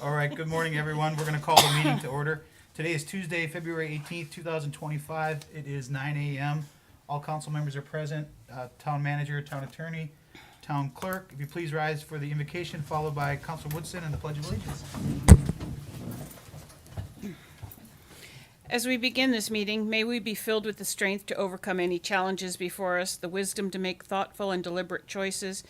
All right, good morning, everyone. We're going to call the meeting to order. Today is Tuesday, February 18th, 2025. It is 9 a.m. All council members are present, town manager, town attorney, town clerk. If you please rise for the invocation, followed by Councilor Woodson and the Pledge of Allegiance. As we begin this meeting, may we be filled with the strength to overcome any challenges before us, the wisdom to make thoughtful and deliberate choices.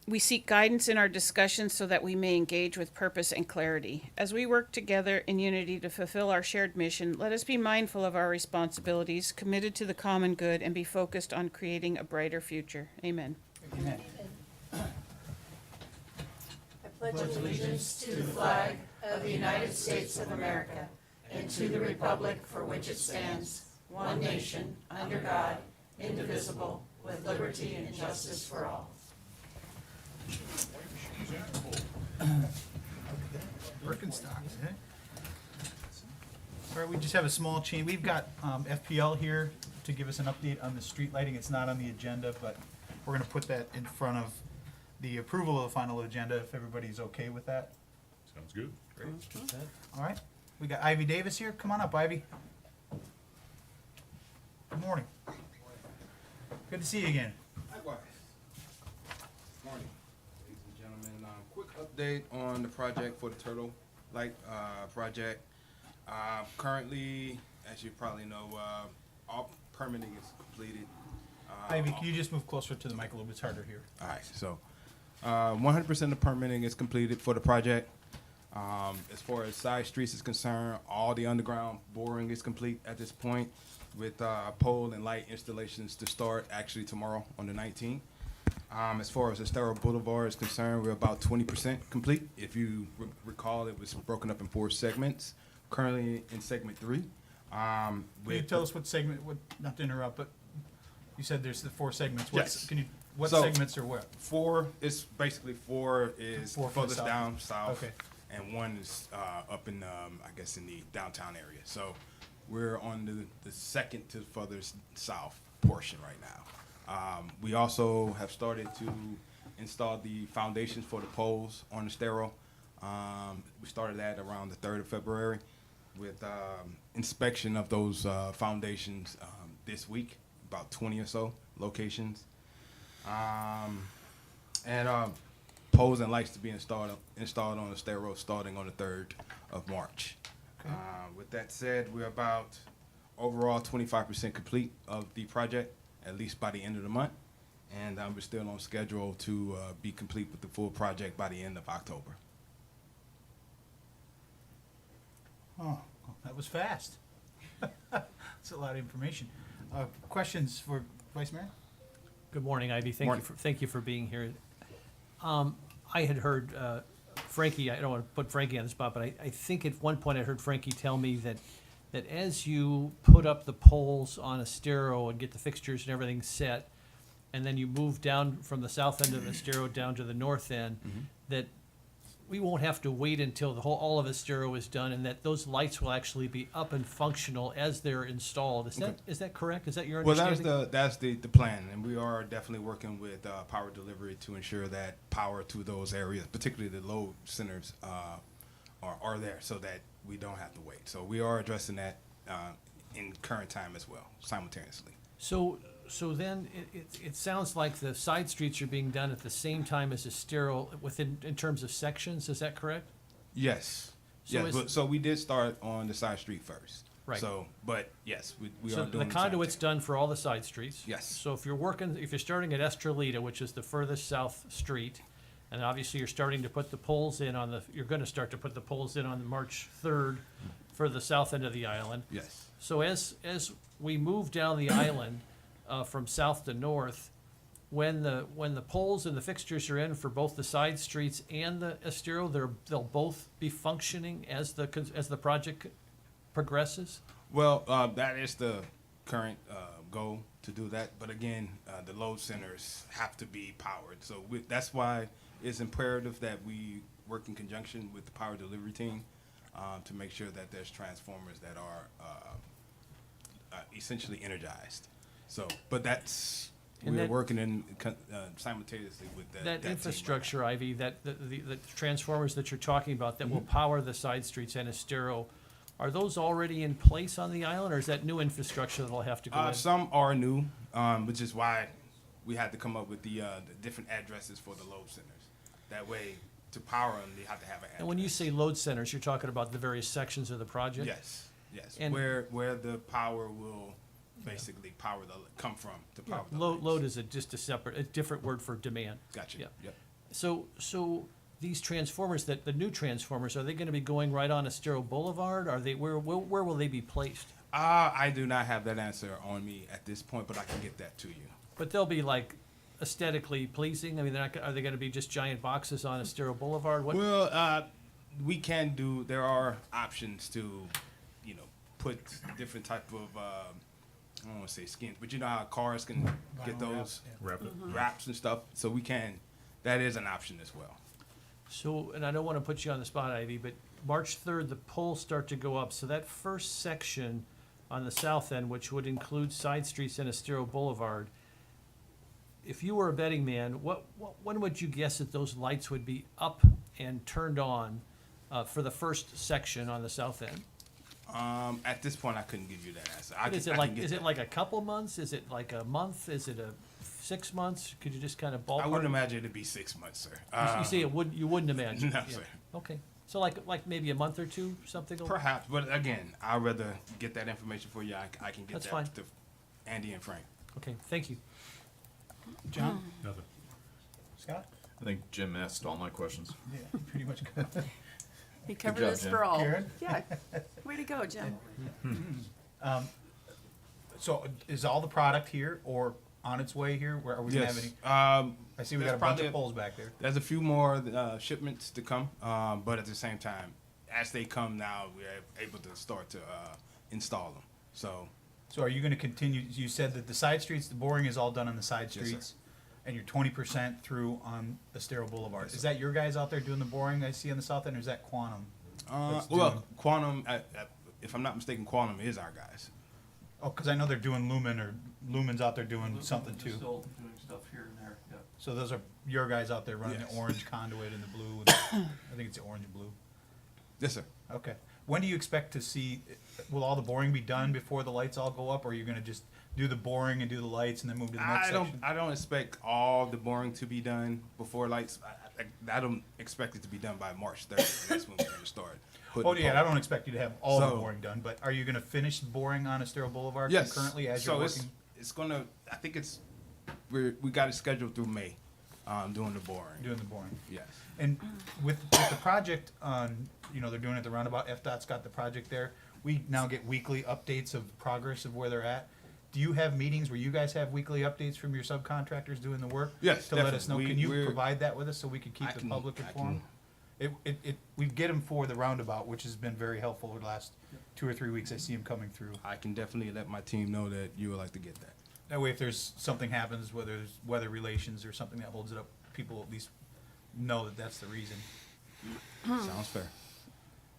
We seek guidance in our discussions so that we may engage with purpose and clarity. As we work together in unity to fulfill our shared mission, let us be mindful of our responsibilities, committed to the common good, and be focused on creating a brighter future. Amen. Amen. I pledge allegiance to the flag of the United States of America and to the republic for which it stands, one nation, under God, indivisible, with liberty and justice for all. Birkenstocks, eh? All right, we just have a small change. We've got FPL here to give us an update on the street lighting. It's not on the agenda, but we're going to put that in front of the approval of the final agenda, if everybody's okay with that. Sounds good. Great. All right, we got Ivy Davis here. Come on up, Ivy. Good morning. Good to see you again. Likewise. Morning, ladies and gentlemen. Quick update on the project for the Turtle Light project. Currently, as you probably know, all permitting is completed. Ivy, can you just move closer to the mic a little bit? It's harder here. All right, so 100% of permitting is completed for the project. As far as side streets is concerned, all the underground boring is complete at this point, with pole and light installations to start actually tomorrow on the 19th. As far as Estero Boulevard is concerned, we're about 20% complete. If you recall, it was broken up in 4 segments. Currently in segment 3. Can you tell us what segment, not to interrupt, but you said there's the 4 segments. Yes. What So- segments are what? 4 is basically 4 is Four from the furthest south. down south. Okay. And 1 is up in, I guess, in the downtown area. So we're on the second to furthest south portion right now. We also have started to install the foundations for the poles on the Estero. We started that around the 3rd of February with inspection of those foundations this week, about 20 or so locations. And poles and lights to be installed on the Estero starting on the 3rd of March. Okay. With that said, we're about overall 25% complete of the project, at least by the end of the month. And we're still on schedule to be complete with the full project by the end of October. Oh, that was fast. That's a lot of information. Questions for Vice Mayor? Good morning, Ivy. Morning. Thank you for being here. I had heard Frankie, I don't want to put Frankie on the spot, but I think at one point I heard Frankie tell me that as you put up the poles on Estero and get the fixtures and everything set, and then you move down from the south end of Estero down to the north end, that we won't have to wait until all of Estero is done, and that those lights will actually be up and functional as they're installed. Is that correct? Is that your Well, understanding? that's the plan, and we are definitely working with power delivery to ensure that power to those areas, particularly the load centers, are there, so that we don't have to wait. So we are addressing that in current time as well, simultaneously. So then it sounds like the side streets are being done at the same time as Estero in terms of sections. Is that correct? Yes. So Yes. So we did start on the side street first. Right. So, but yes, we So are doing the conduit's done for all the side streets. Yes. So if you're starting at Estrelita, which is the furthest south street, and obviously you're starting to put the poles in you're going to start to put the poles in on March 3rd for the south end of the island. Yes. So as we move down the island from south to north, when the poles and the fixtures are in for both the side streets and the Estero, they'll both be functioning as the project progresses. Well, that is the current goal to do that. But again, the load centers have to be powered. So that's why it's imperative that we work in conjunction with the power delivery team to make sure that there's transformers that are essentially energized. So, but that's And we're that- working simultaneously with that That team right infrastructure, Ivy, the transformers that you're talking about that will power the side streets and Estero, are those already in place on the island, or is that new infrastructure that'll have to go now. in? Some are new, which is why we had to come up with the different addresses for the load centers. That way, to power them, they have to have an address. And when you say load centers, you're talking about the various sections of the project? yes, yes, And- where the power will basically come from to power the Load, lights. load is just a different word for demand. Gotcha. Yeah. Yep. So these transformers, the new transformers, are they gonna be going right on Estero Boulevard? Are they, where will they be placed? I do not have that answer on me at this point, but I can get that to you. But they'll be like aesthetically pleasing? I mean, are they gonna be just giant boxes on Estero Boulevard? What, Well, there are options to, put different type of, I don't want to say skins, but you know how cars can get Vinyl those wrap, wraps and stuff? So that is an option as well. so, and I don't wanna put you on the spot, Ivy, but March 3rd, the poles start to go up. So that first section on the south end, which would include side streets and Estero Boulevard, if you were a betting man, when would you guess that those lights would be up and turned on for the first section on the south end? At this point, I couldn't give you that answer. Is it like a couple months? Is it like a month? Is it 6 months? Could you just kind of ballpark? I wouldn't imagine it'd be 6 months, sir. You say you wouldn't imagine? No, Yeah. sir. Okay, so like maybe a month or two, something? Perhaps, but again, I'd rather get that information for you. I can get That's that fine. to Andy and Frank. Okay, thank you. John, Nothing. Scott? I think Jim asked all my questions. Yeah, pretty much good. He covered job, this Jim. for all. Karen? Yeah. Way to go, Jim. So is all the product here or on its way here? Where are we gonna have any? I see we got there's a bunch probably of poles back there. There's a few more shipments to come, but at the same time, as they come now, we're able to start to install them. So are you gonna continue, you said that the side streets, the boring is all done on the side sir. streets, and you're 20% through on Estero Boulevard. Yes, Is sir. that your guys out there doing the boring I see on the south end, or is that Quantum? that's well, doing- Quantum, if I'm not mistaken, Quantum is our guys. Oh, cause I know they're doing Lumen, or Lumen's out there doing something too. Still doing stuff here and there, yeah. So those are your guys out there running Yes. the orange conduit and the blue, and I think it's the orange and blue. Yes, sir. Okay. When do you expect to see, will all the boring be done before the lights all go up, or are you gonna just do the boring and do the lights and then move to the next section? I don't expect all the boring to be done before lights. I don't expect it to be done by March 3rd. That's when we're gonna start. Oh, yeah, I don't expect you to have all the So- boring done, but are you gonna finish boring on Estero Boulevard Yes. concurrently as So you're working? it's gonna. I think we got it scheduled through May, doing the boring. Doing the boring. Yes. And with the project on, they're doing it at the roundabout, FDOT's got the project there. We now get weekly updates of progress of where they're at. Do you have meetings where you guys have weekly updates from your subcontractors doing the work? Yes, To let us know, definitely. can you We're- provide that with us so we can keep I the can- public I can- informed? We get them for the roundabout, which has been very helpful over the last 2 or 3 weeks. I see them coming through. I can definitely let my team know that you would like to get that. That way, if there's something happens, whether there's weather relations or something that holds it up, people at least know that that's the reason. Sounds fair.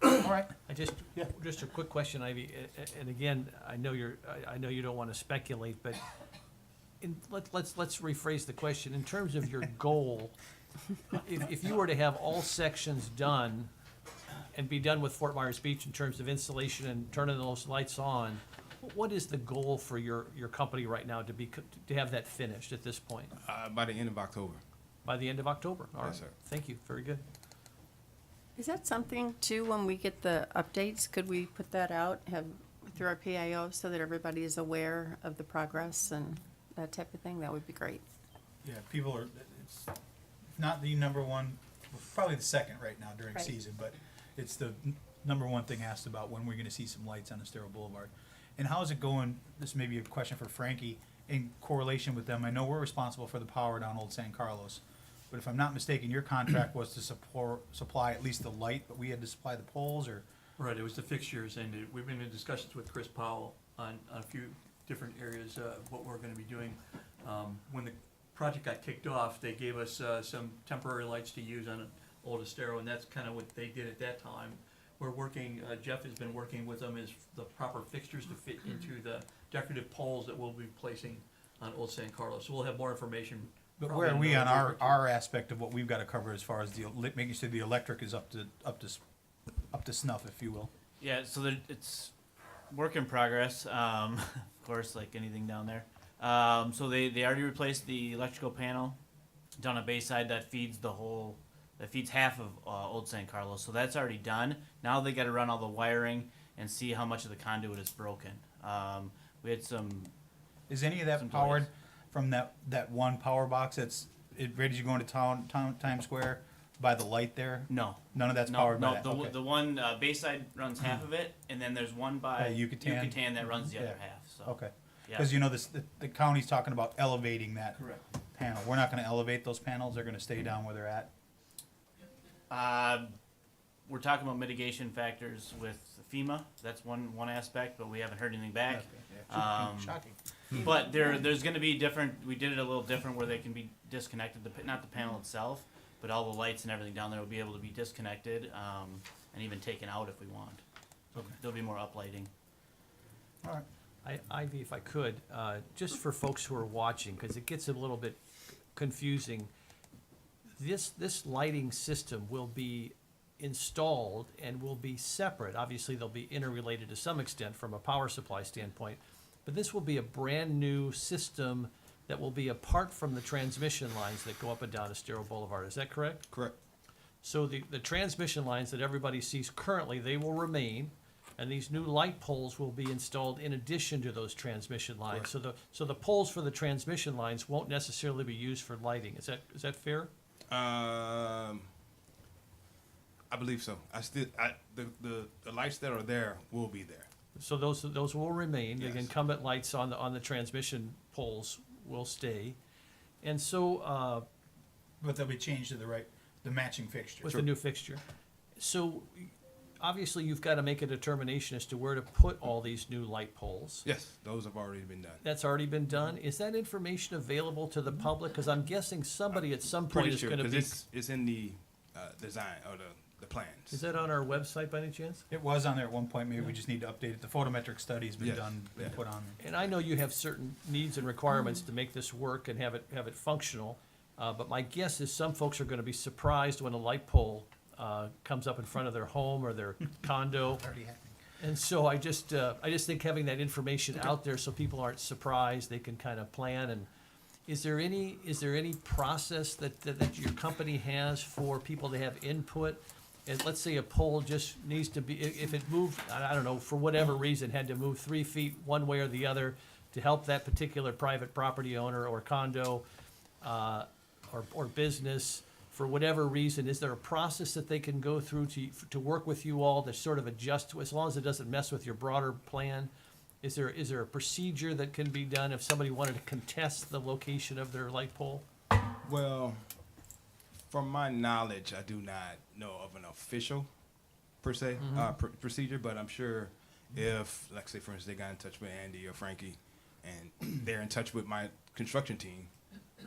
All right. Just a quick question, Ivy, and again, I know you don't wanna speculate, but let's rephrase the question. In terms of your goal, if you were to have all sections done and be done with Fort Myers Beach in terms of installation and turning those lights on, what is the goal for your company right now to have that finished at this point? By the end of October. By the end of October? All right. Yes, sir. Thank you, very good. Is that something too, when we get the updates, could we put that out, through our PIO so that everybody is aware of the progress and that type of thing? That would be great. Yeah, people are, it's not the number one, probably the second right now during Right. season, but it's the number one thing asked about when we're gonna see some lights on Estero Boulevard. And how is it going, this may be a question for Frankie, in correlation with them? I know we're responsible for the power down Old San Carlos, but if I'm not mistaken, your contract was to supply at least the light, but we had to supply the poles, or? Right, it was the fixtures, and we've been in discussions with Chris Powell on a few different areas of what we're gonna be doing. When the project got kicked off, they gave us some temporary lights to use on Old Estero, and that's kinda what they did at that time. We're working, Jeff has been working with them as the proper fixtures to fit into the decorative poles that we'll be placing on Old San Carlos. So we'll have more information. But probably where are in we on another week or our aspect of what we've gotta cover as far as making sure the electric is up to snuff, if you will? Yeah, so it's work in progress, of course, like anything down there. So they already replaced the electrical panel down at Bayside that feeds half of Old San Carlos. So that's already done. Now they got to run all the wiring and see how much of the conduit is broken. We had some. Is any of that Some powered delays. from that one power box that's ready to go into Times Square by the light there? No. None of that's No, powered by no, that? the, Okay. the one Bayside runs half of it, and then there's one by Yucatan? that runs the other Yeah. half. So Okay, yeah. because you know, the county's talking about elevating that Correct. panel. We're not gonna elevate those panels, they're gonna stay down where they're at. We're talking about mitigation factors with FEMA. That's one aspect, but we haven't heard anything back. Shocking. But there's going to be different. We did it a little different where they can be disconnected. Not the panel itself, but all the lights and everything down there will be able to be disconnected and even taken out if we want. So there'll be more uplighting. All right. Ivy, if I could, just for folks who are watching, because it gets a little bit confusing, this lighting system will be installed and will be separate. Obviously, they'll be interrelated to some extent from a power supply standpoint, but this will be a brand-new system that will be apart from the transmission lines that go up and down Estero Boulevard. Is that correct? Correct. So the transmission lines that everybody sees currently, they will remain, and these new light poles will be installed in addition to those transmission lines. So the poles for the transmission lines won't necessarily be used for lighting. Is that fair? I believe so. The lights that are there will be there. So those will remain. The Yes. incumbent lights on the transmission poles will stay. And so, But they'll be changed to the matching fixture. with the new fixture. So, obviously, you've got to make a determination as to where to put all these new light poles. Yes, those have already been done. That's already been done. Is that information available to the public? Because I'm guessing somebody at some point Pretty is sure, going to because be. it's in the design or the plans. Is that on our website by any chance? It was on there at one point, maybe we just need to update it. The photometric study's been Yes. done, been Yeah. put on there. And I know you have certain needs and requirements to make this work and have it functional. But my guess is some folks are going to be surprised when a light pole comes up in front of their home or their condo. Already happening. And so I just think having that information out there so people aren't surprised, they can kind of plan. And is there any process that your company has for people to have input? And let's say a pole just needs to be, if it moved, I don't know, for whatever reason, had to move 3 feet one way or the other to help that particular private property owner or condo or business, for whatever reason, is there a process that they can go through to work with you all to sort of adjust to, as long as it doesn't mess with your broader plan? Is there a procedure that can be done if somebody wanted to contest the location of their light pole? Well, from my knowledge, I do not know of an official, per se, procedure, but I'm sure if, like say for instance, they got in touch with Andy or Frankie, and they're in touch with my construction team,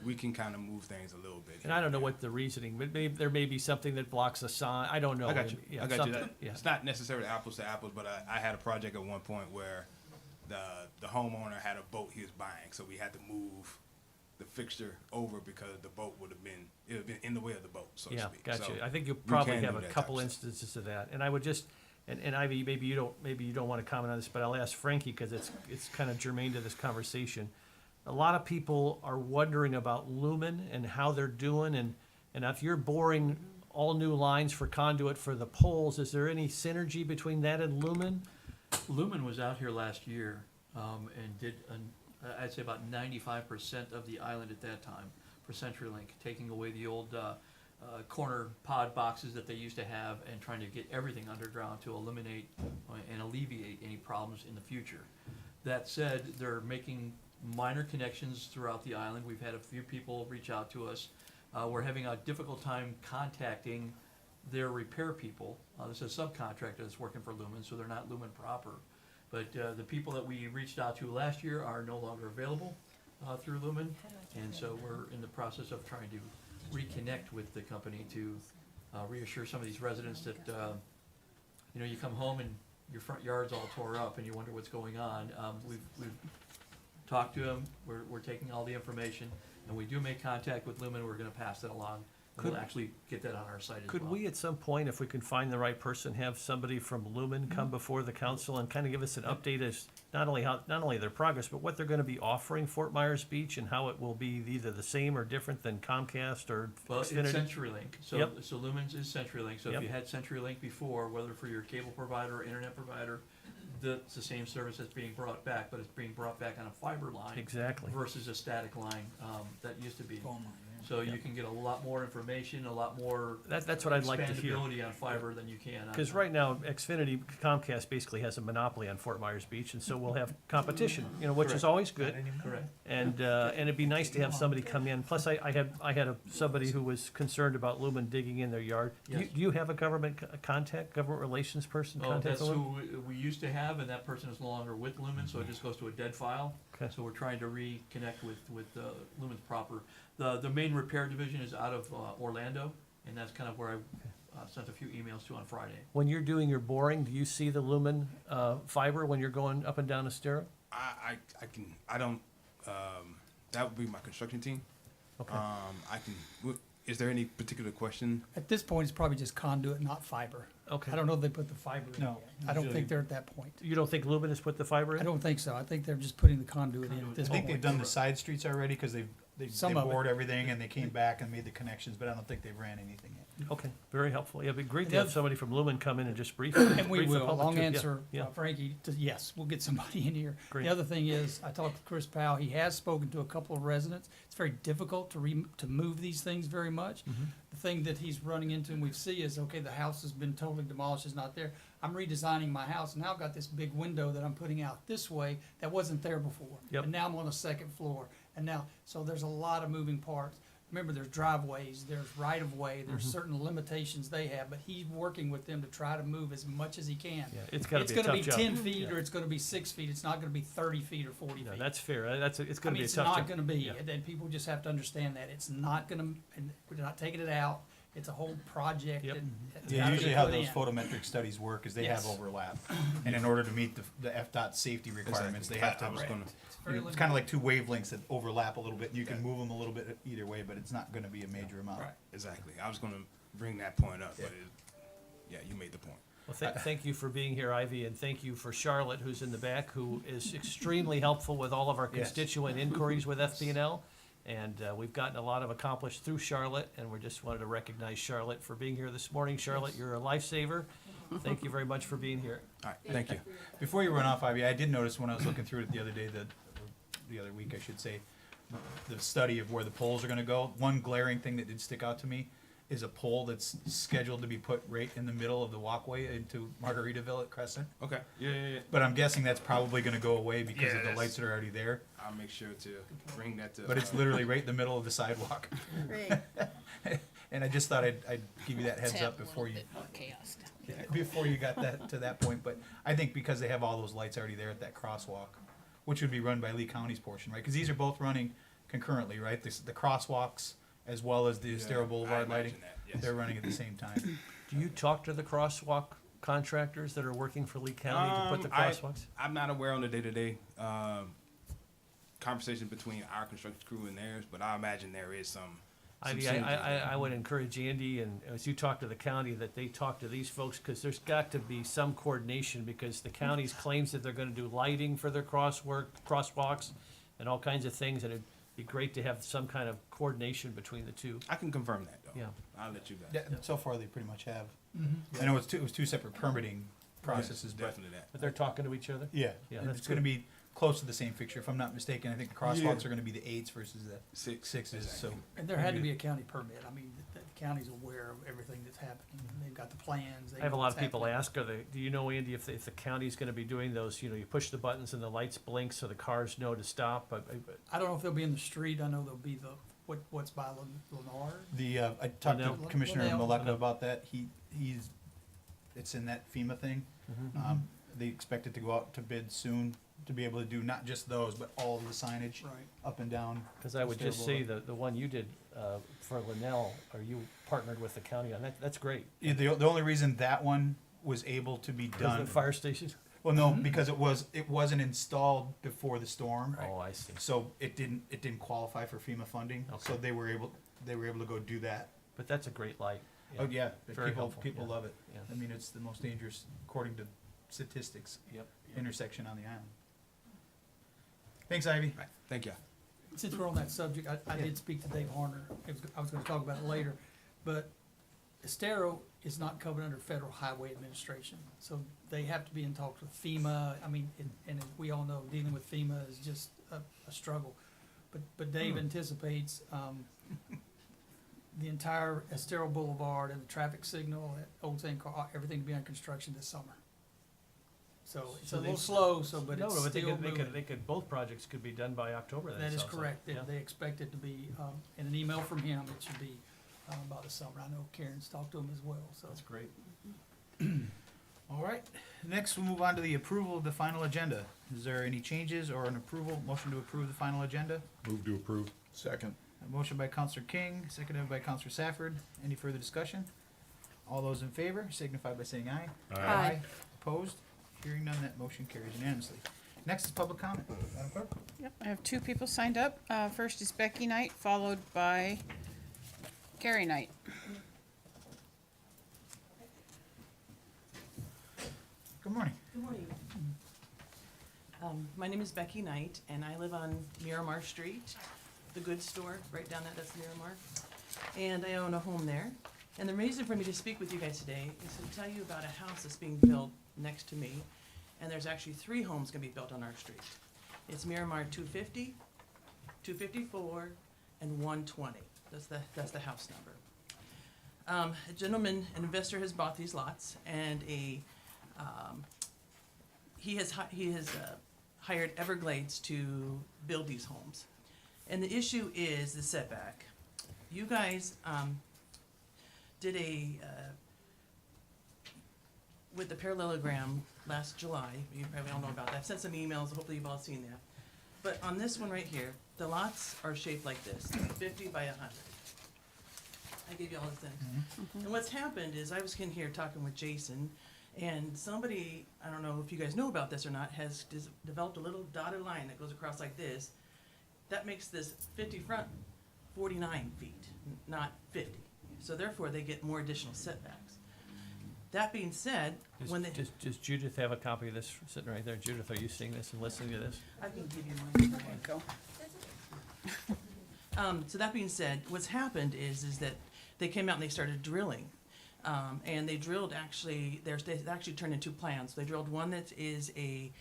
we can kind of move things a little bit. And I don't know what the reasoning, but maybe there may be something that blocks a sign, I don't know. I got you. Yeah, I got you. something, That, yeah. It's not necessarily apples to apples, but I had a project at one point where the homeowner had a boat he was buying, so we had to move the fixture over because the boat would have been in the way of the boat, so to Yeah, speak. gotcha. So I think you'll we probably can have do a that couple type of stuff. instances of that. And I would just, and Ivy, maybe you don't want to comment on this, but I'll ask Frankie because it's kind of germane to this conversation. A lot of people are wondering about Lumen and how they're doing, and if you're boring all new lines for conduit for the poles, is there any synergy between that and Lumen? Lumen was out here last year and did, I'd say about 95% of the island at that time for CenturyLink, taking away the old corner pod boxes that they used to have and trying to get everything underground to eliminate and alleviate any problems in the future. That said, they're making minor connections throughout the island. We've had a few people reach out to us. We're having a difficult time contacting their repair people. This is a subcontractor that's working for Lumen, so they're not Lumen proper. But the people that we reached out to last year are no longer available through Lumen, and so we're in the process of trying to reconnect with the company to reassure some of these residents that you come home and your front yard's all tore up and you wonder what's going on. We've talk to them, we're taking all the information, and we do make contact with Lumen, we're gonna pass that along. And we'll Could- actually get that on our site as well. Could we, at some point, if we can find the right person, have somebody from Lumen come before the council and kind of give us an update as not only their progress, but what they're gonna be offering Fort Myers Beach and how it will be either the same or different than Comcast or Well, it's Xfinity? CenturyLink, so, Yep. so Lumens is CenturyLink, so Yep. if you had CenturyLink before, whether for your cable provider or internet provider, that's the same service that's being brought back, but it's being brought back on a fiber line. Exactly. Versus a static line, that used to be. Phone line, So you can get a lot more information, a lot more. That's what I'd like to hear. Expandability on fiber than you can on. Because right now, Xfinity, Comcast basically has a monopoly on Fort Myers Beach, and so we'll have competition, which is Correct. always good. Correct. And it'd be nice to have somebody come in. Plus, I had somebody who was concerned about Lumen digging in their yard. Yes. Do you have a government government relations person Oh, contact that's Lumen? who we used to have, and that person is no longer with Lumen, so it just goes to a dead file. Okay. So we're trying to reconnect with Lumen's proper. The main repair division is out of Orlando, and that's kind of where I sent a few emails to on Friday. When you're doing your boring, do you see the Lumen fiber when you're going up and down Estero? I don't, that would be my construction team. Okay. Is there any particular question? At this point, it's probably just conduit, not fiber. Okay. I don't know if they put the fiber in No, yet. I don't usually- think they're at that point. You don't think Lumen has put the fiber in? I don't think so. I think they're just putting the conduit in at this I point. think they've done the side streets already, cause they Some of it. bored everything and they came back and made the connections, but I don't think they've ran anything yet. Okay, very helpful. Yeah, it'd be great to The have other- somebody from Lumen come in and just brief. And we brief the will. public Long too. Yeah, answer, Yeah, Frankie, yes, we'll get somebody in here. Great. The other thing is, I talked to Chris Powell. He has spoken to a couple of residents. It's very difficult to move these things very much. Mm-hmm. The thing that he's running into and we see is, okay, the house has been totally demolished, it's not there. I'm redesigning my house. Now I've got this big window that I'm putting out this way that wasn't there before. Yep. And now I'm on the second floor. And now, so there's a lot of moving parts. Remember, there's driveways, there's right-of-way, there's Mm-hmm. certain limitations they have, but he's working with them to try to move as much as he can. Yeah, it's gotta It's be a gonna tough be job. 10 feet Yeah. or it's gonna be 6 feet. It's not gonna be 30 feet or 40 No, feet. that's fair. It's I gonna mean, be a it's tough not job. gonna be, Yeah. and then people just have to understand that. It's not gonna, and we're not taking it out. It's a whole project Yep. that. that's Yeah, gotta be usually how put those in. photometric studies work is they have Yes. overlap. And in order to meet the FDOT safety requirements, they have to. I was gonna, It's very It's kinda like two wavelengths that overlap a little bit, and you can move them a little bit either way, but it's not gonna be a major amount. Right. exactly. I was gonna bring that point up, but you made the point. Well, thank you for being here, Ivy, and thank you for Charlotte, who's in the back, who is extremely helpful with all of our Yes. constituent inquiries with FPNL. And we've gotten a lot of accomplished through Charlotte, and we just wanted to recognize Charlotte for being here this morning. Charlotte, you're a lifesaver. Thank you very much for being here. All right, thank you. Before you run off, Ivy, I did notice when I was looking through it the other day, the other week, I should say, the study of where the poles are gonna go. One glaring thing that did stick out to me is a pole that's scheduled to be put right in the middle of the walkway into Margaritaville at Crescent. Okay, yeah. But I'm guessing that's probably gonna go away because Yeah, of the that's- lights that are already there. I'll make sure to bring that to. But it's literally right in the middle of the sidewalk. And I just thought I'd give you that heads up before you, Chaos. before you got to that point. But I think because they have all those lights already there at that crosswalk, which would be run by Lee County's portion, right? Because these are both running concurrently, right? The crosswalks as well as the Estero Boulevard lighting, that, yes. they're running at the same time. Do you talk to the crosswalk contractors that are working for Lee County to put the crosswalks? I'm not aware on the day-to-day conversation between our construction crew and theirs, but I imagine there is some Ivy, synergy there. I would encourage Andy, and as you talk to the county, that they talk to these folks, because there's got to be some coordination, because the county's claims that they're gonna do lighting for their crosswalks and all kinds of things, and it'd be great to have some kind of coordination between the two. I can confirm that, though. Yeah. I'll let you guys. Yeah, so far they pretty much have. I know it was two separate permitting processes, but Definitely that. But they're talking to each other? yeah, Yeah, and that's it's gonna be close to the same fixture. If I'm not mistaken, I think the crosswalks are gonna be the 8s versus the sixes, so. Exactly. And there had to be a county permit. I mean, the county's aware of everything that's happening. They've got the plans. I have a lot of people ask, do you know, Andy, if the county's gonna be doing those, you push the buttons and the lights blink so the cars know to stop, but I don't know if they'll be in the street. I know they'll be what's by Lennar. I talked to Linnell? Commissioner Linnell. Maleka about that. It's in that FEMA thing. Mm-hmm. They expect it to go out to bid soon to be able to do not just those, but all of the signage Right. up and down. Because I would Estero just say Boulevard. the one you did for Linnell, are you partnered with the county on that? That's great. Yeah, the only reason that one was able to be Because done. the fire station? Well, no, because it wasn't installed before the storm. Oh, I see. So it didn't qualify for FEMA funding, so Okay. they were able to go do that. But that's a great light. Oh, yeah, Very people helpful, people yeah. love it. Yeah. I mean, it's the most dangerous, according to statistics, Yep. intersection on the island. Thanks, Ivy. Right, thank you. Since we're on that subject, I Yeah. did speak to Dave Horner. I was gonna talk about it later, but Estero is not covered under Federal Highway Administration, so they have to be in talks with FEMA. I mean, and we all know dealing with FEMA is just a struggle. But Dave anticipates, the entire Estero Boulevard and the traffic signal at Old St. Carl, everything to be on construction this summer. So it's So a little they- slow, but No, it's no, but still moving. they could, both projects could be done by October then. That it is sounds like. correct. Yeah. They expect it to be, in an email from him, it should be, by the summer. I know Karen's talked to him as well, so. That's great. All right, next we'll move on to the approval of the final agenda. Is there any changes or an approval, motion to approve the final agenda? Move to approve. Second. A motion by Counselor King, seconded by Counselor Safford. Any further discussion? All those in favor signify by saying aye. Aye. Opposed? Hearing none, that motion carries unanimously. Next is public comment. Madam Clerk? Yep, I have two people signed up. First is Becky Knight, followed by Carrie Knight. Good morning. Good morning. My name is Becky Knight, and I live on Miramar Street, the goods store, right down that's Miramar. And I own a home there. And the reason for me to speak with you guys today is to tell you about a house that's being built next to me. And there's actually 3 homes gonna be built on our street. It's Miramar 250, 254, and 120. That's the house number. A gentleman, an investor has bought these lots, and he has hired Everglades to build these homes. And the issue is the setback. You guys did with the parallelogram last July, you probably all know about that. I've sent some emails, hopefully you've all seen that. But on this one right here, the lots are shaped like this, 50 by 100. I gave you all this thing. And what's happened is I was in here talking with Jason, and somebody, I don't know if you guys know about this or not, has developed a little dotted line that goes across like this. That makes this 50 front 49 feet, not 50. So therefore, they get more additional setbacks. That being said, when they, Does Judith have a copy of this sitting right there? Judith, are you seeing this and listening to this? I can give you mine. Go. So that being said, what's happened is that they came out and they started drilling. And they drilled actually, they actually turned into plans. They drilled one that is a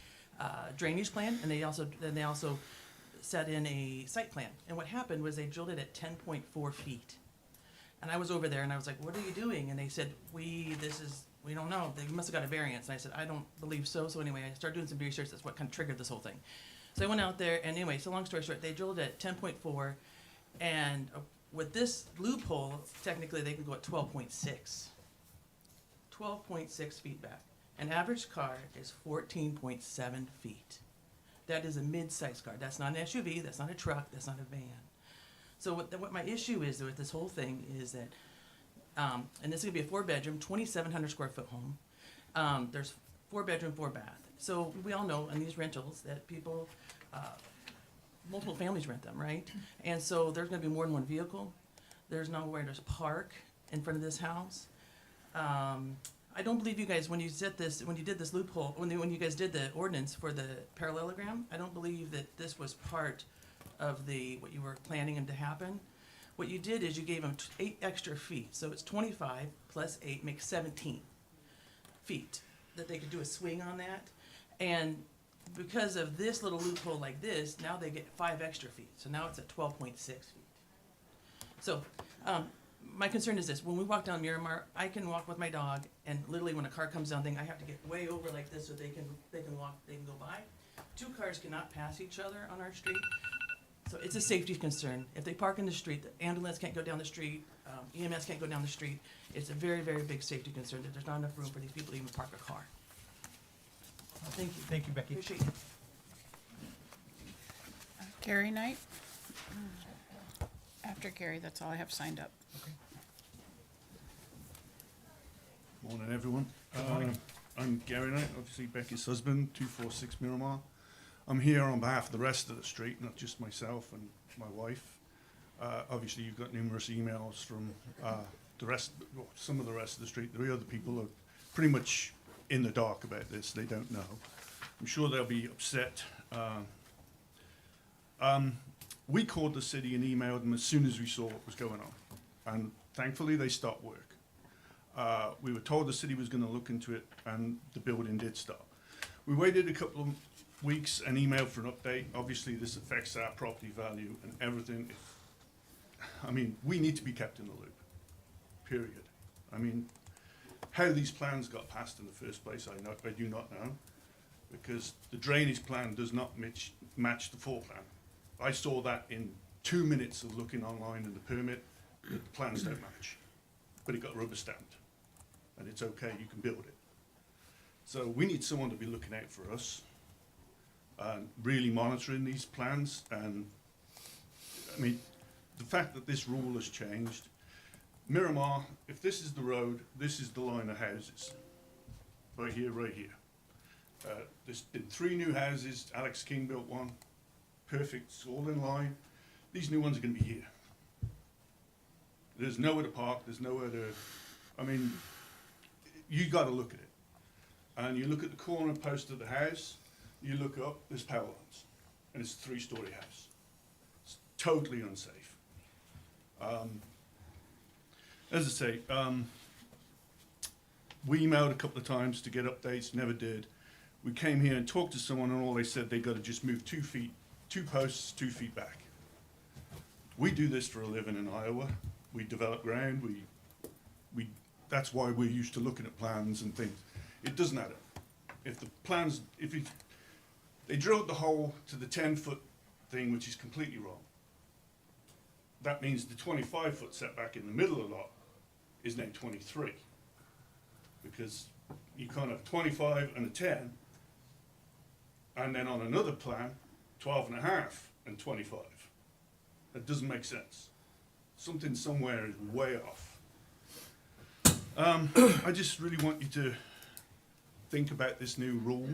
drainage plan, and they also set in a site plan. And what happened was they drilled it at 10.4 feet. And I was over there and I was like, what are you doing? And they said, we don't know. They must have got a variance. And I said, I don't believe so. So anyway, I started doing some research. That's what kind of triggered this whole thing. So I went out there, and anyway, so long story short, they drilled at 10.4, and with this loophole, technically they can go at 12.6. 12.6 feet back. An average car is 14.7 feet. That is a mid-sized car. That's not an SUV, that's not a truck, that's not a van. So what my issue is with this whole thing is that, and this is gonna be a 4-bedroom, 2,700 square foot home. There's 4-bedroom, 4-bath. So we all know in these rentals that people, multiple families rent them, right? And so there's gonna be more than one vehicle. There's nowhere to park in front of this house. I don't believe you guys, when you did this loophole, when you guys did the ordinance for the parallelogram, I don't believe that this was part of what you were planning them to happen. What you did is you gave them 8 extra feet, so it's 25 plus 8 makes 17 feet, that they could do a swing on that. And because of this little loophole like this, now they get 5 extra feet, so now it's at 12.6 feet. So, my concern is this: when we walk down Miramar, I can walk with my dog, and literally when a car comes down, I have to get way over like this so they can walk, they can go by. 2 cars cannot pass each other on our street, so it's a safety concern. If they park in the street, the ambulance can't go down the street, EMS can't go down the street. It's a very, very big safety concern that there's not enough room for these people to even park a car. Thank you. Thank you, Becky. Appreciate it. Carrie Knight. After Carrie, that's all I have signed up. Okay. Morning, everyone. I'm Gary Knight, obviously Becky's husband, 246 Miramar. I'm here on behalf of the rest of the street, not just myself and my wife. Obviously, you've got numerous emails from the rest, well, some of the rest of the street. The other people are pretty much in the dark about this. They don't know. I'm sure they'll be upset. We called the city and emailed them as soon as we saw what was going on. And thankfully, they stopped work. We were told the city was going to look into it, and the building did stop. We waited a couple of weeks and emailed for an update. Obviously, this affects our property value and everything. I mean, we need to be kept in the loop, period. I mean, how these plans got passed in the first place, I do not know, because the drainage plan does not match the floor plan. I saw that in 2 minutes of looking online in the permit, the plans don't match, but it got rubber stamped, and it's okay, you can build it. So we need someone to be looking out for us, and really monitoring these plans, and, I mean, the fact that this rule has changed, Miramar, if this is the road, this is the line of houses, right here, right here. There's been 3 new houses, Alex King built one, perfect, it's all in line. These new ones are gonna be here. There's nowhere to park, there's nowhere to, I mean, you gotta look at it. And you look at the corner post of the house, you look up, there's power lines, and it's a 3-story house. It's totally unsafe. As I say, we emailed a couple of times to get updates, never did. We came here and talked to someone, and all they said, they gotta just move 2 feet, 2 posts, 2 feet back. We do this for a living in Iowa. We develop ground, that's why we're used to looking at plans and things. It doesn't add up. If the plans, they drilled the hole to the 10-foot thing, which is completely wrong. That means the 25-foot setback in the middle of the lot is now 23. Because you can't have 25 and a 10, and then on another plan, 12 and a half and 25. That doesn't make sense. Something somewhere is way off. I just really want you to think about this new rule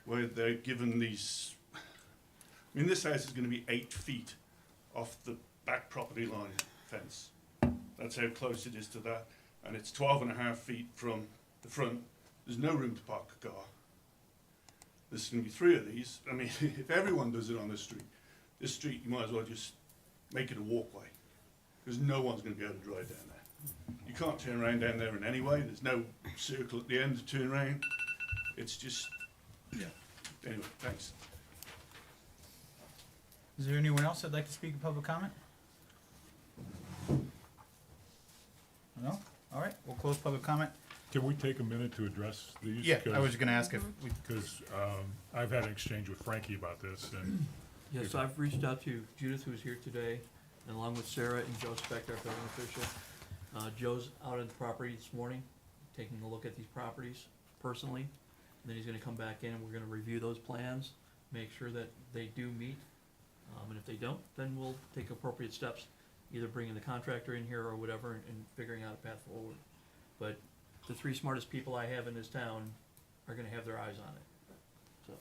where they're given these, I mean, this house is gonna be 8 feet off the back property line fence. That's how close it is to that. And it's 12 and a half feet from the front. There's no room to park a car. There's gonna be 3 of these. I mean, if everyone does it on this street, you might as well just make it a walkway, because no one's gonna be able to drive down there. You can't turn around down there in any way. There's no circle at the end to turn around. It's just, yeah. Anyway, thanks. Is there anyone else that'd like to speak in public comment? No? All right, we'll close public comment. Can we take a minute to address these? Yeah, I was gonna ask if we, Because I've had an exchange with Frankie about this, and Yes, I've reached out to Judith, who's here today, and along with Sarah and Joe Speck, our building official. Joe's out at the property this morning, taking a look at these properties personally. And then he's gonna come back in and we're gonna review those plans, make sure that they do meet. And if they don't, then we'll take appropriate steps, either bringing the contractor in here or whatever, and figuring out a path forward. But the 3 smartest people I have in this town are gonna have their eyes on it, so.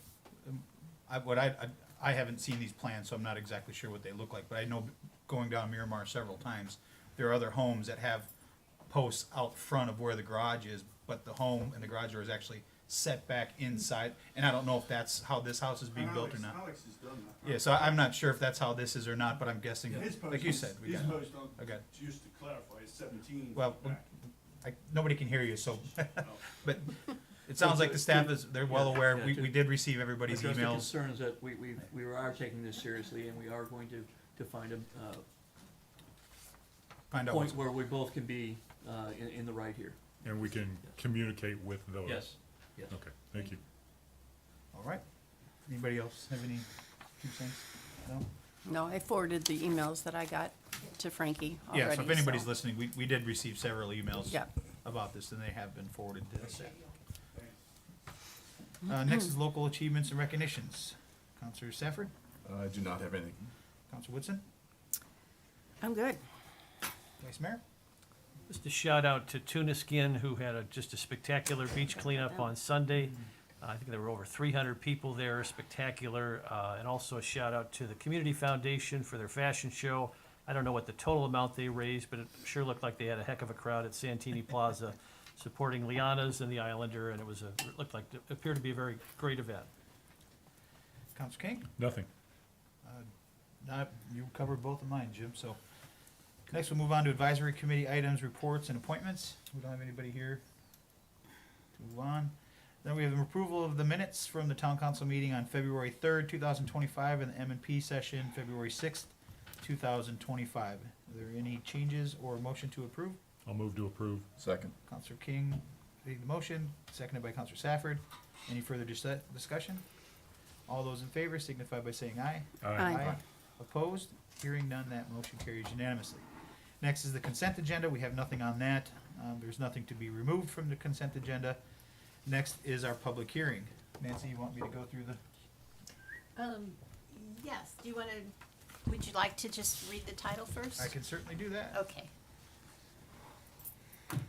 I haven't seen these plans, so I'm not exactly sure what they look like, but I know going down Miramar several times, there are other homes that have posts out front of where the garage is, but the home and the garage door is actually set back inside, and I don't know if that's how this house is being built or not. Alex has done that. Yeah, so I'm not sure if that's how this is or not, but I'm guessing, His post like you is- said, we his got, post on, okay. just to clarify, is 17. Well, back. nobody can hear you, so, Oh. but it sounds like the staff is, they're well aware, we did receive everybody's Address the emails. concerns that we are taking this seriously, and we are going to find a Find out point what's, where we both can be in the right here. and we can communicate with those. Yes, yes. Okay, thank you. all right. Anybody else have any 2 cents? No? No, I forwarded the emails that I got to Frankie already. Yeah, so if anybody's so- listening, we did receive several emails Yeah. about this, and they have been forwarded to us. Next is local achievements and recognitions. Counselor Safford, I do not have anything. Counselor Woodson, I'm good. Vice Mayor. Just a shout out to Tuna Skin, who had just a spectacular beach cleanup on Sunday. I think there were over 300 people there, spectacular. And also a shout out to the Community Foundation for their fashion show. I don't know what the total amount they raised, but it sure looked like they had a heck of a crowd at Santini Plaza supporting Liana's and the Islander, and it appeared to be a very great event. Counselor King? Nothing. You covered both of mine, Jim, so. Next, we'll move on to advisory committee items, reports, and appointments. We don't have anybody here to move on. Then we have the approval of the minutes from the town council meeting on February 3rd, 2025, and the M&P session February 6th, 2025. Are there any changes or motion to approve? I'll move to approve. Second. Counselor King made the motion, seconded by Counselor Safford. Any further discussion? All those in favor signify by saying aye. Aye. Opposed? Hearing none, that motion carries unanimously. Next is the consent agenda. We have nothing on that. There's nothing to be removed from the consent agenda. Next is our public hearing. Nancy, you want me to go through the, Yes, do you want to, would you like to just read the title first? I can certainly do that. Okay. If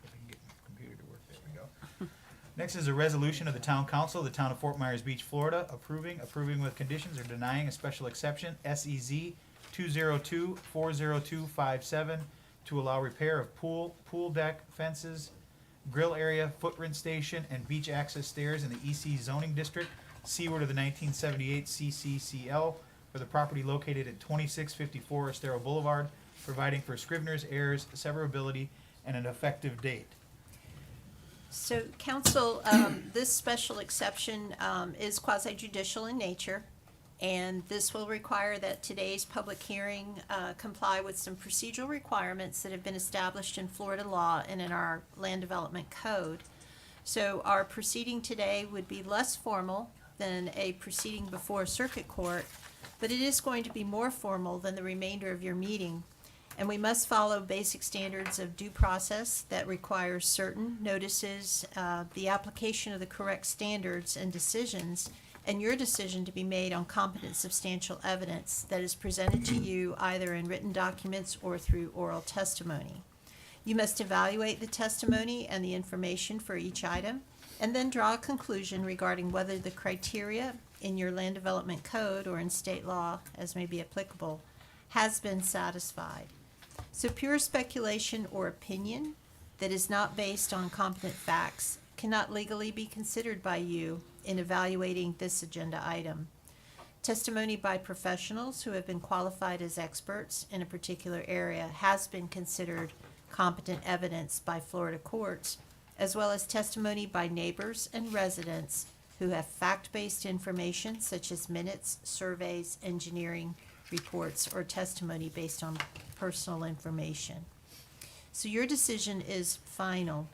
I can get my computer to work, there we go. Next is a resolution of the town council of the town of Fort Myers Beach, Florida, approving with conditions or denying a special exception, SEZ 202-40257, to allow repair of pool deck, fences, grill area, footprint station, and beach access stairs in the EC zoning district, seaward of the 1978 CCCL, for the property located at 2654 Estero Boulevard, providing for scriveners, heirs, severability, and an effective date. So, council, this special exception is quasi-judicial in nature, and this will require that today's public hearing comply with some procedural requirements that have been established in Florida law and in our land development code. So our proceeding today would be less formal than a proceeding before a circuit court, but it is going to be more formal than the remainder of your meeting. And we must follow basic standards of due process that requires certain notices, the application of the correct standards and decisions, and your decision to be made on competent substantial evidence that is presented to you either in written documents or through oral testimony. You must evaluate the testimony and the information for each item, and then draw a conclusion regarding whether the criteria in your land development code or in state law, as may be applicable, has been satisfied. So pure speculation or opinion that is not based on competent facts cannot legally be considered by you in evaluating this agenda item. Testimony by professionals who have been qualified as experts in a particular area has been considered competent evidence by Florida courts, as well as testimony by neighbors and residents who have fact-based information such as minutes, surveys, engineering reports, or testimony based on personal information. So your decision is final.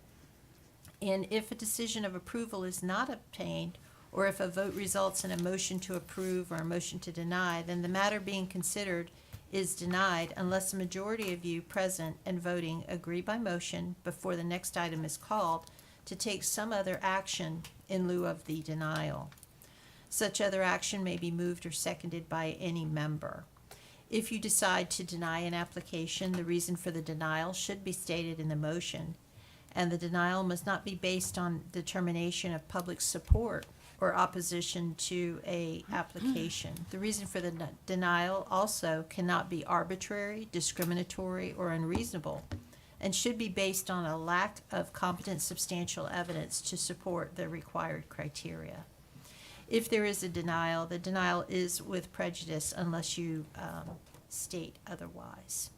And if a decision of approval is not obtained, or if a vote results in a motion to approve or a motion to deny, then the matter being considered is denied unless a majority of you present and voting agree by motion before the next item is called to take some other action in lieu of the denial. Such other action may be moved or seconded by any member. If you decide to deny an application, the reason for the denial should be stated in the motion, and the denial must not be based on determination of public support or opposition to a application. The reason for the denial also cannot be arbitrary, discriminatory, or unreasonable, and should be based on a lack of competent substantial evidence to support the required criteria. If there is a denial, the denial is with prejudice unless you state otherwise.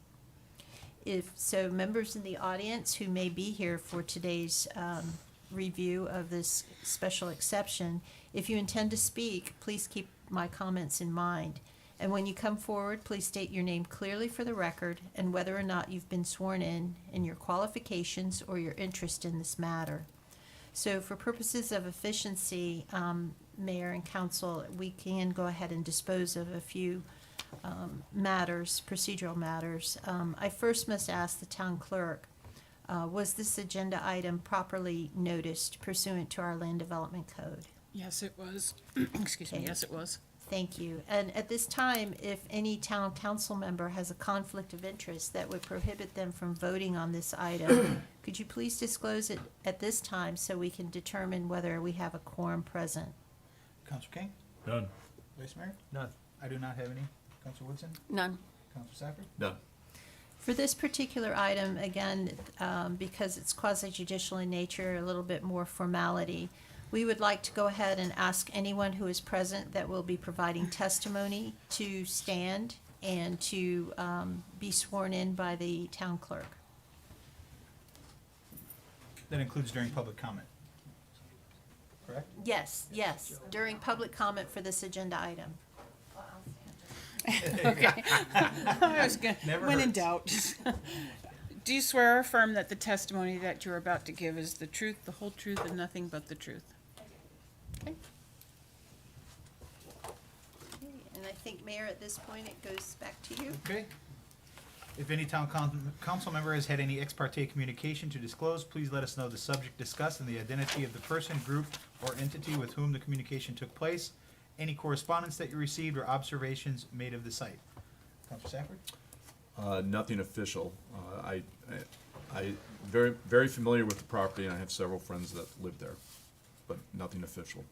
If so, members in the audience who may be here for today's review of this special exception, if you intend to speak, please keep my comments in mind. And when you come forward, please state your name clearly for the record and whether or not you've been sworn in your qualifications or your interest in this matter. So for purposes of efficiency, Mayor and Council, we can go ahead and dispose of a few matters, procedural matters. I first must ask the town clerk, was this agenda item properly noticed pursuant to our land development code? Yes, it was. Excuse me, Okay. yes, it was. Thank you. And at this time, if any town council member has a conflict of interest that would prohibit them from voting on this item, could you please disclose it at this time so we can determine whether we have a quorum present? Counselor King? Done. Vice Mayor? None. I do not have any. Counselor Woodson? None. Counselor Safford? Done. For this particular item, again, because it's quasi-judicial in nature, a little bit more formality, we would like to go ahead and ask anyone who is present that will be providing testimony to stand and to be sworn in by the town clerk. That includes during public comment. Correct? Yes, yes, during public comment for this agenda item. Okay. I was gonna, Never when in hurts. doubt. Do you swear or affirm that the testimony that you're about to give is the truth, the whole truth, and nothing but the truth? Okay. And I think, Mayor, at this point, it goes back to you. Okay. If any town council member has had any ex parte communication to disclose, please let us know the subject discussed and the identity of the person, group, or entity with whom the communication took place, any correspondence that you received, or observations made of the site. Counselor Safford? Nothing official. I very familiar with the property, and I have several friends that live there, but nothing official.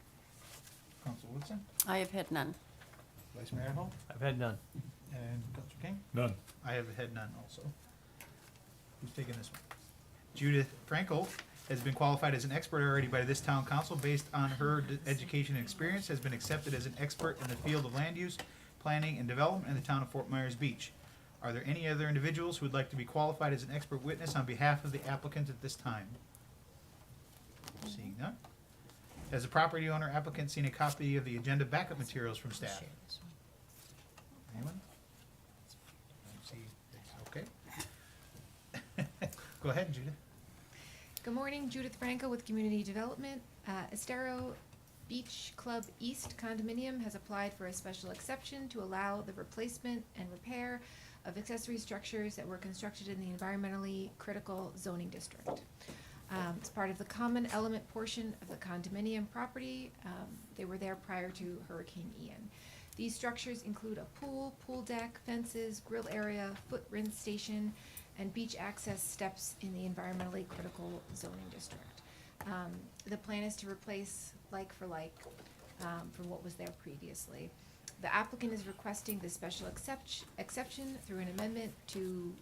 Counselor Woodson? I have had none. Vice Mayor Hall? I've had none. And Counselor King? None. I have had none also. Who's taking this one? Judith Frankel has been qualified as an expert already by this town council based on her education and experience, has been accepted as an expert in the field of land use, planning, and development in the town of Fort Myers Beach. Are there any other individuals who would like to be qualified as an expert witness on behalf of the applicant at this time? Seeing none. Has the property owner applicant seen a copy of the agenda backup materials from staff? Anyone? Okay. Go ahead, Judith. Good morning, Judith Franco with Community Development. Estero Beach Club East condominium has applied for a special exception to allow the replacement and repair of accessory structures that were constructed in the environmentally critical zoning district. It's part of the common element portion of the condominium property. They were there prior to Hurricane Ian. These structures include a pool, pool deck, fences, grill area, foot rinse station, and beach access steps in the environmentally critical zoning district. The plan is to replace like for like from what was there previously. The applicant is requesting the special exception through an amendment to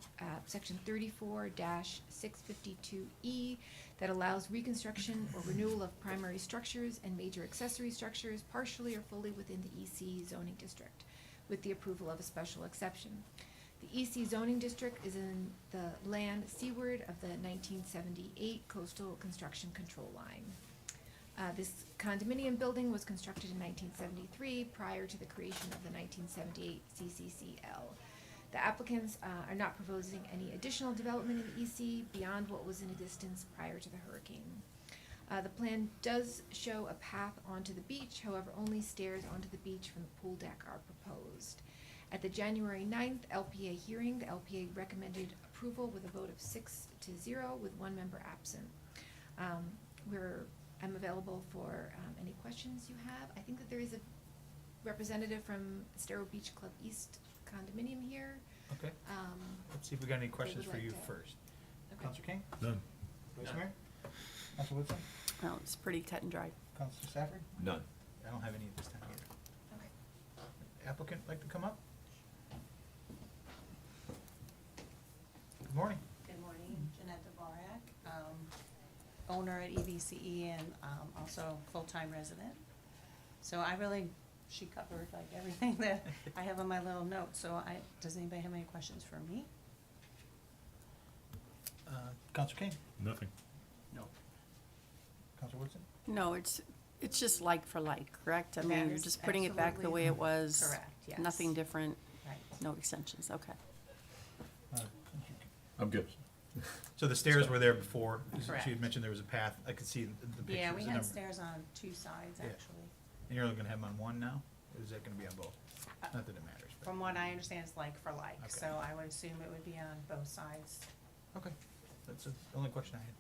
section 34-652E that allows reconstruction or renewal of primary structures and major accessory structures partially or fully within the EC zoning district with the approval of a special exception. The EC zoning district is in the land seaward of the 1978 coastal construction control line. This condominium building was constructed in 1973 prior to the creation of the 1978 CCCL. The applicants are not proposing any additional development in the EC beyond what was in existence prior to the hurricane. The plan does show a path onto the beach, however, only stairs onto the beach from the pool deck are proposed. At the January 9th LPA hearing, the LPA recommended approval with a vote of 6-0 with one member absent. I'm available for any questions you have. I think that there is a representative from Estero Beach Club East condominium here. Okay. Let's see if we got any questions would for like you to- first. Okay. Counselor King? None. Vice Mayor? Counselor Woodson? Well, it's pretty cut and dry. Counselor Safford? None. I don't have any at this time either. Okay. Applicant like to come up? Good morning. Good morning, Jeanette DeVarak, owner at EBCE and also full-time resident. So she covered like everything that I have on my little note, so does anybody have any questions for me? Counselor King? Nothing. No. Counselor Woodson? No, it's just like for like, correct? I mean, That you're is just putting it back the absolutely way it was. Correct, yes. Nothing different, Right. no extensions, okay. Counselor I'm good. So the stairs were there before. She had Correct. mentioned there was a path. I could see the pictures. Yeah, we the had number. stairs on two sides, Yeah. actually. And you're only gonna have them on one now? Or is that gonna be on both? Not that it matters. but- From what I understand, it's like for like, Okay. so I would assume it would be on both sides. Okay. That's the only question I had.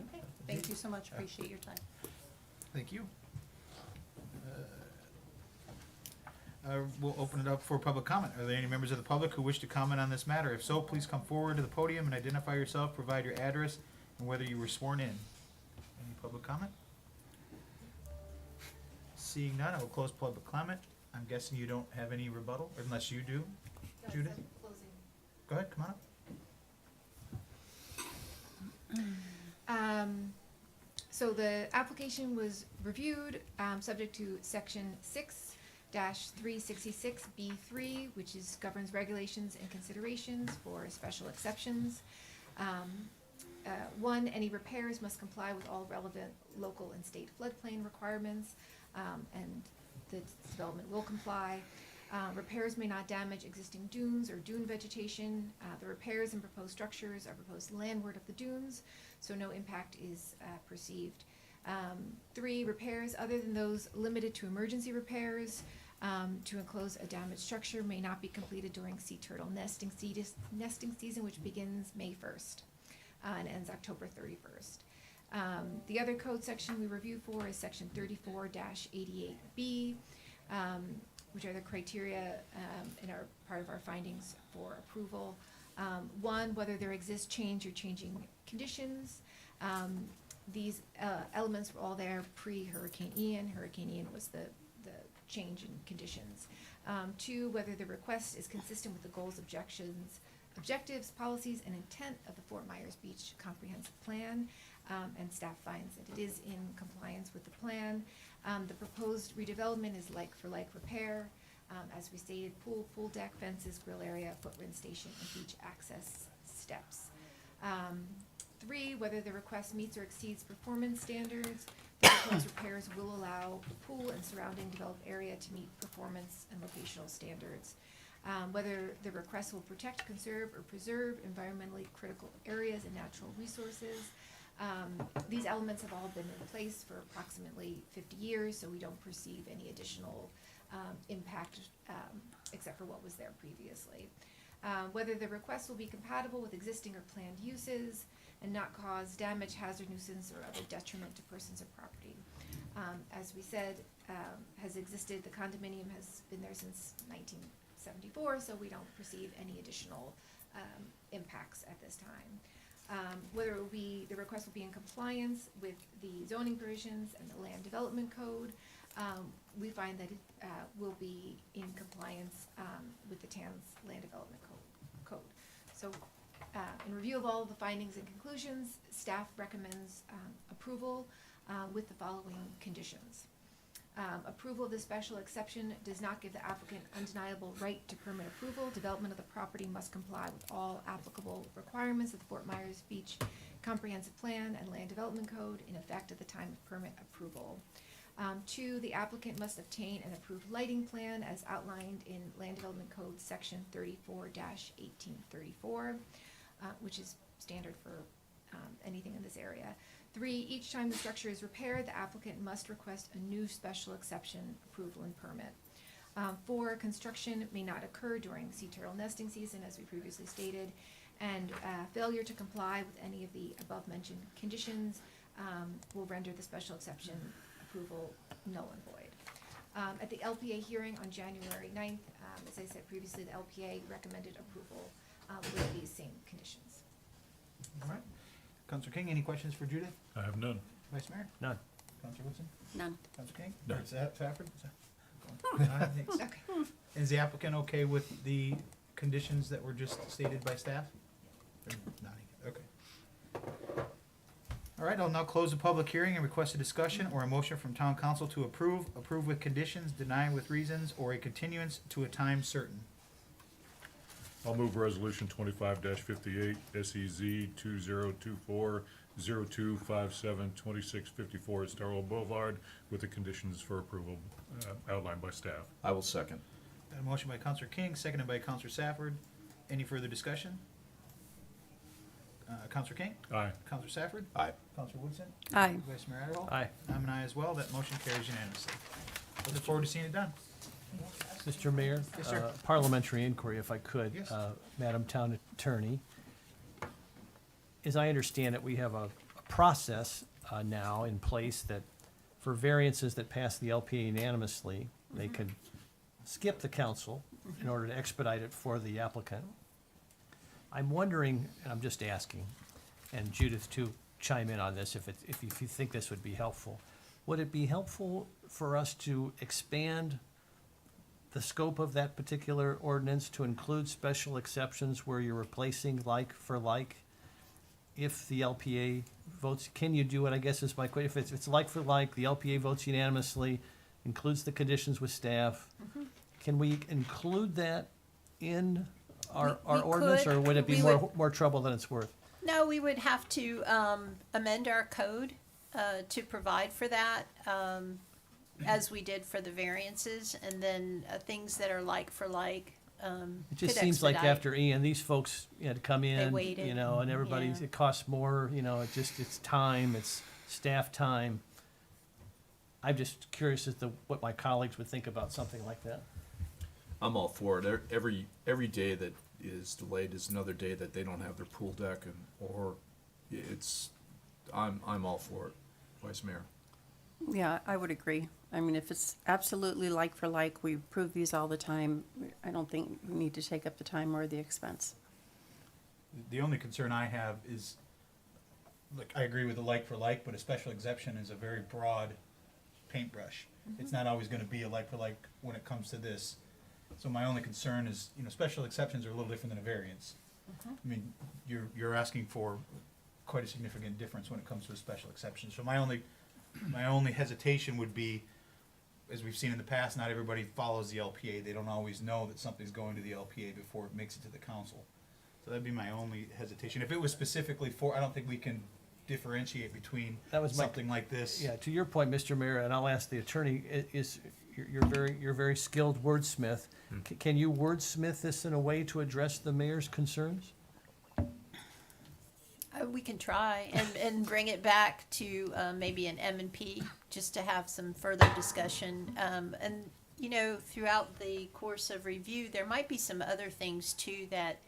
Okay, thank you so much, appreciate your time. Thank you. We'll open it up for public comment. Are there any members of the public who wish to comment on this matter? If so, please come forward to the podium and identify yourself, provide your address, and whether you were sworn in. Any public comment? Seeing none, I will close public comment. I'm guessing you don't have any rebuttal, unless you do, Judith? Go ahead, come on up. So the application was reviewed, subject to section 6-366B3, which governs regulations and considerations for special exceptions. 1, any repairs must comply with all relevant local and state floodplain requirements, and the development will comply. Repairs may not damage existing dunes or dune vegetation. The repairs and proposed structures are proposed landward of the dunes, so no impact is perceived. 3, repairs other than those limited to emergency repairs to enclose a damaged structure may not be completed during sea turtle nesting season, which begins May 1st and ends October 31st. The other code section we review for is section 34-88B, which are the criteria and are part of our findings for approval. 1, whether there exists change or changing conditions. These elements were all there pre-Hurricane Ian. Hurricane Ian was the change in conditions. 2, whether the request is consistent with the goals, objectives, policies, and intent of the Fort Myers Beach Comprehensive Plan, and staff finds that it is in compliance with the plan. The proposed redevelopment is like-for-like repair. As we stated, pool deck, fences, grill area, footprint station, and beach access steps. 3, whether the request meets or exceeds performance standards. The proposed repairs will allow the pool and surrounding developed area to meet performance and locational standards. Whether the request will protect, conserve, or preserve environmentally critical areas and natural resources. These elements have all been in place for approximately 50 years, so we don't perceive any additional impact except for what was there previously. Whether the request will be compatible with existing or planned uses and not cause damage, hazard, nuisance, or other detriment to persons or property. As we said, has existed, the condominium has been there since 1974, so we don't perceive any additional impacts at this time. Whether the request will be in compliance with the zoning provisions and the land development code, we find that it will be in compliance with the town's land development code. So, in review of all of the findings and conclusions, staff recommends approval with the following conditions. Approval of the special exception does not give the applicant undeniable right to permit approval. Development of the property must comply with all applicable requirements of the Fort Myers Beach Comprehensive Plan and Land Development Code in effect at the time of permit approval. 2, the applicant must obtain an approved lighting plan as outlined in Land Development Code section 34-1834, which is standard for anything in this area. 3, each time the structure is repaired, the applicant must request a new special exception approval and permit. 4, construction may not occur during sea turtle nesting season, as we previously stated, and failure to comply with any of the above-mentioned conditions will render the special exception approval null and void. At the LPA hearing on January 9th, as I said previously, the LPA recommended approval with these same conditions. All right. Counselor King, any questions for Judith? I have none. Vice Mayor? None. Counselor Woodson? None. Counselor King? No. Or Safford? Thanks. Okay. Is the applicant okay with the conditions that were just stated by staff? Or nodding? Okay. All right, I'll now close the public hearing and request a discussion or a motion from town council to approve with conditions, deny with reasons, or a continuance to a time certain. I'll move resolution 25-58, SEZ 2024-0257-2654 Estero Boulevard with the conditions for approval outlined by staff. I will second. Got a motion by Counselor King, seconded by Counselor Safford. Any further discussion? Counselor King? Aye. Counselor Safford? Aye. Counselor Woodson? Aye. Vice Mayor Adderall? Aye. I'm an aye as well. That motion carries unanimously. I look forward to seeing it done. Mr. Mayor? Yes, sir. Parliamentary inquiry, if I could. Yes. Madam Town Attorney, as I understand it, we have a process now in place that for variances that pass the LPA unanimously, they could skip the council in order to expedite it for the applicant. I'm wondering, and I'm just asking, and Judith too, chime in on this if you think this would be helpful. Would it be helpful for us to expand the scope of that particular ordinance to include special exceptions where you're replacing like for like? If the LPA votes, can you do it, I guess is my question. If it's like for like, the LPA votes unanimously, includes the conditions with staff, can we include that in our We ordinance, could. or would it be We more trouble than it's worth? No, we would have to amend our code to provide for that, as we did for the variances, and then things that are like for like. It just could seems like expedite. after Ian, these folks had to come in, waited, you know, and everybody's, yeah. it costs more, you know, it's time, it's staff time. I'm just curious as to what my colleagues would think about something like that. I'm all for it. Every day that is delayed is another day that they don't have their pool deck I'm all for it, Vice Mayor. Yeah, I would agree. I mean, if it's absolutely like for like, we approve these all the time, I don't think we need to take up the time or the expense. The only concern I have is, look, I agree with the like for like, but a special exception is a very broad paintbrush. It's not always gonna be a like for like when it comes to this. So my only concern is, you know, special exceptions are a little different than a variance. I mean, you're asking for quite a significant difference when it comes to a special exception. So my only hesitation would be, as we've seen in the past, not everybody follows the LPA. They don't always know that something's going to the LPA before it makes it to the council. So that'd be my only hesitation. If it was specifically for, I don't think we can differentiate between That was my- something like this. Yeah, to your point, Mr. Mayor, and I'll ask the attorney, you're very skilled wordsmith. Can you wordsmith this in a way to address the mayor's concerns? We can try and bring it back to maybe an M&P, just to have some further discussion. And, you know, throughout the course of review, there might be some other things too that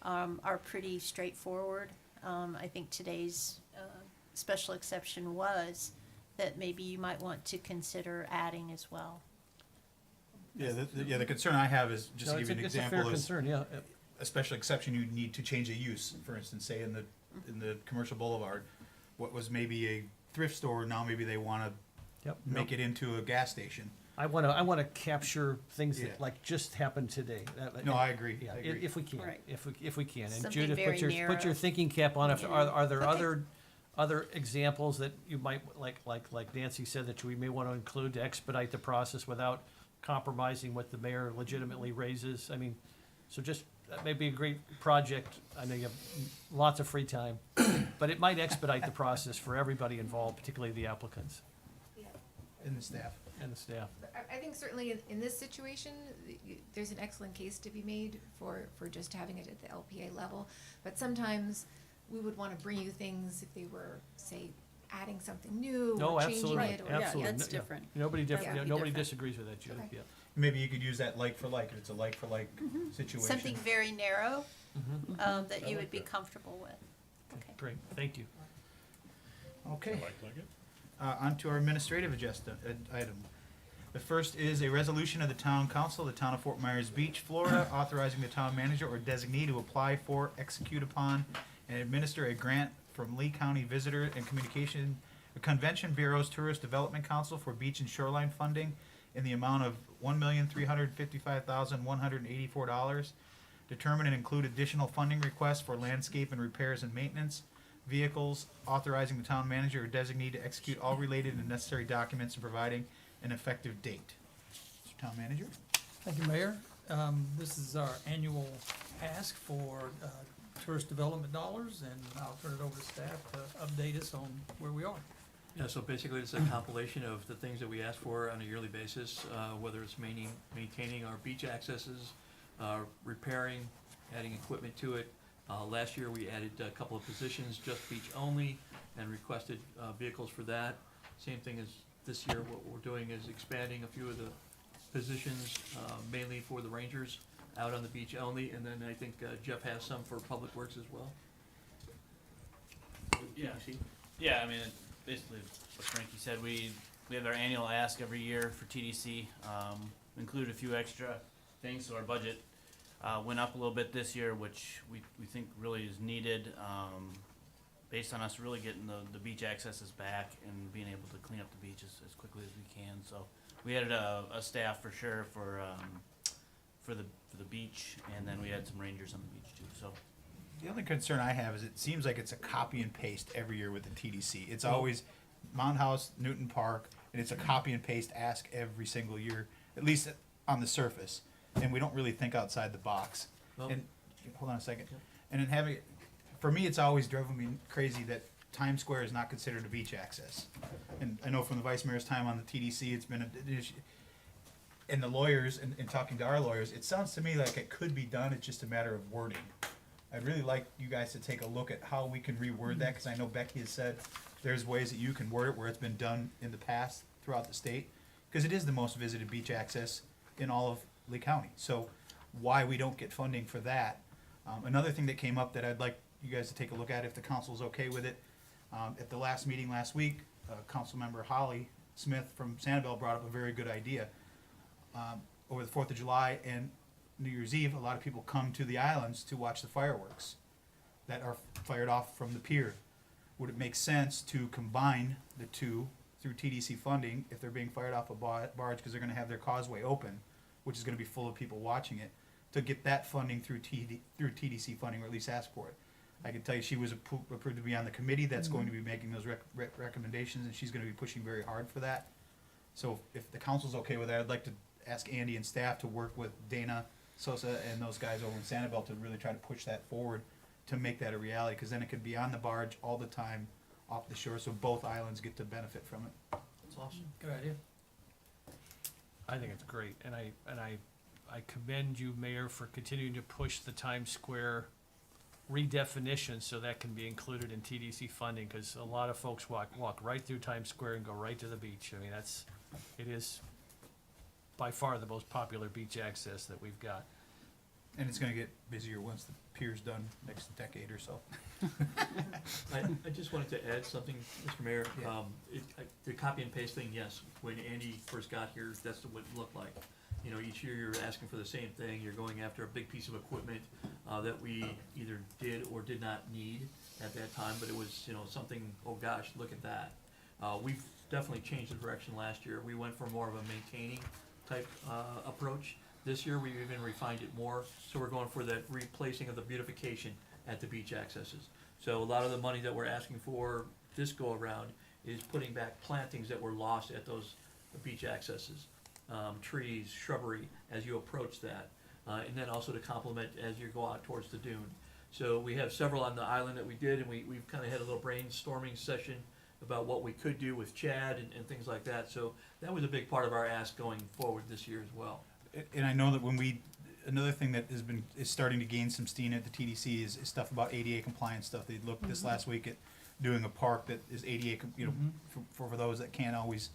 are pretty straightforward. I think today's special exception was that maybe you might want to consider adding as well. Yeah, the concern I have is, just No, to give you an it's a fair example, is concern, yeah. a special exception, you need to change a use. For instance, say in the commercial boulevard, what was maybe a thrift store, now maybe they wanna Yep. make it into a gas station. I wanna capture things Yeah. that like just happened today. No, I agree, Yeah, I agree. if we can, Right. if we can. And Something Judith, very put your narrow. thinking cap on. If, Yeah. are there Okay. other examples that you might, like Nancy said, that we may want to include to expedite the process without compromising what the mayor legitimately raises? I mean, so just, that may be a great project. I know you have lots of free time, but it might expedite the process for everybody involved, particularly the applicants And the staff. and the staff. I think certainly in this situation, there's an excellent case to be made for just having it at the LPA level. But sometimes we would want to bring you things if they were, say, adding something new No, or changing absolutely, it. Or, absolutely. yeah, that's No, yeah. different. Nobody That would be nobody different. disagrees with that, Judith, Okay. yeah. Maybe you could use that like for like, if it's a like for like situation. Something very narrow Mhm. that I you like would be that. comfortable with. Okay. Great, thank you. Okay. Like it? On to our administrative item. The first is a resolution of the town council, of the town of Fort Myers Beach, Florida, authorizing the town manager or designee to apply for, execute upon, and administer a grant from Lee County Visitor and Communication, Convention Bureau's Tourist Development Council for beach and shoreline funding in the amount of $1,355,184. Determine and include additional funding requests for landscape and repairs and maintenance, vehicles, authorizing the town manager or designee to execute all related and necessary documents and providing an effective date. Mr. Town Manager? Thank you, Mayor. This is our annual ask for tourist development dollars, and I'll turn it over to staff to update us on where we are. Yeah, so basically it's a compilation of the things that we ask for on a yearly basis, whether it's maintaining our beach accesses, repairing, adding equipment to it. Last year, we added a couple of positions, just beach only, and requested vehicles for that. Same thing as this year, what we're doing is expanding a few of the positions, mainly for the rangers out on the beach only, and then I think Jeff has some for Public Works as well. Yeah, I mean, basically what Frankie said, we have our annual ask every year for TDC. included a few extra things, so our budget went up a little bit this year, which we think really is needed, based on us really getting the beach accesses back and being able to clean up the beaches as quickly as we can. So we added a staff for sure for the beach, and then we had some rangers on the beach too. So The only concern I have is it seems like it's a copy and paste every year with the TDC. It's always Mount House, Newton Park, and it's a copy and paste ask every single year, at least on the surface. And we don't really think outside the box. Well- And hold on a second. And then having, for me, it's always driven me crazy that Times Square is not considered a beach access. And I know from the vice mayor's time on the TDC, it's been an issue. And the lawyers, and talking to our lawyers, it sounds to me like it could be done, it's just a matter of wording. I'd really like you guys to take a look at how we can reword that, because I know Becky has said there's ways that you can word it where it's been done in the past throughout the state, because it is the most visited beach access in all of Lee County. So why we don't get funding for that. Another thing that came up that I'd like you guys to take a look at, if the council's okay with it, at the last meeting last week, Councilmember Holly Smith from Sanibel brought up a very good idea. Over the 4th of July and New Year's Eve, a lot of people come to the islands to watch the fireworks that are fired off from the pier. Would it make sense to combine the two through TDC funding if they're being fired off a barge because they're going to have their causeway open, which is going to be full of people watching it, to get that funding through TDC funding, or at least ask for it? I can tell you she was approved to be on the committee that's going to be making those recommendations, and she's going to be pushing very hard for that. So if the council's okay with that, I'd like to ask Andy and staff to work with Dana Sosa and those guys over in Sanibel to really try to push that forward to make that a reality, because then it could be on the barge all the time off the shore, so both islands get to benefit from it. That's awesome. Good idea. I think it's great, and I commend you, Mayor, for continuing to push the Times Square redefinition so that can be included in TDC funding, because a lot of folks walk right through Times Square and go right to the beach. I mean, it is by far the most popular beach access that we've got. And it's gonna get busier once the pier's done next decade or so. I just wanted to add something, Mr. Mayor. Yeah. The copy and paste thing, yes, when Andy first got here, that's what it looked like. You know, each year you're asking for the same thing, you're going after a big piece of equipment, that we either did or did not need at that time, but it was, you know, something, oh gosh, look at that. We've definitely changed the direction last year. We went for more of a maintaining type, approach. This year, we've even refined it more, so we're going for that replacing of the beautification at the beach accesses. So a lot of the money that we're asking for this go-around is putting back plantings that were lost at those beach accesses. Trees, shrubbery, as you approach that, and then also to complement as you go out towards the dune. So we have several on the island that we did, and we've kind of had a little brainstorming session about what we could do with Chad and things like that. So that was a big part of our ask going forward this year as well. And I know that another thing that is starting to gain some steam at the TDC is stuff about ADA compliance stuff. They looked this last week at doing a park that is ADA, for those that can't always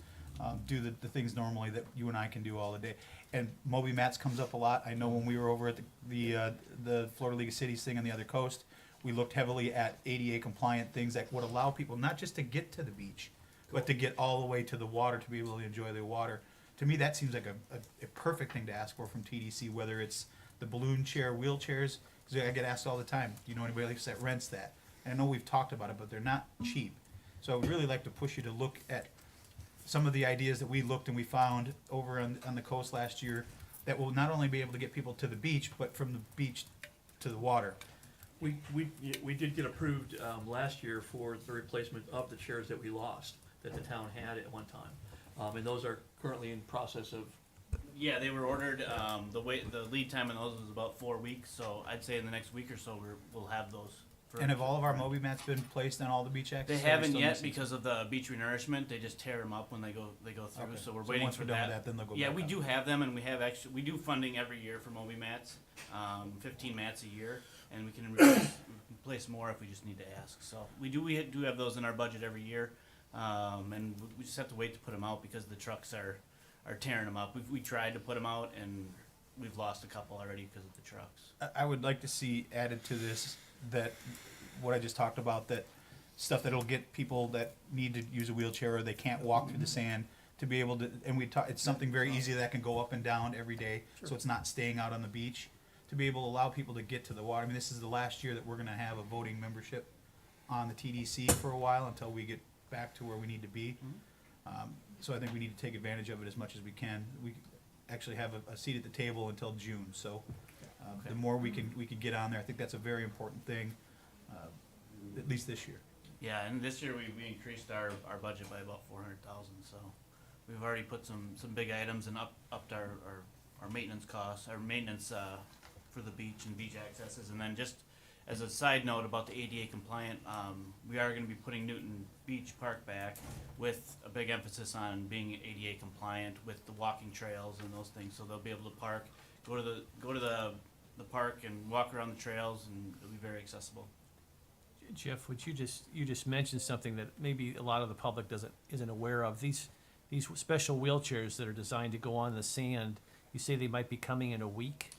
do the things normally that you and I can do all the day. And Moby Mats comes up a lot. I know when we were over at the Florida League of Cities thing on the other coast, we looked heavily at ADA compliant things that would allow people not just to get to the beach, but to get all the way to the water to be able to enjoy the water. To me, that seems like a perfect thing to ask for from TDC, whether it's the balloon chair, wheelchairs, because I get asked all the time, do you know anybody else that rents that? And I know we've talked about it, but they're not cheap. So I would really like to push you to look at some of the ideas that we looked and we found over on the coast last year that will not only be able to get people to the beach, but from the beach to the water. We did get approved last year for the replacement of the chairs that we lost, that the town had at one time. And those are currently in process of. yeah, they were ordered. The lead time on those was about 4 weeks, so I'd say in the next week or so we'll have those. And have all of our Moby Mats been placed on all the beach access? They haven't yet because of the beach renourishment. They just tear them up when they go through. Okay. So we're So waiting once for we're done with that. that, then they'll go Yeah, back we on. do have them, and we do funding every year for Moby Mats, 15 mats a year, and we can replace more if we just need to ask. So we do have those in our budget every year, and we just have to wait to put them out because the trucks are tearing them up. We tried to put them out, and we've lost a couple already because of the trucks. I would like to see added to this that what I just talked about, that stuff that'll get people that need to use a wheelchair or they can't walk through the sand, to be able to, and it's something very easy that can go up and down every day, so it's not staying out on the beach. To be able to allow people to get to the water, I mean, this is the last year that we're gonna have a voting membership on the TDC for a while until we get back to where we need to be. So I think we need to take advantage of it as much as we can. We actually have a seat at the table until June, so the more we can get on there, I think that's a very important thing, at least this year. Yeah, and this year we increased our budget by about 400,000, so we've already put some big items and upped our maintenance costs, our maintenance, for the beach and beach accesses. And then just as a side note about the ADA compliant, we are gonna be putting Newton Beach Park back with a big emphasis on being ADA compliant with the walking trails and those things, so they'll be able to park, go to the park and walk around the trails, and it'll be very accessible. Jeff, would you just mentioned something that maybe a lot of the public isn't aware of. These special wheelchairs that are designed to go on the sand, you say they might be coming in a week?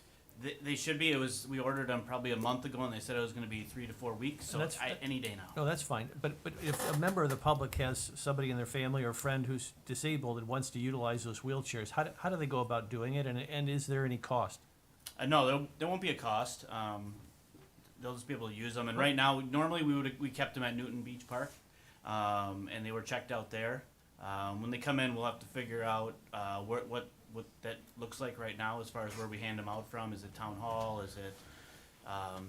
They should be. We ordered them probably a month ago, and they said it was gonna be 3 to 4 weeks, so any day now. No, that's fine, but if a member of the public has somebody in their family or friend who's disabled and wants to utilize those wheelchairs, how do they go about doing it, and is there any cost? No, there won't be a cost. They'll just be able to use them. And right now, normally we kept them at Newton Beach Park, and they were checked out there. When they come in, we'll have to figure out what that looks like right now as far as where we hand them out from. Is it town hall? Is it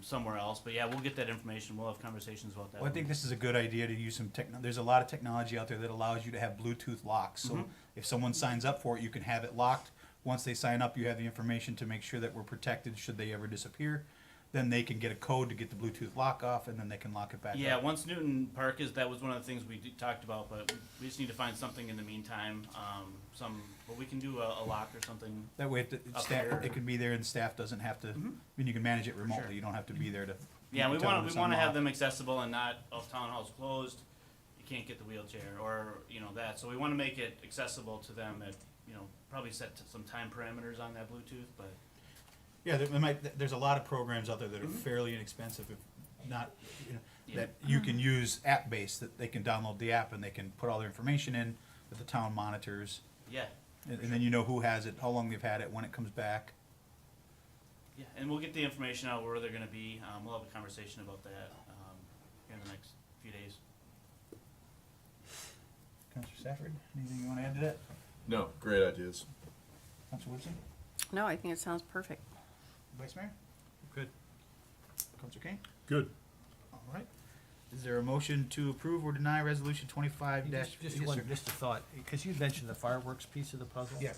somewhere else? But yeah, we'll get that information. We'll have conversations about that. Well, I think this is a good idea to use some there's a lot of technology out there that allows you to have Bluetooth locks. So if someone signs up for it, you can have it locked. Once they sign up, you have the information to make sure that we're protected should they ever disappear. Then they can get a code to get the Bluetooth lock off, and then they can lock it back Yeah, up. once Newton Park that was one of the things we talked about, but we just need to find something in the meantime. But we can do a lock or something. That way, Up there. it can be there, and staff doesn't have to. I mean, you can manage it remotely. Sure. You don't have to be there to. Yeah, we tell want them to have unlock. them accessible and not, town hall's closed, you can't get the wheelchair, or, that. So we want to make it accessible to them at, probably set some time parameters on that Bluetooth, but. Yeah, there's a lot of programs out there that are fairly inexpensive, if not, Yeah. that you can use app-based, that they can download the app and they can put all their information in, that the town monitors, Yeah, and then you know who has it, how long they've had it, when it comes back. yeah, and we'll get the information out where they're gonna be. We'll have a conversation about that, in the next few days. Counselor Stafford, anything you wanna add to that? No, great ideas. Counselor Woodson? No, I think it sounds perfect. Vice Mayor? Good. Counselor Kane? Good. All right. Is there a motion to approve or deny resolution 25 dash? Just a thought, because you mentioned the fireworks piece of the puzzle. Yeah.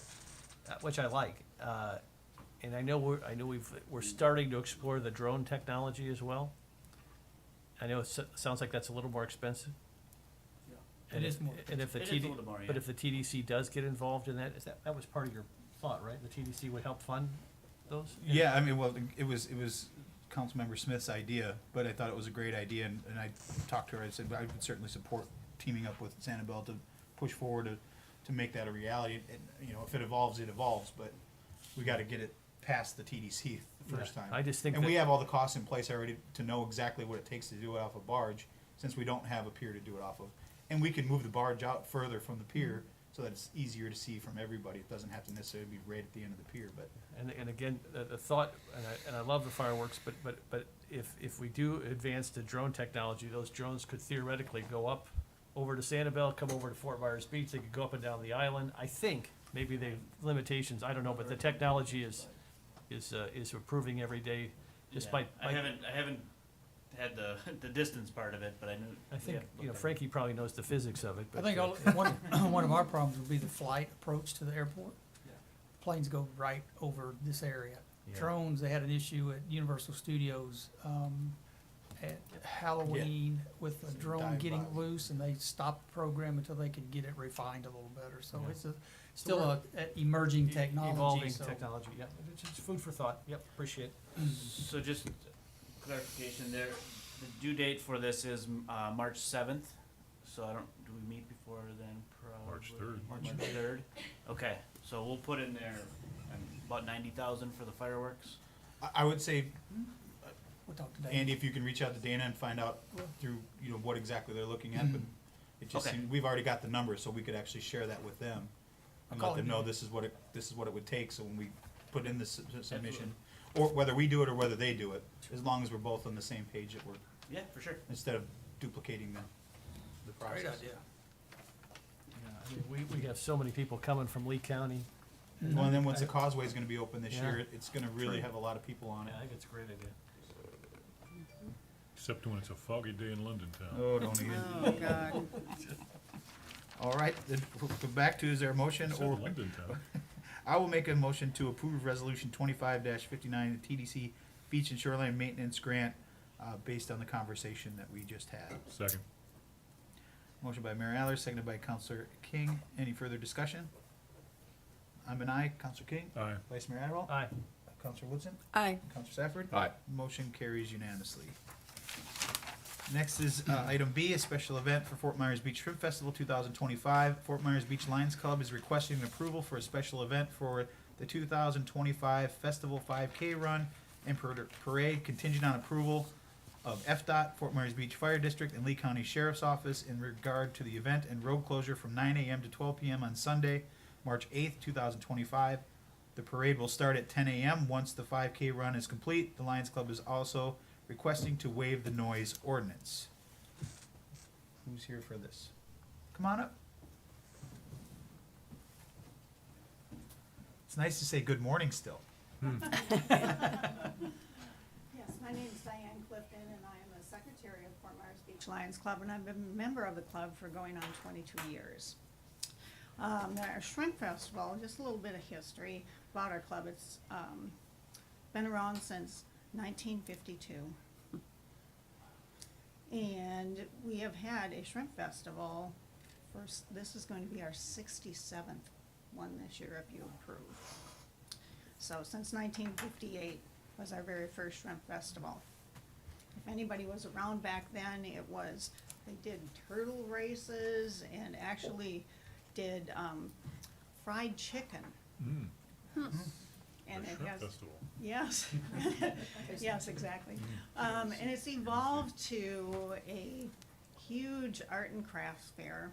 Which I like, and I know we're starting to explore the drone technology as well. I know it sounds like that's a little more expensive. It is more And if the It is a TD, little more, but yeah. if the TDC does get involved in that, that was part of your thought, right? The TDC would help fund those? Yeah, I mean, well, it was Councilmember Smith's idea, but I thought it was a great idea, and I talked to her, I said, I would certainly support teaming up with Sanibel to push forward to make that a reality, and, if it evolves, but we gotta get it past the TDC the first Yeah, time. I just think And we that- have all the costs in place already to know exactly what it takes to do it off a barge, since we don't have a pier to do it off of. And we can move the barge out further from the pier, so that it's easier to see from everybody, it doesn't have to necessarily be right at the end of the pier, but. And again, the thought, and I love the fireworks, but if we do advance to drone technology, those drones could theoretically go up over to Sanibel, come over to Fort Myers Beach, they could go up and down the island. I think, maybe they limitations, I don't know, but the technology is improving every day, just Yeah. by. I haven't had the distance part of it, but I knew. I think, yeah, looked at it. Frankie probably knows the physics of it, I but. think one of our problems would be the flight approach to the airport. Yeah. Planes go right over this area. Yeah. Drones, they had an issue at Universal Studios, at Halloween with a drone dive getting by. loose, and they stopped the program until they could get it refined a little better. So Yeah. it's still a emerging technology. Evolving so- technology, yeah, it's just food for thought, yep, appreciate it. So just clarification there, the due date for this is, March 7th, so do we meet before then, probably? March 3rd. March 3rd, okay, so we'll put in there, about 90,000 for the fireworks. I would say, We'll talk to Dave. Andy, if you can reach out to Dana and find out through, what exactly they're looking at, but it just Okay. seemed, we've already got the numbers, so we could actually share that with them. and Call let them it know in. this is what it would take, so when we put in this submission, or whether we do it or whether they do it, as long as we're both on the same page that we're, Yeah, for sure. instead of duplicating the process. Great idea. Yeah, I mean, we have so many people coming from Lee County. Well, and then once the causeway is gonna be open this Yeah. year, it's gonna really Right. have a lot of people on it. Yeah, I think it's a great idea. Except when it's a foggy day in London town. Oh, don't even. Oh, God. All right, then, go back to, is there a motion Except or? London town. I will make a motion to approve resolution 25-59, the TDC Beach and Shoreline Maintenance Grant, based on the conversation that we just had. Second. Motion by Mayor Aller, seconded by Counselor King. Any further discussion? I'm an aye. Counselor King? Aye. Vice Mayor Adderall? Aye. Counselor Woodson? Aye. Counselor Safford? Aye. Motion carries unanimously. Next is item B, a special event for Fort Myers Beach Shrimp Festival 2025. Fort Myers Beach Lions Club is requesting approval for a special event for the 2025 Festival 5K Run and Parade contingent on approval of FDOT, Fort Myers Beach Fire District, and Lee County Sheriff's Office in regard to the event and road closure from 9 a.m. to 12 p.m. on Sunday, March 8th, 2025. The parade will start at 10 a.m. Once the 5K run is complete, the Lions Club is also requesting to waive the noise ordinance. Who's here for this? Come on up. It's nice to say good morning still. Yes, my name is Diane Clifton, and I am the secretary of Fort Myers Beach Lions Club, and I've been a member of the club for going on 22 years. Our Shrimp Festival, just a little bit of history about our club. It's been around since 1952. And we have had a shrimp festival this is going to be our 67th one this year if you approve. So since 1958 was our very first shrimp festival. If anybody was around back then, they did turtle races and actually did fried chicken. Mm. And The it Shrimp has, Festival. yes, yes, exactly. And it's evolved to a huge art and crafts fair.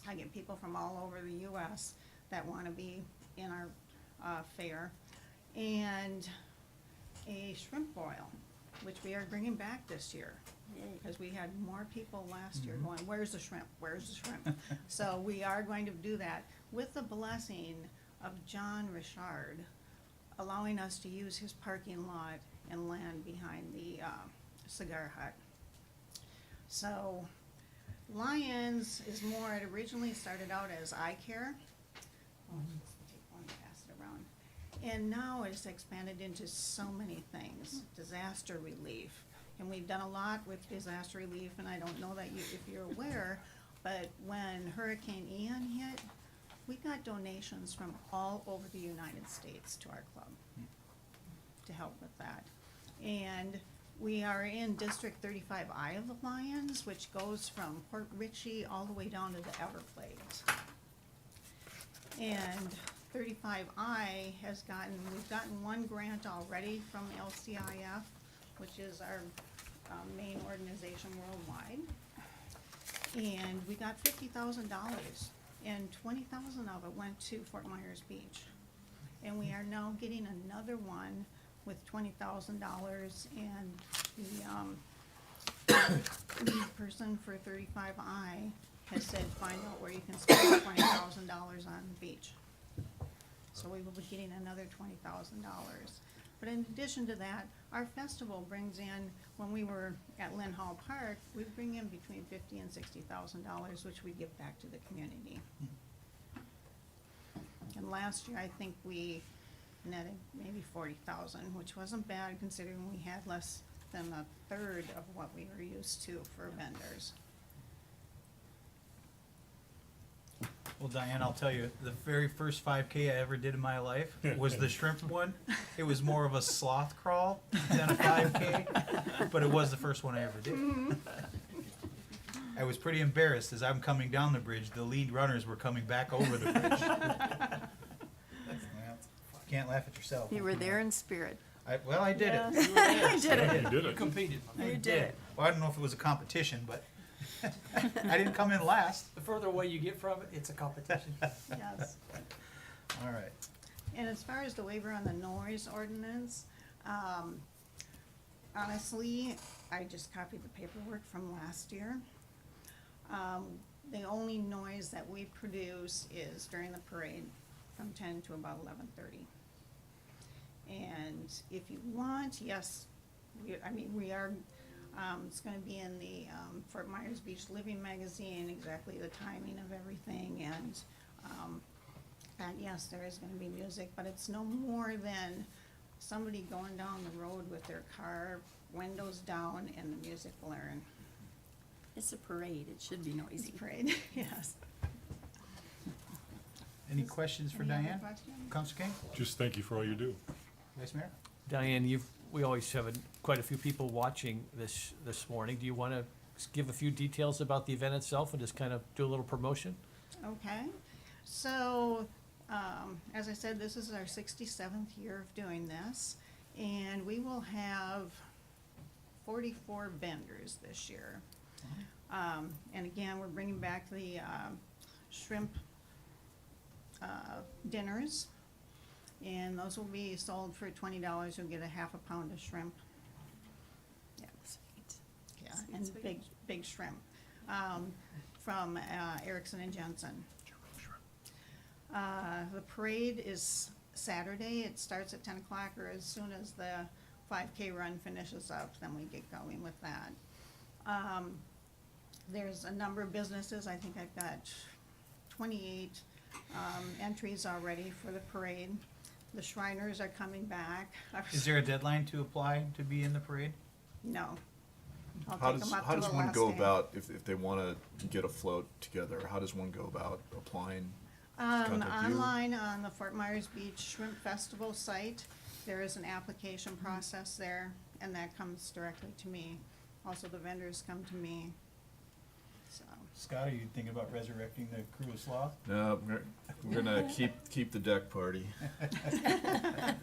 I get people from all over the U.S. that want to be in our fair. And a shrimp boil, which we are bringing back this year. Because we had more people last year going, where's the shrimp, where's the shrimp? So we are going to do that with the blessing of John Richard, allowing us to use his parking lot and land behind the cigar hut. So Lions is more, it originally started out as eye care. Take one, pass it around. And now it's expanded into so many things, disaster relief. And we've done a lot with disaster relief, and I don't know that if you're aware, but when Hurricane Ian hit, we got donations from all over the United States to our club to help with that. And we are in District 35I of the Lions, which goes from Port Richey all the way down to the Everglades. And 35I we've gotten one grant already from LCIF, which is our main organization worldwide. And we got $50,000, and 20,000 of it went to Fort Myers Beach. And we are now getting another one with $20,000, and the lead person for 35I has said, find out where you can spend $20,000 on the beach. So we will be getting another $20,000. But in addition to that, our festival brings in, when we were at Lynn Hall Park, we bring in between $50,000 and $60,000, which we give back to the community. And last year, I think we netted maybe 40,000, which wasn't bad considering we had less than a third of what we were used to for vendors. Well, Diane, I'll tell you, the very first 5K I ever did in my life was the shrimp one. It was more of a sloth crawl than a 5K, but it was the first one I ever did. I was pretty embarrassed as I'm coming down the bridge. The lead runners were coming back over the bridge. Can't laugh at yourself. You were there in spirit. I did it. You did it. You did You it. Competed. I did it. Well, I don't know if it was a competition, but I didn't come in last. The further away you get from it, it's a competition. Yes. All right. And as far as the waiver on the noise ordinance, honestly, I just copied the paperwork from last year. The only noise that we produce is during the parade from 10 to about 11:30. And if you want, yes, we are, it's gonna be in the Fort Myers Beach Living Magazine, exactly the timing of everything, and yes, there is gonna be music, but it's no more than somebody going down the road with their car, windows down, and the music blaring. It's a parade, it should be It's noisy. a parade, yes. Any questions for Any other Diane? questions? Council King? Just thank you for all you do. Vice Mayor? Diane, we always have quite a few people watching this morning. Do you want to give a few details about the event itself and just kind of do a little promotion? Okay, so, as I said, this is our 67th year of doing this, and we will have 44 vendors this year. And again, we're bringing back the shrimp dinners, and those will be sold for $20. You'll get a half a pound of shrimp. Yeah, Sweet. yeah, Sweet, and sweet. big shrimp from Erickson and Jensen. The parade is Saturday. It starts at 10 o'clock, or as soon as the 5K run finishes up, then we get going with that. There's a number of businesses. I think I've got 28 entries already for the parade. The Shriners are coming back. Is there a deadline to apply to be in the parade? No. I'll How take does, 'em up how to does the one last go day. about, if they wanna get a float together, how does one go about applying? Contact you? Online on the Fort Myers Beach Shrimp Festival site, there is an application process there, and that comes directly to me. Also, the vendors come to me, so. Scott, are you thinking about resurrecting the crew of sloth? No, we're gonna keep the deck party. Yeah,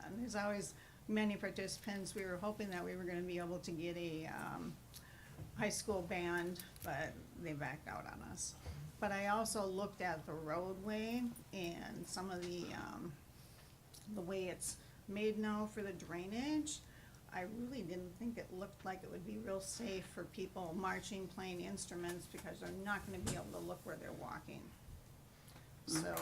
and there's always many participants. We were hoping that we were gonna be able to get a, high school band, but they backed out on us. But I also looked at the roadway and some of the way it's made now for the drainage. I really didn't think it looked like it would be real safe for people marching, playing instruments, because they're not gonna be able to look where they're walking. So,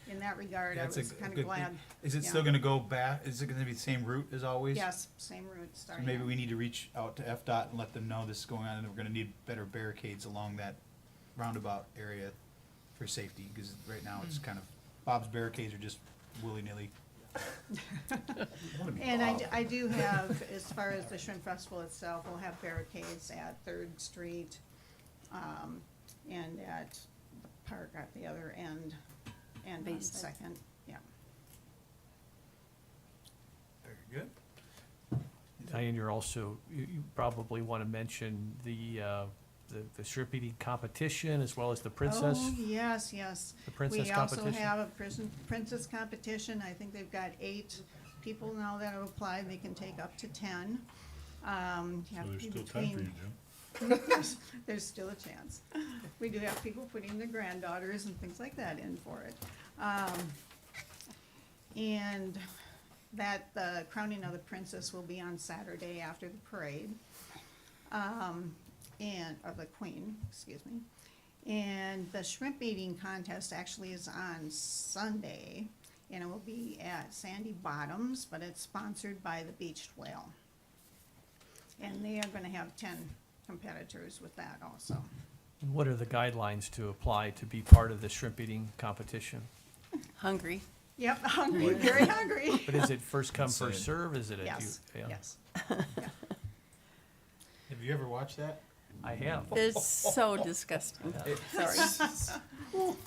in that regard, I That's a was kinda good glad. thing. Is it still yeah. gonna go back, is it gonna be the same route as always? Yes, same route So starting. maybe at- we need to reach out to FDOT and let them know this is going on, and we're gonna need better barricades along that roundabout area for safety, because right now it's kind of, Bob's barricades are just willy-nilly. And I do have, as far as the Shrimp Festival itself, we'll have barricades at Third Street, and at the park at the other end, and on Bayside. Second, yeah. Very good. Diane, you probably want to mention the shrimp eating competition as well as the princess. Oh, yes, yes. The princess We also competition? have a princess competition. I think they've got 8 people now that have applied. They can take up to 10. You have So to there's be still time for you, between- Jim. There's still a chance. We do have people putting their granddaughters and things like that in for it. And that, the crowning of the princess will be on Saturday after the parade. Or the queen, excuse me. And the shrimp eating contest actually is on Sunday, and it will be at Sandy Bottoms, but it's sponsored by the Beached Whale. And they are gonna have 10 competitors with that also. And what are the guidelines to apply to be part of the shrimp eating competition? Hungry. Yep, hungry, very hungry. But is it first come, first Insane. serve? Is it a? Yes, yeah. yes. Have you ever watched that? I have. It's so disgusting. Sorry.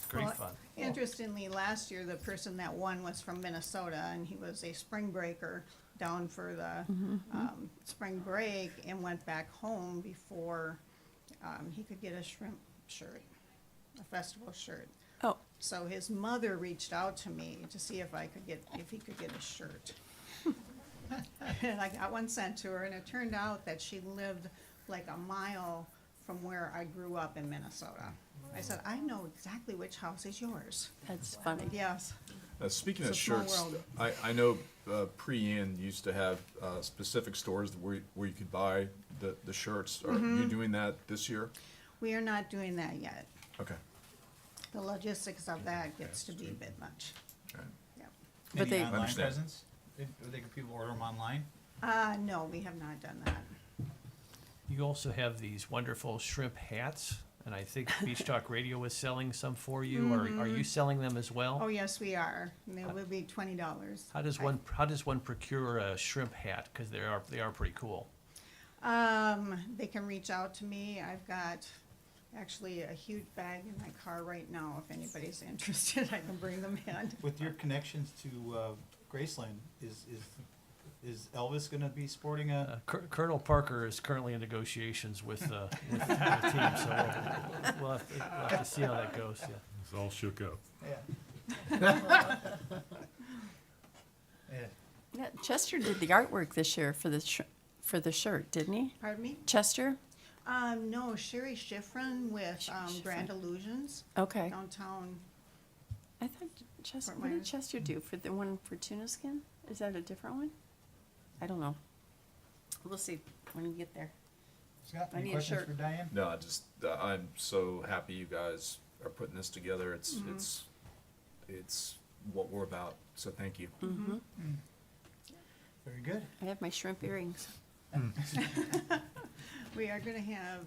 Great Well, fun. Interestingly, last year, the person that won was from Minnesota, and he was a spring breaker down for the spring break, and went back home before he could get a shrimp shirt, a festival shirt. Oh. So his mother reached out to me to see if he could get a shirt. And I got one sent to her, and it turned out that she lived like a mile from where I grew up in Minnesota. I said, I know exactly which house is yours. That's funny. Yes. Speaking of It's a small shirts, world. I know pre-Ian used to have specific stores where you could buy the shirts. Are you doing that this year? We are not doing that yet. Okay. The logistics of that gets to be a bit much. All right. Yep. But Any they- online Understand. presence? Can people order them online? No, we have not done that. You also have these wonderful shrimp hats, and I think Beach Talk Radio was selling some for you. Are you selling them as well? Oh, yes, we are. And they will be $20. How does one procure a shrimp hat? Because they are pretty cool. They can reach out to me. I've got actually a huge bag in my car right now. If anybody's interested, I can bring them in. With your connections to Graceland, is Elvis gonna be sporting a? Colonel Parker is currently in negotiations with the team, so we'll have to see how that goes. Yeah. It's all shook up. Yeah. Yeah. Yeah, Chester did the artwork this year for the shirt, didn't he? Pardon me? Chester? No, Sherry Schifrin with Grand Illusions Okay. downtown. I thought Chester, Fort what did Myers. Chester do for the one for Tuna Skin? Is that a different one? I don't know. We'll see when you get there. Scott, I any need a questions shirt. for Diane? No, I'm so happy you guys are putting this together. It's what we're about. So thank you. Mm-hmm. Very good. I have my shrimp earrings. We are gonna have,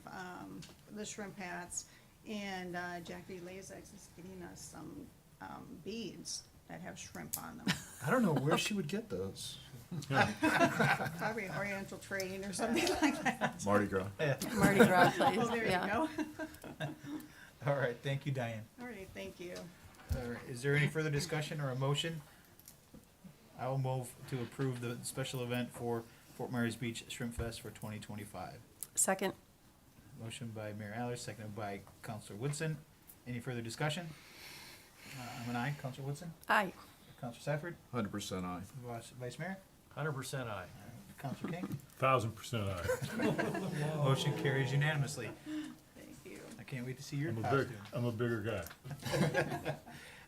the shrimp hats, and, Jackie Lazix is getting us some, beads that have shrimp on them. I don't know where she would get those. Probably Oriental Trading or something like that. Mardi Gras. Mardi Gras place. Oh, there Yeah. you go. All right, thank you, Diane. All right, thank you. All right, is there any further discussion or a motion? I will move to approve the special event for Fort Myers Beach Shrimp Fest for 2025. Second. Motion by Mayor Aller, seconded by Counselor Woodson. Any further discussion? I'm an aye. Counselor Woodson? Aye. Counselor Safford? 100% aye. Vice Mayor? 100% aye. Counselor King? 1000% aye. Motion carries unanimously. Thank you. I can't wait to see your I'm costume. a bigger guy.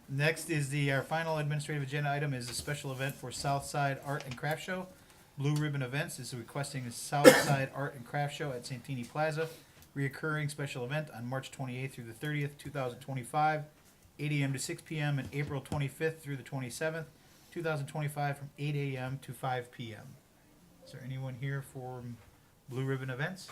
Next is our final administrative agenda item is a special event for Southside Art and Craft Show. Blue Ribbon Events is requesting a Southside Art and Craft Show at Santini Plaza, reoccurring special event on March 28th through the 30th, 2025, 8 a.m. to 6 p.m. and April 25th through the 27th, 2025 from 8 a.m. to 5 p.m. Is there anyone here for Blue Ribbon Events?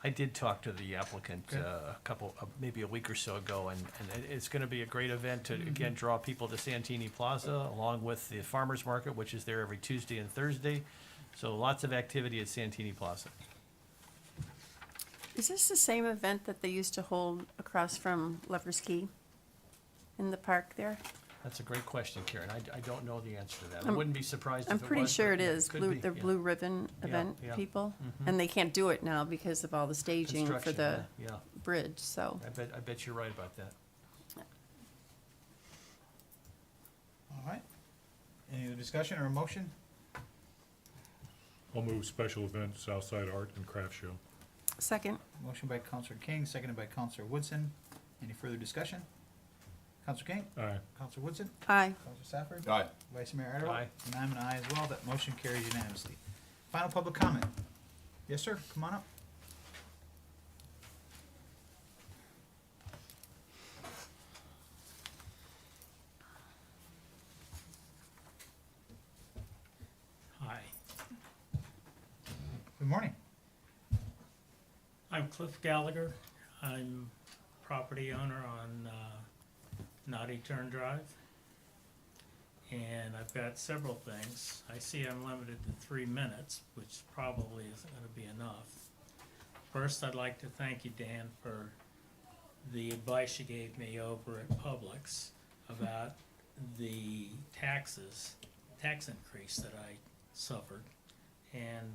I did talk to the applicant Okay. maybe a week or so ago, and it's going to be a great event to, again, draw people to Santini Plaza, along with the Farmers Market, which is there every Tuesday and Thursday. So lots of activity at Santini Plaza. Is this the same event that they used to hold across from Lover's Key in the park there? That's a great question, Karen. I don't know the answer to that. I I'm- wouldn't be surprised if it I'm was. pretty sure but it yeah, is. could Blue, be, the yeah. Blue Ribbon event yeah. people. Mhm. And they can't do it now because of all the staging for Construction, the yeah. bridge, so. I bet you're right about that. All right. Any other discussion or a motion? I'll move special event Southside Art and Craft Show. Second. Motion by Counselor King, seconded by Counselor Woodson. Any further discussion? Counselor King? Aye. Counselor Woodson? Aye. Counselor Safford? Aye. Vice Mayor Adderall? Aye. And I'm an aye as well. That motion carries unanimously. Final public comment. Yes, sir. Come on up. Hi, Good morning. I'm Cliff Gallagher. I'm property owner on Naughty Turn Drive. And I've got several things. I see I'm limited to 3 minutes, which probably isn't gonna be enough. First, I'd like to thank you, Dan, for the advice you gave me over at Publix about the tax increase that I suffered. And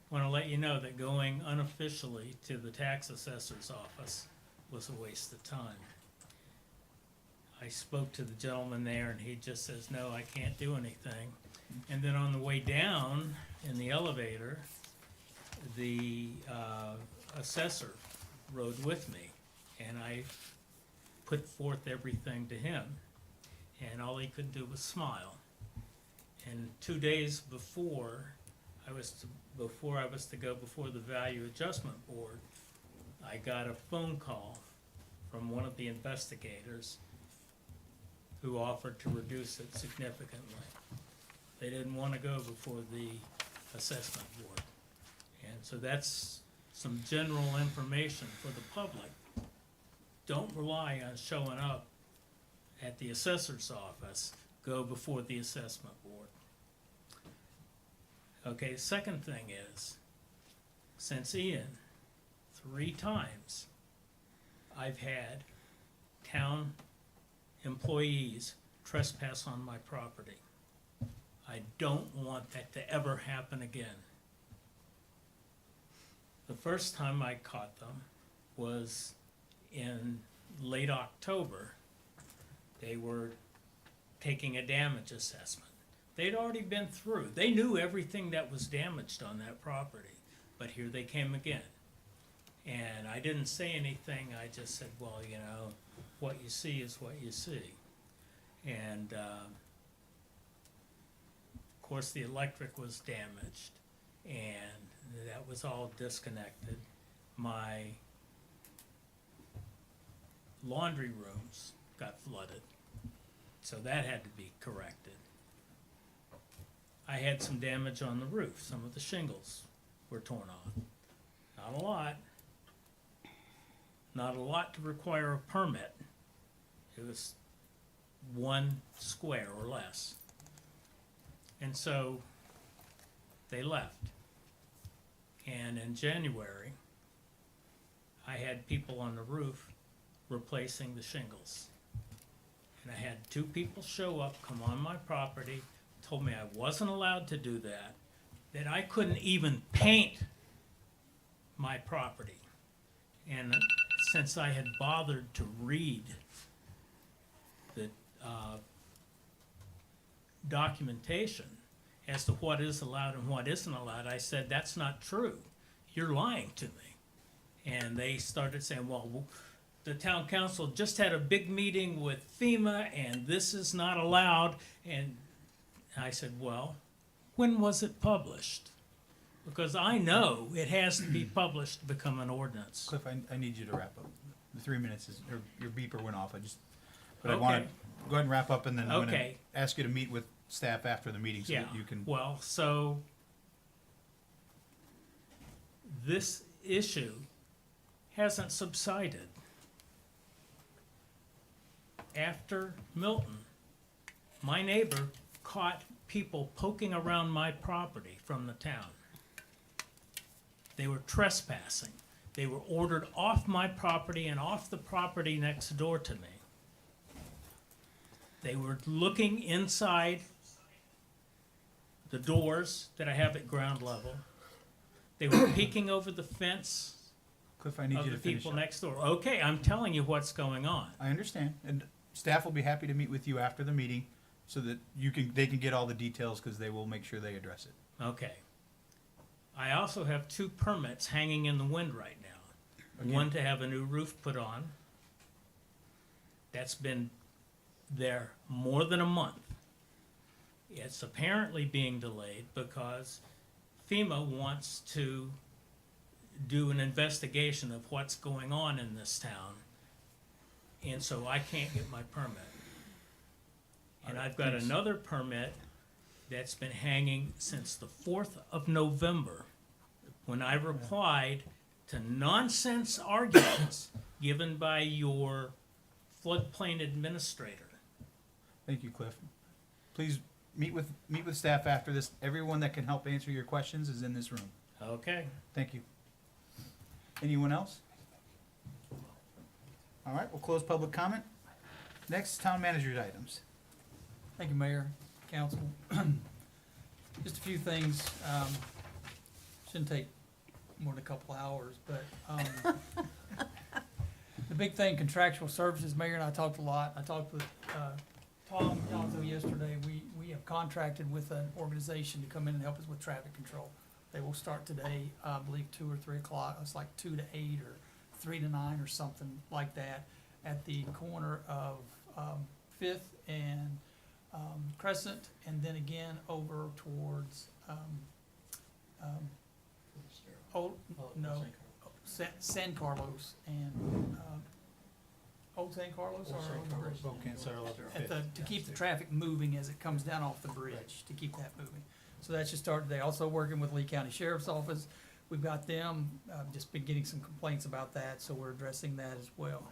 want to let you know that going unofficially to the tax assessor's office was a waste of time. I spoke to the gentleman there and he just says, no, I can't do anything. And then on the way down in the elevator, the assessor rode with me, and I put forth everything to him, and all he could do was smile. And 2 days before I was to go before the Value Adjustment Board, I got a phone call from one of the investigators who offered to reduce it significantly. They didn't want to go before the assessment board. And so that's some general information for the public. Don't rely on showing up at the assessor's office. Go before the assessment board. Okay, second thing is, since Ian, 3 times I've had town employees trespass on my property. I don't want that to ever happen again. The first time I caught them was in late October. They were taking a damage assessment. They'd already been through. They knew everything that was damaged on that property, but here they came again. And I didn't say anything, I just said, well, you know, what you see is what you see. And of course the electric was damaged and that was all disconnected. My laundry rooms got flooded, so that had to be corrected. I had some damage on the roof. Some of the shingles were torn off. Not a lot. Not a lot to require a permit. It was 1 square or less. And so they left. And in January, I had people on the roof replacing the shingles. And I had 2 people show up, come on my property, told me I wasn't allowed to do that I couldn't even paint my property. And since I had bothered to read the documentation as to what is allowed and what isn't allowed, I said, that's not true. You're lying to me. And they started saying, well, the town council just had a big meeting with FEMA and this is not allowed. And I said, well, when was it published? Because I know it has to be published to become an ordinance. Cliff, I need you to wrap up. The 3 minutes is, or your beeper went off, but I want to go ahead and wrap up and then I'm gonna ask you to meet with staff after the meeting so that you can. Well, so this issue hasn't subsided. After Milton, my neighbor caught people poking around my property from the town. They were trespassing. They were ordered off my property and off the property next door to me. They were looking inside the doors that I have at ground level. They were peeking over the fence Cliff, I need of you the to finish people up. next door. Okay, I'm telling you what's going on. I understand, and staff will be happy to meet with you after the meeting so that they can get all the details because they will make sure they address it. Okay. I also have 2 permits hanging in the wind right now. Again. One to have a new roof put on. That's been there more than a month. It's apparently being delayed because FEMA wants to do an investigation of what's going on in this town. And so I can't get my permit. And I've got another permit that's been hanging since the 4th of November, when I replied to nonsense arguments given by your floodplain administrator. Thank you, Cliff. Please meet with staff after this. Everyone that can help answer your questions is in this room. Okay. Thank you. Anyone else? All right, we'll close public comment. Next, town manager's items. Thank you, Mayor, Council. Just a few things, shouldn't take more than a couple hours, but, the big thing, contractual services, Mayor and I talked a lot. I talked with, Tom Gonzo yesterday. We have contracted with an organization to come in and help us with traffic control. They will start today, I believe 2 or 3 o'clock. It's like 2 to 8 or 3 to 9 or something like that at the corner of Fifth and Crescent, and then again over towards no, San Carlos and Old San Carlos or Old Bridge? At the, to keep the traffic moving as it comes down off the bridge, to keep that moving. So that should start today. Also working with Lee County Sheriff's Office. We've got them, just been getting some complaints about that, so we're addressing that as well.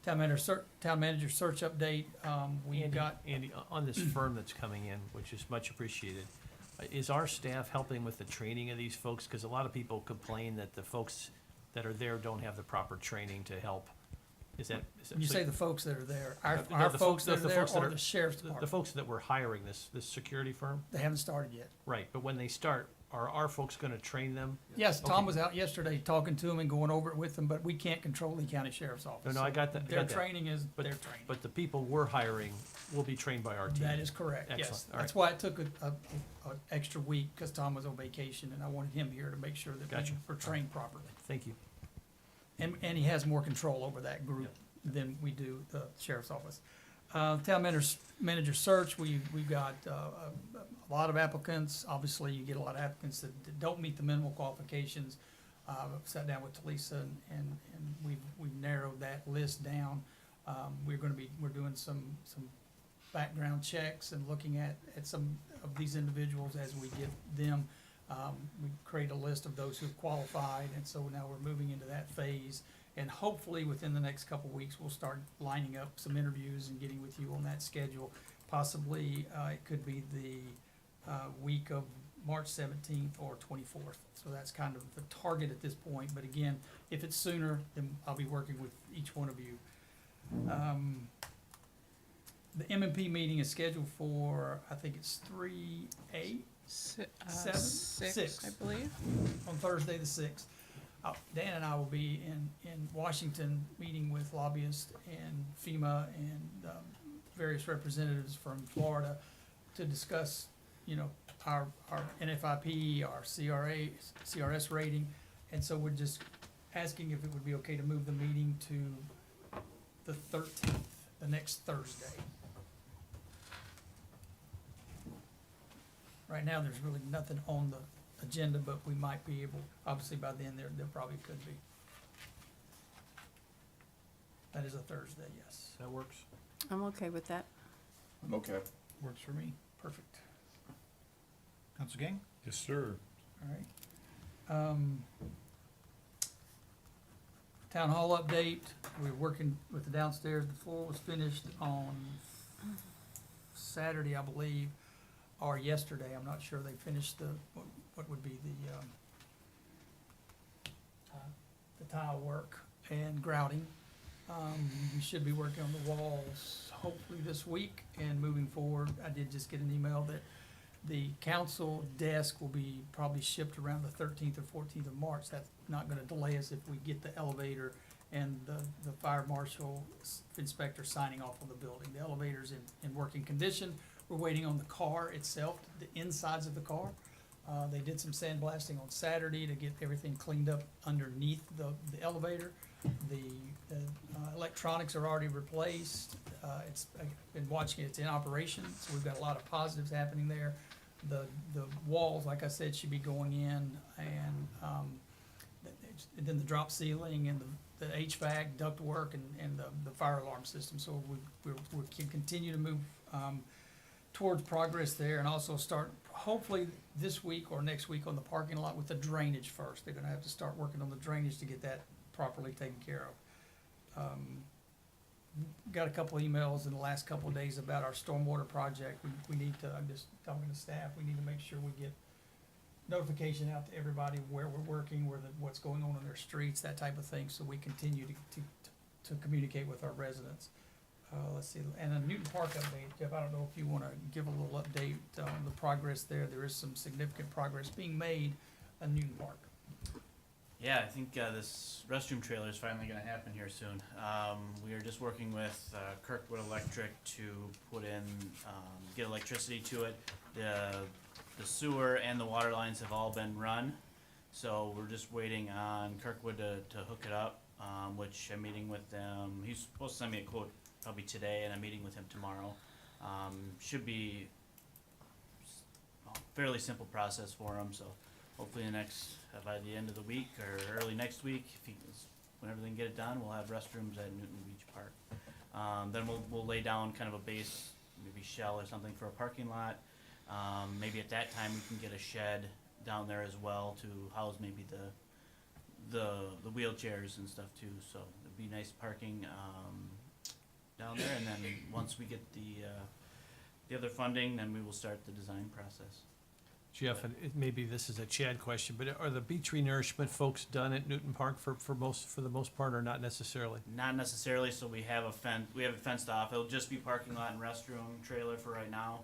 Town manager search update, we've got, Andy, on this firm that's coming in, which is much appreciated, is our staff helping with the training of these folks? Because a lot of people complain that the folks that are there don't have the proper training to help. Is that? you say the folks that are there, No, our the folks that are there or are- the sheriff's the department? folks that we're hiring, this security firm? They haven't started yet. Right, but when they start, are our folks gonna train them? Yes, Tom Okay. was out yesterday talking to them and going over it with them, but we can't control Lee County Sheriff's Office. No, I got that. I Their got that. training is But- their training. But the people we're hiring will be trained by our team. That is correct, yes. Excellent. All That's right. why it took a extra week, because Tom was on vacation, and I wanted him here to make sure that Gotcha. we were trained properly. Thank you. And he has more control over that group than we do the sheriff's office. Town manager search, we've got a lot of applicants. Obviously, you get a lot of applicants that don't meet the minimal qualifications. I've sat down with Talisa and we've narrowed that list down. We're doing some background checks and looking at some of these individuals as we get them. We create a list of those who've qualified, and so now we're moving into that phase. And hopefully, within the next couple of weeks, we'll start lining up some interviews and getting with you on that schedule. Possibly, it could be the week of March 17th or 24th. So that's kind of the target at this point. But again, if it's sooner, then I'll be working with each one of you. The M&P meeting is scheduled for, I think it's 3/8 Seven? Six, Six. I believe. on Thursday the 6th. Dan and I will be in Washington meeting with lobbyists and FEMA and various representatives from Florida to discuss, our NFIP, our CRS rating. And so we're just asking if it would be okay to move the meeting to the 13th, the next Thursday. Right now, there's really nothing on the agenda, but we might be able, obviously by then, there probably could be. That is a Thursday, yes. That works. I'm okay with that. I'm okay. Works for me. Perfect. Council Gang? Yes, sir. All right. Town hall update, we're working with the downstairs, the floor was finished on Saturday, I believe, or yesterday, I'm not sure, they finished what would be the tile work and grouting. We should be working on the walls hopefully this week and moving forward. I did just get an email that the council desk will be probably shipped around the 13th or 14th of March. That's not gonna delay us if we get the elevator and the fire marshal inspector signing off on the building. The elevator's in working condition. We're waiting on the car itself, the insides of the car. They did some sandblasting on Saturday to get everything cleaned up underneath the elevator. The electronics are already replaced. I've been watching it, it's in operation, so we've got a lot of positives happening there. The walls, like I said, should be going in, and then the drop ceiling and the HVAC ductwork and the fire alarm system. So we can continue to move towards progress there, and also start hopefully this week or next week on the parking lot with the drainage first. They're gonna have to start working on the drainage to get that properly taken care of. Got a couple emails in the last couple of days about our stormwater project. We need to, I'm just talking to staff, we need to make sure we get notification out to everybody where we're working, what's going on in their streets, that type of thing, so we continue to communicate with our residents. Let's see, and a Newton Park update, Jeff, I don't know if you wanna give a little update on the progress there. There is some significant progress being made at Newton Park. Yeah, I think this restroom trailer is finally gonna happen here soon. We are just working with Kirkwood Electric to put in, get electricity to it. The sewer and the water lines have all been run. So we're just waiting on Kirkwood to hook it up, which I'm meeting with them. He's supposed to send me a quote probably today, and I'm meeting with him tomorrow. Should be fairly simple process for him, so hopefully by the end of the week or early next week, whenever they can get it done, we'll have restrooms at Newton Beach Park. Then we'll lay down kind of a base, maybe shell or something for a parking lot. Maybe at that time we can get a shed down there as well to house maybe the wheelchairs and stuff too. So it'd be nice parking down there, and then once we get the other funding, then we will start the design process. Jeff, and maybe this is a Chad question, but are the beach renourishment folks done at Newton Park for the most part, or not necessarily? Not necessarily. So we have it fenced off. It'll just be parking lot and restroom trailer for right now,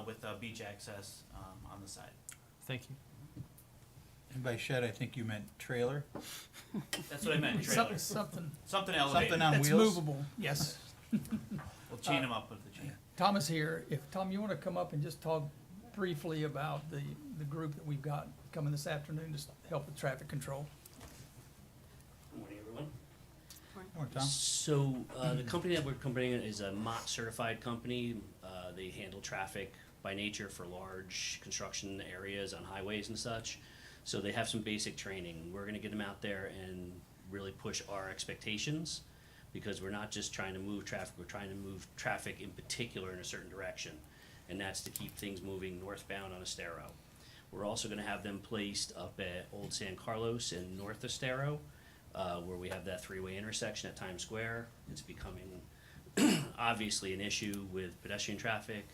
with beach access on the side. Thank you. And by shed, I think you meant trailer. That's what I meant. Trailer. Something elevated. Something on that's wheels. movable, yes. We'll chain them up with the chain. Tom is here. Tom, you want to come up and just talk briefly about the group that we've got coming this afternoon to help with traffic control? Good morning, everyone. Morning, Tom. So, the company that we're company is a MOT certified company. They handle traffic by nature for large construction areas on highways and such. So they have some basic training. We're gonna get them out there and really push our expectations, because we're not just trying to move traffic, we're trying to move traffic in particular in a certain direction. And that's to keep things moving northbound on Estero. We're also gonna have them placed up at Old San Carlos in North Estero, where we have that three-way intersection at Times Square. It's becoming obviously an issue with pedestrian traffic,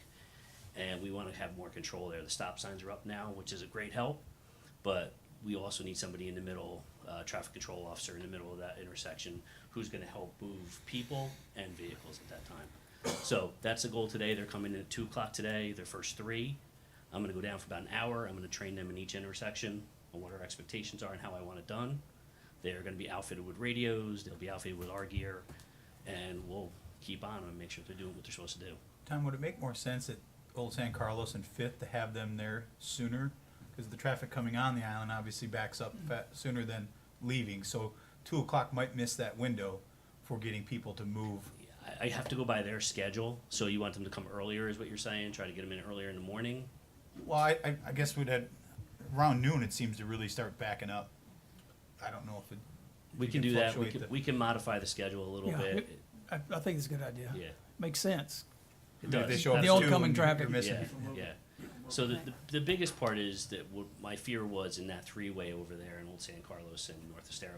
and we wanna have more control there. The stop signs are up now, which is a great help, but we also need somebody in the middle, traffic control officer in the middle of that intersection, who's gonna help move people and vehicles at that time. So that's the goal today. They're coming in at 2 o'clock today, their first 3. I'm gonna go down for about an hour. I'm gonna train them in each intersection on what our expectations are and how I want it done. They're gonna be outfitted with radios, they'll be outfitted with our gear, and we'll keep on and make sure they're doing what they're supposed to do. Tom, would it make more sense at Old San Carlos and Fifth to have them there sooner? Because the traffic coming on the island obviously backs up sooner than leaving. So 2 o'clock might miss that window for getting people to move. I have to go by their schedule, so you want them to come earlier is what you're saying, try to get them in earlier in the morning? Well, I guess we'd had, around noon it seems to really start backing up. I don't know if it. We you can do that, fluctuate we can modify the schedule a little Yeah, bit. I think it's a good idea. Yeah. Makes sense. It They does. show up The at 2 oncoming and traffic. you're missing Yeah, people. yeah. So the biggest part is that what my fear was in that three-way over there in Old San Carlos and North Estero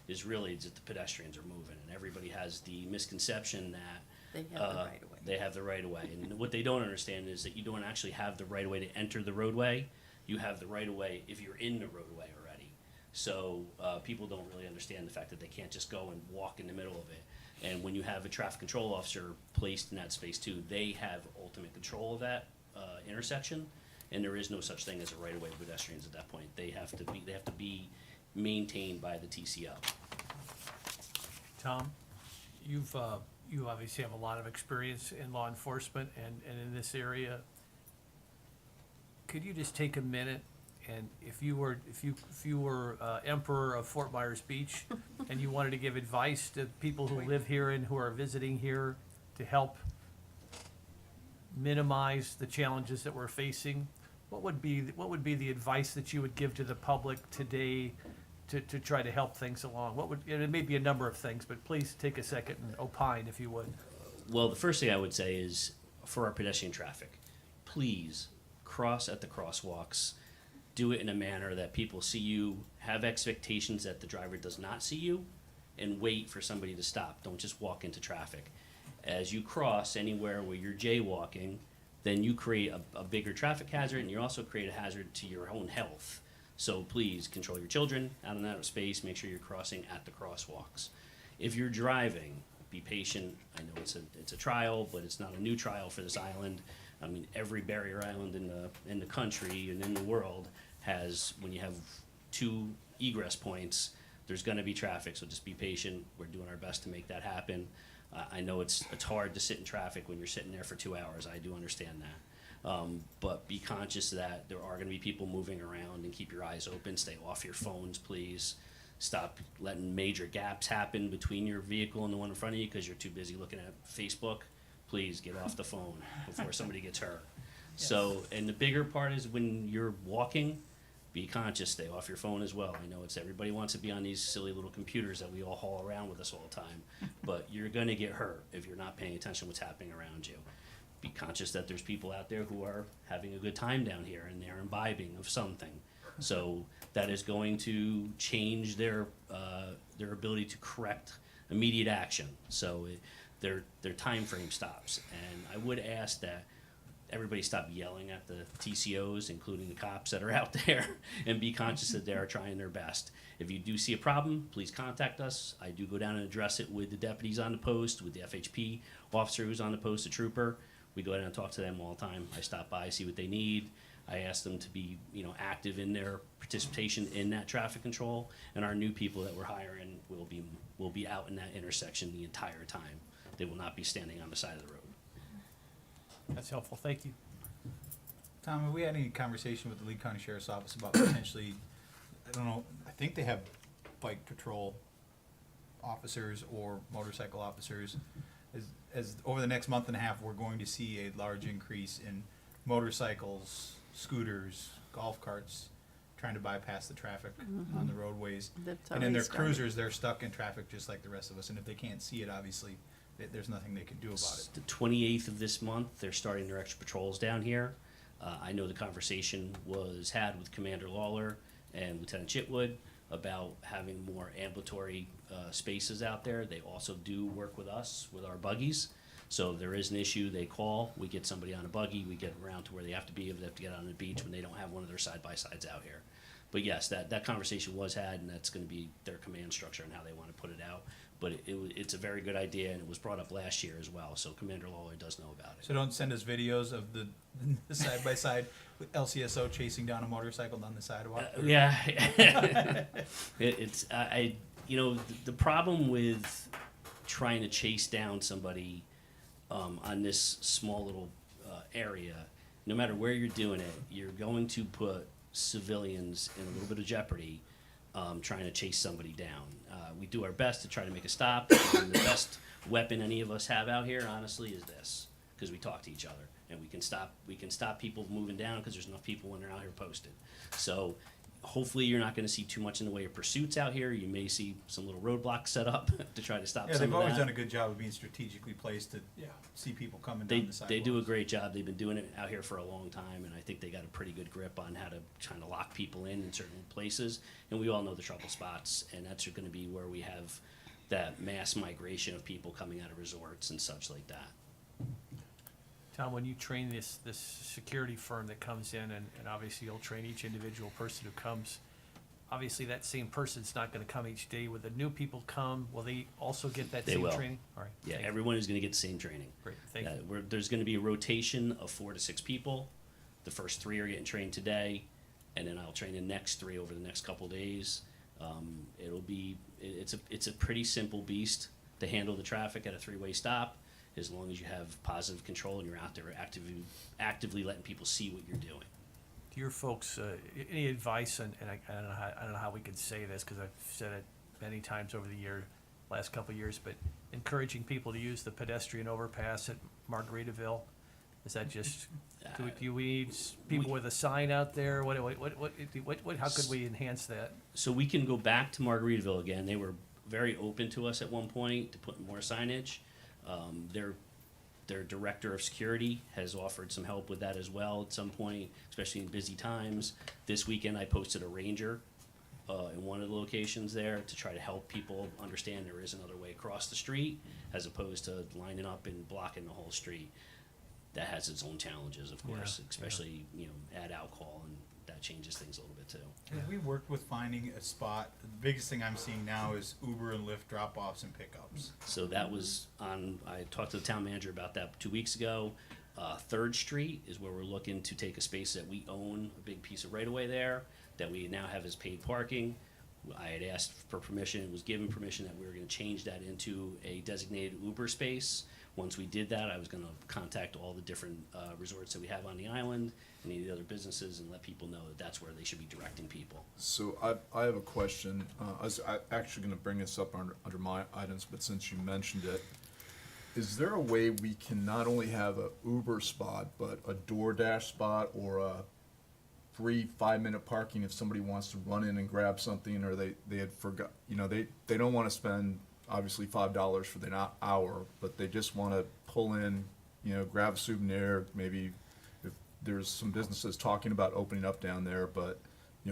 is really that the pedestrians are moving, and everybody has the misconception that They have the right of way. they have the right of way. And what they don't understand is that you don't actually have the right of way to enter the roadway. You have the right of way if you're in the roadway already. So people don't really understand the fact that they can't just go and walk in the middle of it. And when you have a traffic control officer placed in that space too, they have ultimate control of that intersection, and there is no such thing as a right of way for pedestrians at that point. They have to be maintained by the TCO. Tom, you obviously have a lot of experience in law enforcement and in this area. Could you just take a minute, and if you were emperor of Fort Myers Beach and you wanted to give advice to people who live here and who are visiting here to help minimize the challenges that we're facing, what would be the advice that you would give to the public today to try to help things along? And it may be a number of things, but please take a second and opine if you would. Well, the first thing I would say is, for our pedestrian traffic, please cross at the crosswalks. Do it in a manner that people see you, have expectations that the driver does not see you, and wait for somebody to stop. Don't just walk into traffic. As you cross anywhere where you're jaywalking, then you create a bigger traffic hazard, and you also create a hazard to your own health. So please control your children out in that space. Make sure you're crossing at the crosswalks. If you're driving, be patient. I know it's a trial, but it's not a new trial for this island. I mean, every barrier island in the country and in the world has, when you have 2 egress points, there's going to be traffic. So just be patient. We're doing our best to make that happen. I know it's hard to sit in traffic when you're sitting there for 2 hours. I do understand that. But be conscious that there are gonna be people moving around, and keep your eyes open, stay off your phones, please. Stop letting major gaps happen between your vehicle and the one in front of you because you're too busy looking at Facebook. Please get off the phone before somebody gets hurt. So, and the bigger part is when you're walking, be conscious, stay off your phone as well. I know everybody wants to be on these silly little computers that we all haul around with us all the time, but you're gonna get hurt if you're not paying attention to what's happening around you. Be conscious that there's people out there who are having a good time down here and they're imbibing of something. So that is going to change their ability to correct immediate action. So their time frame stops. And I would ask that everybody stop yelling at the TCOs, including the cops that are out there, and be conscious that they are trying their best. If you do see a problem, please contact us. I do go down and address it with the deputies on the post, with the FHP officer who's on the post, the trooper. We go down and talk to them all the time. I stop by, see what they need. I ask them to be, active in their participation in that traffic control, and our new people that we're hiring will be out in that intersection the entire time. They will not be standing on the side of the road. That's helpful, thank you. Tom, have we had any conversation with the Lee County Sheriff's Office about potentially, I don't know, I think they have bike patrol officers or motorcycle officers. As over the next month and a half, we're going to see a large increase in motorcycles, scooters, golf carts, trying to bypass the traffic on the roadways. That's And in their already started. cruisers, they're stuck in traffic just like the rest of us, and if they can't see it, obviously, there's nothing they can do about it. The 28th of this month, they're starting their extra patrols down here. I know the conversation was had with Commander Lawler and Lieutenant Chitwood about having more ambulatory spaces out there. They also do work with us with our buggies. So if there is an issue, they call, we get somebody on a buggy, we get them around to where they have to be, if they have to get on the beach when they don't have one of their side-by-sides out here. But yes, that conversation was had, and that's gonna be their command structure and how they wanna put it out. But it's a very good idea, and it was brought up last year as well, so Commander Lawler does know about it. So don't send us videos of the side-by-side with LCSO chasing down a motorcycle down the sidewalk? Yeah. The problem with trying to chase down somebody on this small little area, no matter where you're doing it, you're going to put civilians in a little bit of jeopardy trying to chase somebody down. We do our best to try to make a stop, and the best weapon any of us have out here, honestly, is this, because we talk to each other, and we can stop people moving down because there's enough people when they're out here posted. So hopefully you're not going to see too much in the way of pursuits out here. You may see some little roadblocks set up to try to stop Yeah, some they've of always that. done a good job of being strategically placed to see people coming They down the sidewalks. they do a great job. They've been doing it out here for a long time, and I think they got a pretty good grip on how to kind of lock people in certain places. And we all know the trouble spots, and that's going to be where we have that mass migration of people coming out of resorts and such like that. Tom, when you train this security firm that comes in, and obviously you'll train each individual person who comes, obviously that same person's not gonna come each day. When the new people come, will they also get that They same will. training? All right. Yeah, thank you. everyone is going to get the same training. Great, thank you. There's going to be a rotation of 4 to 6 people. The first 3 are getting trained today, and then I'll train the next 3 over the next couple days. It's a pretty simple beast to handle the traffic at a 3-way stop, as long as you have positive control and you're out there actively letting people see what you're doing. To your folks, any advice, and I don't know how we can say this, because I've said it many times over the last couple of years, but encouraging people to use the pedestrian overpass at Margaritaville, is that just, do we need people with a sign out there? How could we enhance that? So we can go back to Margaritaville again. They were very open to us at one point to put more signage. Their director of security has offered some help with that as well at some point, especially in busy times. This weekend, I posted a ranger in one of the locations there to try to help people understand there is another way across the street, as opposed to lining up and blocking the whole street. That has its own challenges, of course, especially add alcohol, and that changes things a little bit too. Have we worked with finding a spot? The biggest thing I'm seeing now is Uber and Lyft drop-offs and pickups. So that was I talked to the town manager about that 2 weeks ago. 3rd Street is where we're looking to take a space that we own, a big piece of right-of-way there, that we now have as paid parking. I had asked for permission, was given permission that we were gonna change that into a designated Uber space, Once we did that, I was gonna contact all the different resorts that we have on the island, and any of the other businesses, and let people know that that's where they should be directing people. So I have a question. I was actually gonna bring this up under my items, but since you mentioned it, is there a way we can not only have a Uber spot, but a DoorDash spot or a free 5-minute parking if somebody wants to run in and grab something, or they had forgot, they don't wanna spend obviously $5 for the hour, but they just wanna pull in, grab a souvenir, maybe if there's some businesses talking about opening up down there, but,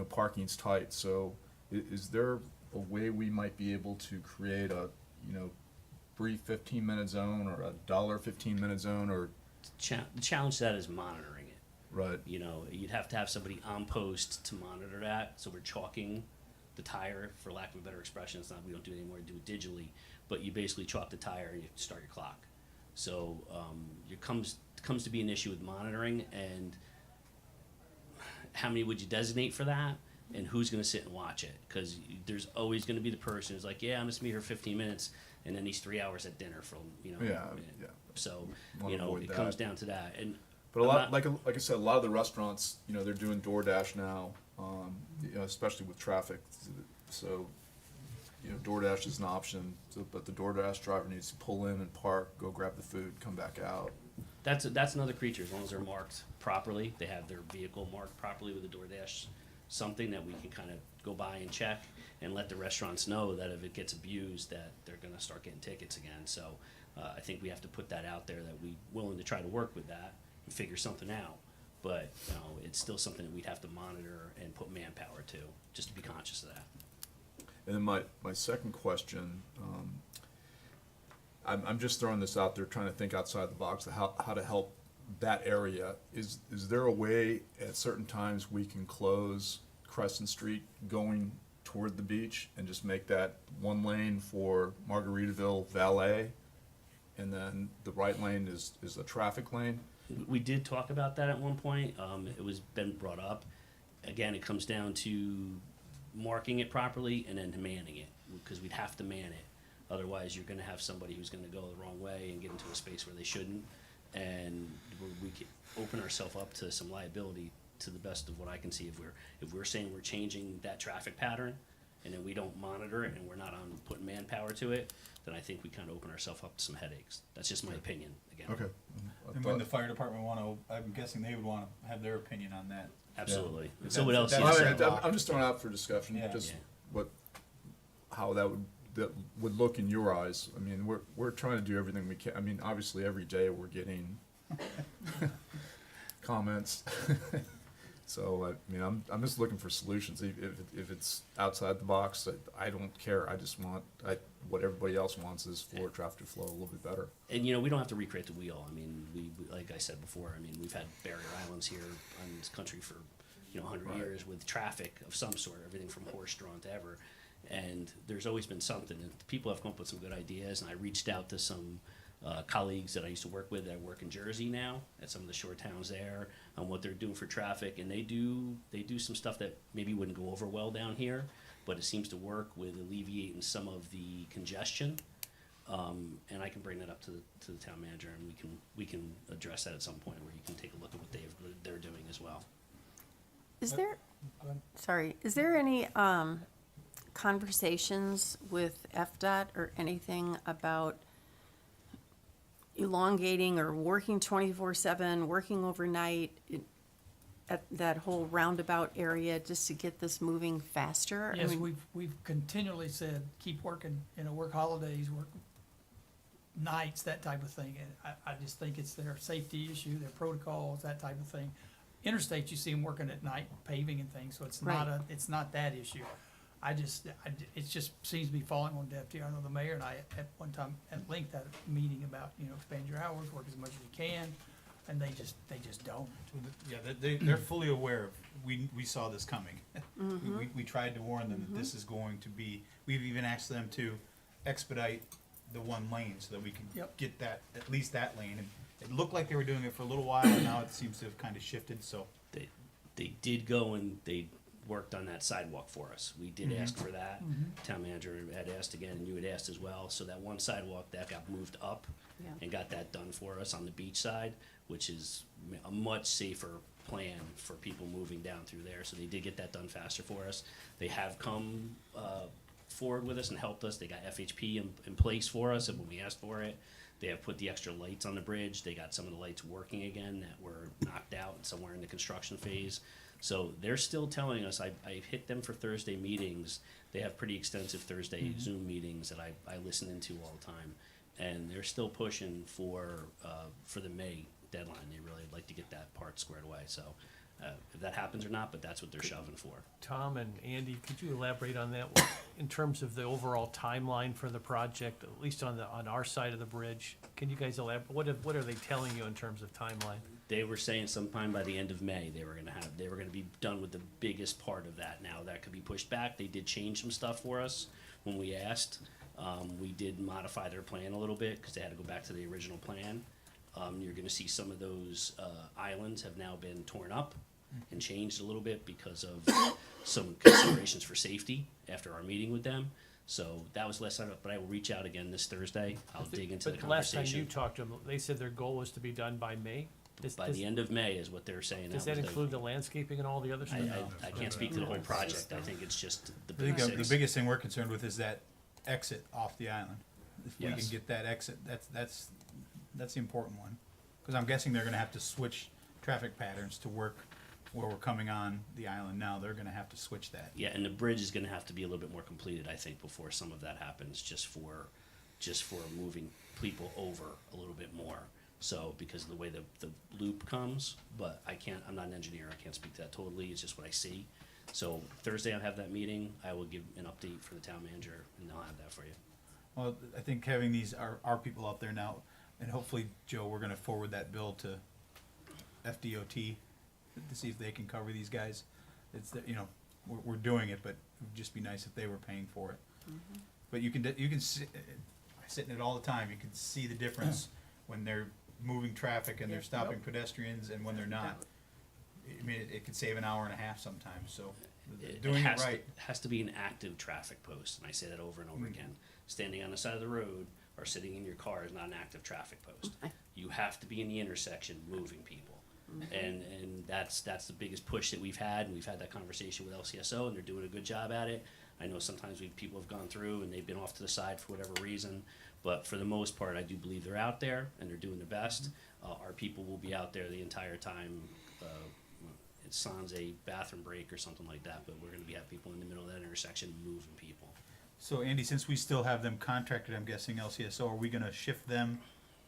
parking's tight, so is there a way we might be able to create a, free 15-minute zone or a $1 15-minute zone, or? The challenge to that is monitoring it. Right. You'd have to have somebody on post to monitor that, so we're chalking the tire, for lack of a better expression. It's not, we don't do it anymore, we do it digitally, but you basically chalk the tire and you start your clock. So it comes to be an issue with monitoring, and how many would you designate for that, and who's going to sit and watch it? Because there's always going to be the person who's like, yeah, I'm just meet here 15 minutes, and then he's 3 hours at dinner from, Yeah. So, Wanna avoid it that. comes down to that. And But a lot, like I said, a lot of the restaurants, they're doing DoorDash now, especially with traffic. So, DoorDash is an option, but the DoorDash driver needs to pull in and park, go grab the food, come back out. That's another creature. As long as they're marked properly, they have their vehicle marked properly with a DoorDash, something that we can kind of go by and check, and let the restaurants know that if it gets abused, that they're going to start getting tickets again. So I think we have to put that out there, that we're willing to try to work with that and figure something out. But it's still something that we'd have to monitor and put manpower to, just to be conscious of that. And then my second question, I'm just throwing this out there, trying to think outside the box of how to help that area. Is there a way at certain times we can close Crescent Street going toward the beach and just make that one lane for Margaritaville Valet, and then the right lane is the traffic lane? We did talk about that at one point. It was been brought up. Again, it comes down to marking it properly and then manning it, because we'd have to man it. Otherwise, you're going to have somebody who's going to go the wrong way and get into a space where they shouldn't, and we could open ourselves up to some liability. To the best of what I can see, if we're saying we're changing that traffic pattern, and then we don't monitor it and we're not on putting manpower to it, then I think we kind of open ourselves up to some headaches. That's just my opinion. Again. Okay. And when the fire department I'm guessing they would want to have their opinion on that. Absolutely. Yeah. So what else? I'm just throwing out for discussion, Yeah. just how that would look in your eyes. I mean, we're trying to do everything we can. I mean, obviously every day we're getting comments. So I mean, I'm just looking for solutions. If it's outside the box, I don't care. I just want what everybody else wants is for traffic to flow a little bit better. And we don't have to recreate the wheel. I mean, we like I said before. I mean, we've had barrier islands here in this country for 100 Right. years with traffic of some sort, everything from horse-drawn to ever. And there's always been something. And people have come up with some good ideas. And I reached out to some colleagues that I used to work with that work in Jersey now at some of the shore towns there on what they're doing for traffic, and they do some stuff that maybe wouldn't go over well down here, but it seems to work with alleviating some of the congestion. And I can bring that up to the town manager, and we can address that at some point where you can take a look at what they're doing as well. Is there any conversations with FDOT or anything about elongating or working 24/7, working overnight at that whole roundabout area just to get this moving faster? Yes, we've continually said, keep working, work holidays, work nights, that type of thing. And I just think it's their safety issue, their protocols, that type of thing. Interstates, you see them working at night, paving and things, so it's not that issue. It just seems to be falling on deaf ears. I know the mayor and I at one time at length had a meeting about, expand your hours, work as much as you can, and they just don't. Yeah, they're fully aware of, we saw this coming. We tried to warn them that this is going to be, we've even asked them to expedite the one lane so that we can get that, at least that lane. And it looked like they were doing it for a little while, and now it seems to have kind of shifted, so. They did go and they worked on that sidewalk for us. We did ask for that. Town manager had asked again, and you had asked as well. So that one sidewalk that got moved up Yeah. and got that done for us on the beach side, which is a much safer plan for people moving down through there. So they did get that done faster for us. They have come forward with us and helped us. They got FHP in place for us, and when we asked for it, they have put the extra lights on the bridge. They got some of the lights working again that were knocked out somewhere in the construction phase. So they're still telling us, I hit them for Thursday meetings. They have pretty extensive Thursday Zoom meetings that I listen into all the time. And they're still pushing for the May deadline. They really like to get that part squared away. So if that happens or not, but that's what they're shoving for. Tom and Andy, could you elaborate on that in terms of the overall timeline for the project, at least on our side of the bridge? Can you guys elaborate? What are they telling you in terms of timeline? They were saying sometime by the end of May they were gonna be done with the biggest part of that. Now that could be pushed back. They did change some stuff for us when we asked. We did modify their plan a little bit because they had to go back to the original plan. You're gonna see some of those islands have now been torn up and changed a little bit because of some considerations for safety after our meeting with them. So that was less of it, but I will reach out again this Thursday. I'll dig into the But the last time you conversation. talked to them, they said their goal was to be done by May? By the end of May is what they're saying. Does was that the- include the landscaping and all the other stuff? I can't speak to the whole project. I think it's just the I think basics. the biggest thing we're concerned with is that exit off the island. If we Yes. can get that exit, that's the important one. Because I'm guessing they're gonna have to switch traffic patterns to work where we're coming on the island now. They're gonna have to switch that. Yeah, and the bridge is gonna have to be a little bit more completed, I think, before some of that happens, just for moving people over a little bit more. So, because of the way the loop comes, but I'm not an engineer, I can't speak to that totally, it's just what I see. So Thursday I'll have that meeting, I will give an update for the town manager, and they'll have that for you. Well, I think having these, our people out there now, and hopefully, Joe, we're gonna forward that bill to FDOT to see if they can cover these guys. It's, we're doing it, but it would just be nice if they were paying for it. But you can see, I sit in it all the time, you can see the difference when they're moving traffic and they're stopping pedestrians and when they're not. I mean, it could save an hour and a half sometimes, so doing it right. Has to be an active traffic post, and I say that over and over again. Standing on the side of the road or sitting in your car is not an active traffic post. You have to be in the intersection moving people. And that's the biggest push that we've had, and we've had that conversation with LCSO, and they're doing a good job at it. I know sometimes people have gone through and they've been off to the side for whatever reason, but for the most part, I do believe they're out there and they're doing their best. Our people will be out there the entire time. It's sans a bathroom break or something like that, but we're gonna have people in the middle of that intersection moving people. So Andy, since we still have them contracted, I'm guessing LCSO, are we gonna shift them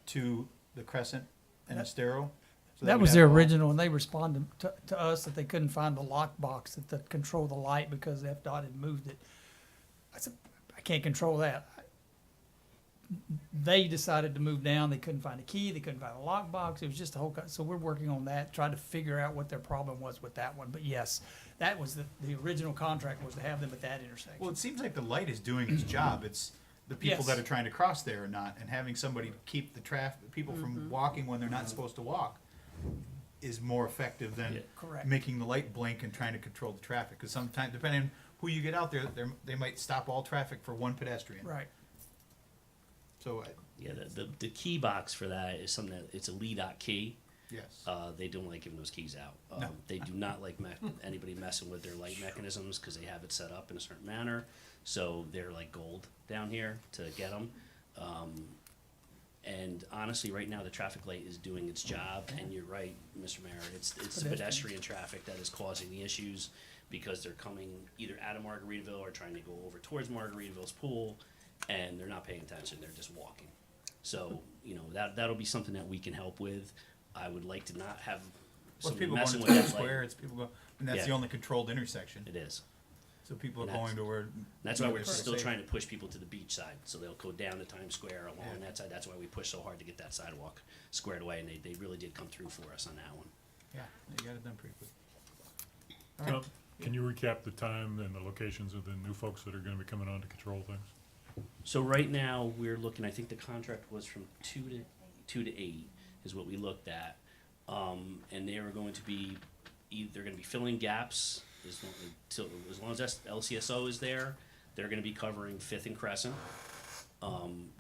to the Crescent and Estero? So That we'd was have their all- original, and they responded to us that they couldn't find the lock box that control the light because FDOT had moved it. I said, I can't control that. They decided to move down, they couldn't find a key, they couldn't find a lock box, it was just a whole, so we're working on that, trying to figure out what their problem was with that one. But yes, that was the original contract was to have them at that intersection. Well, it seems like the light is doing its job. It's the people Yes. that are trying to cross there or not, and having somebody keep the people from walking when they're not supposed to walk is more effective than Correct. making the light blink and trying to control the traffic. Because sometimes, depending on who you get out there, they might stop all traffic for one pedestrian. Right. So, Yeah, the key box for that is something it's a LEDOT key. yes. They don't like giving those keys out. No. They do not like anybody messing with their light mechanisms because they have it set up in a certain manner. So they're like gold down here to get them. And honestly, right now the traffic light is doing its job. And you're right, Mr. Mayor. It's the pedestrian traffic that is causing the issues because they're coming either out of Margaritaville or trying to go over towards Margaritaville's pool, and they're not paying attention. They're just walking. So that'll be something that we can help with. I would like to not have Well, somebody people going messing to with Times that light. Square, it's people go, and that's Yeah. the only controlled intersection. It is. So people are And going to where. And that's why we're they're still safe. trying to push people to the beach side. So they'll go down to Times Square along that side. That's why we push so hard to get that sidewalk squared away, and they really did come through for us on that one. Yeah, they got it done pretty quick. Well, can you recap the time and the locations of the new folks that are gonna be coming on to control things? So right now, we're looking, I think the contract was from 2 to 8 is what we looked at. And they are going to be, they're gonna be filling gaps as long as LCSO is there, they're gonna be covering Fifth and Crescent.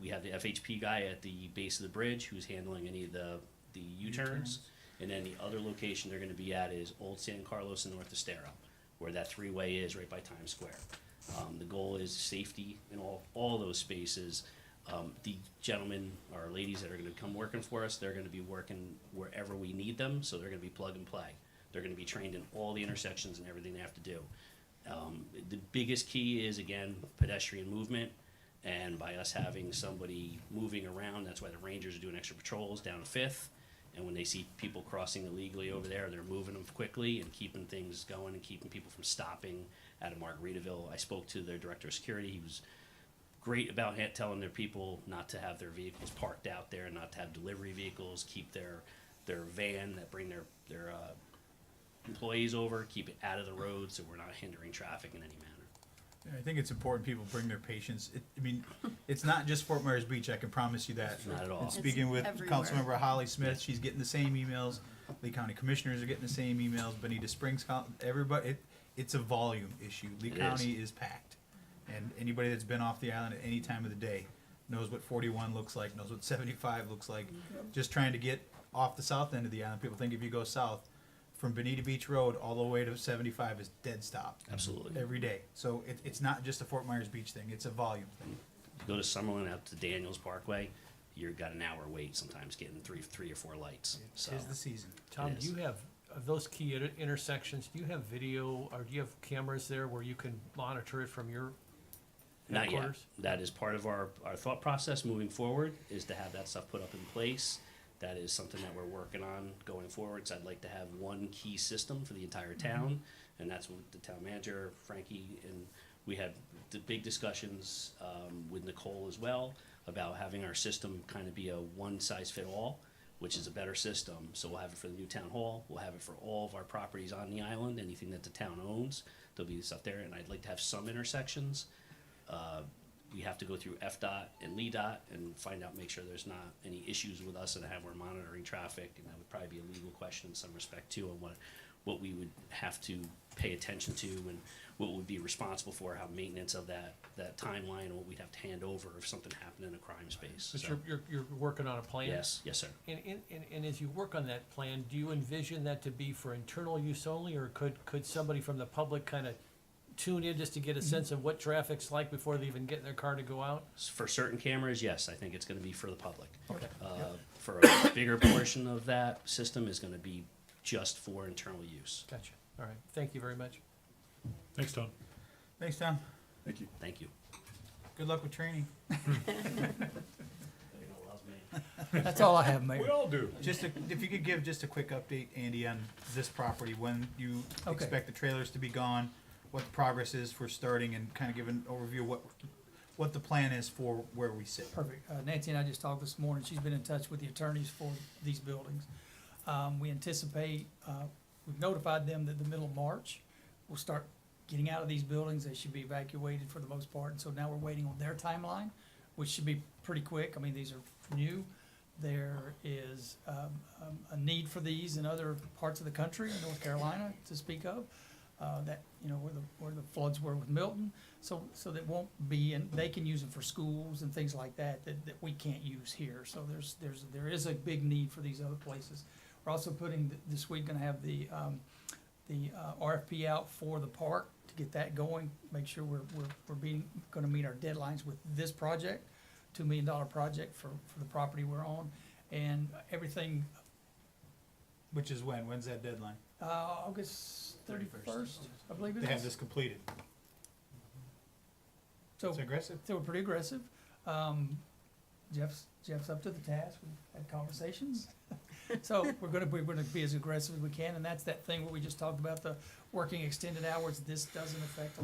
We have the FHP guy at the base of the bridge who's handling any of the U-turns. And then the other location they're gonna be at is Old San Carlos and North Estero, where that three-way is right by Times Square. The goal is safety in all those spaces. The gentlemen or ladies that are gonna come working for us, they're gonna be working wherever we need them, so they're gonna be plug and play. They're gonna be trained in all the intersections and everything they have to do. The biggest key is, again, pedestrian movement, and by us having somebody moving around, that's why the Rangers are doing extra patrols down Fifth. And when they see people crossing illegally over there, they're moving them quickly and keeping things going and keeping people from stopping out of Margaritaville. I spoke to their director of security. He was great about telling their people not to have their vehicles parked out there, not to have delivery vehicles, keep their van that bring their employees over, keep it out of the road so we're not hindering traffic in any manner. I think it's important people bring their patients. It's not just Fort Myers Beach, I can promise you that. Not at all. And speaking with everywhere. Councilmember Holly Smith, she's getting the same emails. Lee County Commissioners are getting the same emails. Bonita Springs, everybody, it's a volume issue. Lee It County is packed. And anybody that's been off the island at any time of the day knows what 41 looks like, knows what 75 looks like. Just trying to get off the south end of the island. People think if you go south, from Bonita Beach Road all the way to 75 is dead stop. Absolutely. Every day. So it's not just a Fort Myers Beach thing, it's a volume thing. You go to Summerlin out to Daniels Parkway, you've got an hour wait sometimes getting three or four lights. So Tis the season. Tom, It do you have, of those key intersections, do you have video, or do you have cameras there where you can monitor it from your not yet. headquarters? That is part of our thought process moving forward, is to have that stuff put up in place. That is something that we're working on going forward. So I'd like to have one key system for the entire town, and that's what the town manager, Frankie, and we had the big discussions with Nicole as well about having our system kind of be a one-size-fit-all, which is a better system. So we'll have it for the new town hall. We'll have it for all of our properties on the island, anything that the town owns. There'll be stuff there, and I'd like to have some intersections. We have to go through FDOT and LEDOT and find out, make sure there's not any issues with us and how we're monitoring traffic, and that would probably be a legal question in some respect too, on what we would have to pay attention to and what would be responsible for, how maintenance of that timeline, and what we'd have to hand over if something happened in a crime space. But So, you're working on a plan? yes, sir. And as you work on that plan, do you envision that to be for internal use only, or could somebody from the public kind of tune in just to get a sense of what traffic's like before they even get in their car to go out? For certain cameras, yes, I think it's gonna be for the public. Okay. For a bigger portion of that system is gonna be just for internal use. Gotcha. All right. Thank you very much. Thanks, Tom. Thanks, Tom. Thank you. Thank you. Good luck with training. That's all I have, Mayor. We all do. If you could give just a quick update, Andy, on this property, when you Okay. expect the trailers to be gone, what the progress is for starting, and kind of give an overview of what the plan is for where we sit. Perfect. Nancy and I just talked this morning. She's been in touch with the attorneys for these buildings. We anticipate, we've notified them that the middle of March, we'll start getting out of these buildings. They should be evacuated for the most part. And so now we're waiting on their timeline, which should be pretty quick. I mean, these are new. There is a need for these in other parts of the country, North Carolina to speak of. That, you know, where the floods were with Milton, so that won't be, and they can use them for schools and things like that we can't use here. So there is a big need for these other places. We're also putting, this week, gonna have the RFP out for the park to get that going, make sure we're gonna meet our deadlines with this project, $2 million project for the property we're on, and everything, Which is when? When's that deadline? August 31st, I believe it is. To have this completed. So, It's aggressive. so we're pretty aggressive. Jeff's up to the task. We've had conversations. So we're gonna be as aggressive as we can, and that's that thing where we just talked about, the working extended hours. This doesn't affect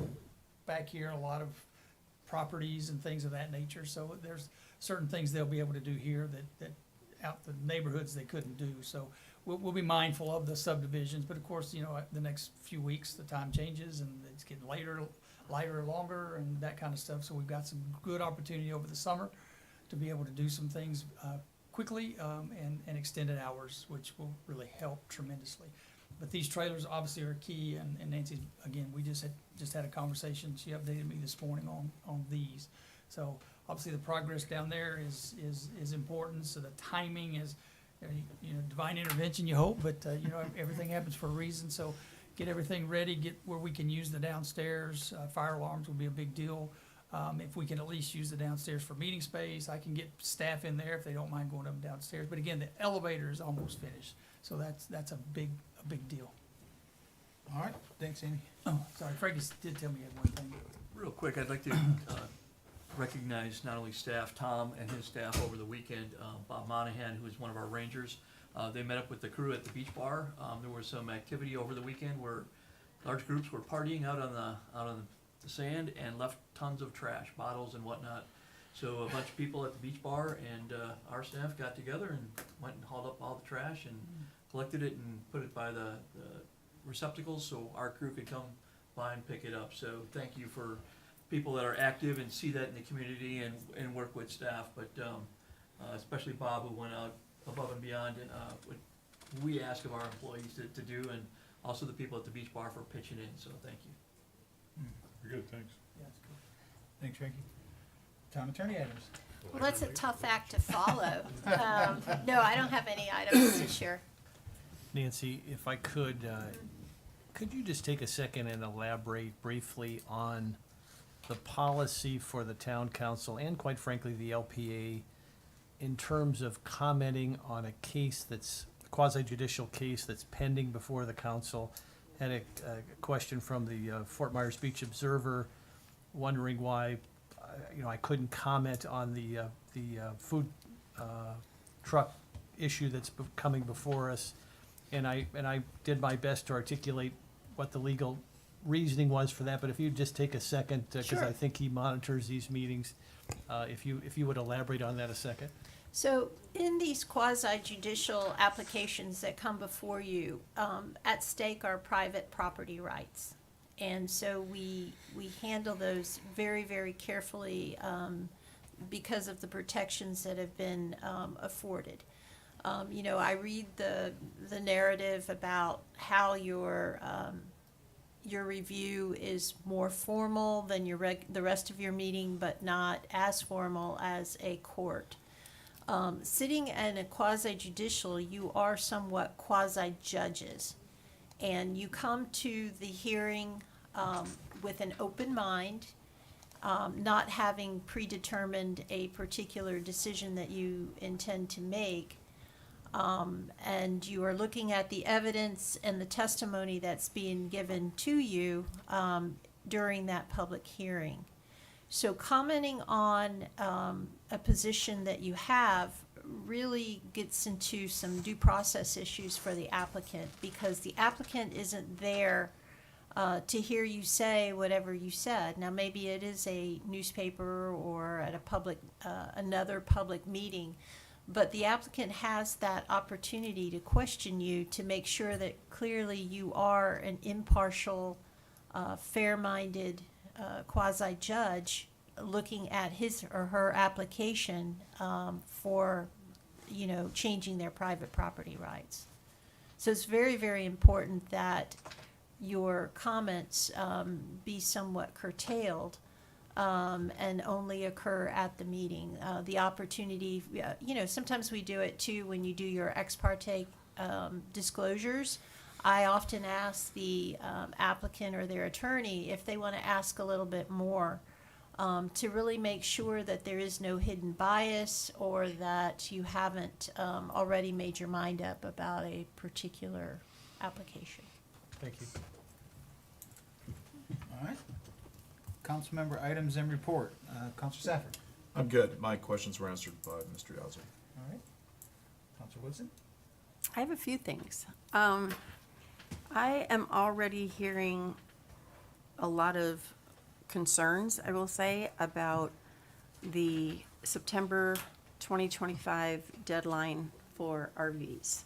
back here a lot of properties and things of that nature. So there's certain things they'll be able to do here that out the neighborhoods they couldn't do. So we'll be mindful of the subdivisions, but of course, you know, the next few weeks, the time changes and it's getting lighter, longer, and that kind of stuff. So we've got some good opportunity over the summer to be able to do some things quickly and extended hours, which will really help tremendously. But these trailers obviously are key, and Nancy, again, we just had a conversation, she updated me this morning on these. So obviously the progress down there is important, so the timing is, you know, divine intervention, you hope, but, you know, everything happens for a reason, so get everything ready, get where we can use the downstairs, fire alarms will be a big deal. If we can at least use the downstairs for meeting space, I can get staff in there if they don't mind going up and downstairs, but again, the elevator is almost finished, so that's a big deal. All right, thanks, Amy. Oh, sorry, Frankie did tell me he had one thing. Real quick, I'd like to recognize not only staff, Tom and his staff over the weekend, Bob Monahan, who is one of our rangers. They met up with the crew at the beach bar. There was some activity over the weekend where large groups were partying out on the sand and left tons of trash, bottles and whatnot. So a bunch of people at the beach bar and our staff got together and went and hauled up all the trash and collected it and put it by the receptacles so our crew could come by and pick it up. So thank you for people that are active and see that in the community and work with staff, but especially Bob, who went out above and beyond what we ask of our employees to do, and also the people at the beach bar for pitching in, so thank you. Very good, thanks. Yeah, that's good. Thanks, Frankie. Town attorney items. Well, that's a tough act to follow. No, I don't have any items to share. Nancy, if I could you just take a second and elaborate briefly on the policy for the town council and quite frankly the LPA in terms of commenting on a case that's a quasi-judicial case that's pending before the council? Had a question from the Fort Myers Beach Observer wondering why I couldn't comment on the food truck issue that's coming before us, and I did my best to articulate what the legal reasoning was for that. But if you'd just take a second, because Sure. I think he monitors these meetings, if you would elaborate on that a second. So in these quasi-judicial applications that come before you, at stake are private property rights. And so we handle those very, very carefully because of the protections that have been afforded. I read the narrative about how your review is more formal than the rest of your meeting, but not as formal as a court. Sitting in a quasi-judicial, you are somewhat quasi-judges, and you come to the hearing with an open mind, not having predetermined a particular decision that you intend to make, and you are looking at the evidence and the testimony that's being given to you during that public hearing. So commenting on a position that you have really gets into some due process issues for the applicant, because the applicant isn't there to hear you say whatever you said. Now, maybe it is a newspaper or at another public meeting, but the applicant has that opportunity to question you to make sure that clearly you are an impartial, fair-minded quasi-judge looking at his or her application for, changing their private property rights. So it's very, very important that your comments be somewhat curtailed and only occur at the meeting. The opportunity, sometimes we do it too when you do your ex parte disclosures. I often ask the applicant or their attorney if they want to ask a little bit more to really make sure that there is no hidden bias or that you haven't already made your mind up about a particular application. Thank you. All right. Council member items and report. Councilor Safford. I'm good. My questions were answered by Mr. Yauzer. All right. Councilor Woodson. I have a few things. I am already hearing a lot of concerns, I will say, about the September 2025 deadline for RVs.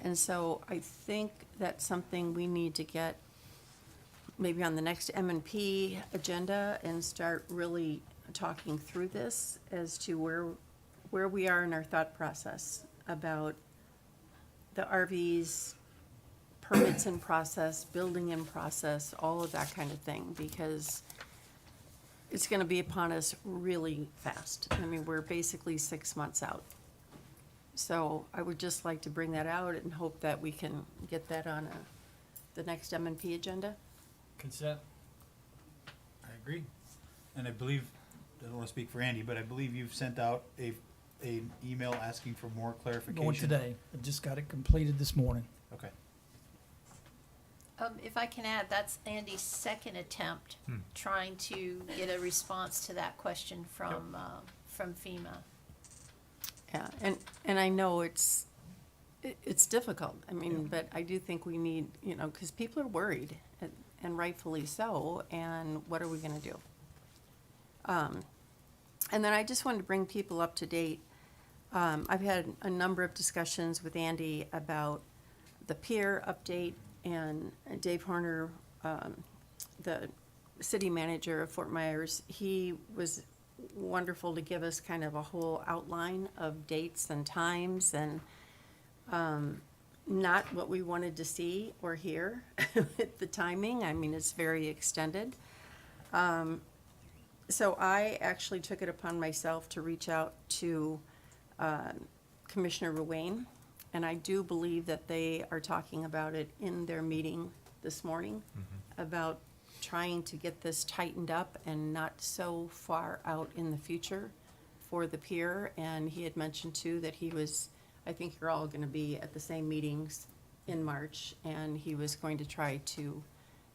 And so I think that's something we need to get maybe on the next M&P agenda and start really talking through this as to where we are in our thought process about the RVs permits in process, building in process, all of that kind of thing, because it's gonna be upon us really fast. I mean, we're basically 6 months out. So I would just like to bring that out and hope that we can get that on the next M&P agenda. Consent? I agree. And I believe, I don't wanna speak for Andy, but I believe you've sent out an email asking for more clarification. Going today. I just got it completed this morning. Okay. If I can add, that's Andy's second attempt trying to get a response to that question from FEMA. Yeah, and I know it's difficult. I mean, but I do think we need, you know, because people are worried, and rightfully so, and what are we gonna do? And then I just wanted to bring people up to date. I've had a number of discussions with Andy about the pier update, and Dave Horner, the city manager of Fort Myers, he was wonderful to give us kind of a whole outline of dates and times, and not what we wanted to see or hear with the timing. I mean, it's very extended. So I actually took it upon myself to reach out to Commissioner Ruane, and I do believe that they are talking about it in their meeting this morning, about trying to get this tightened up and not so far out in the future for the pier. And he had mentioned too that he was, I think you're all gonna be at the same meetings in March, and he was going to try to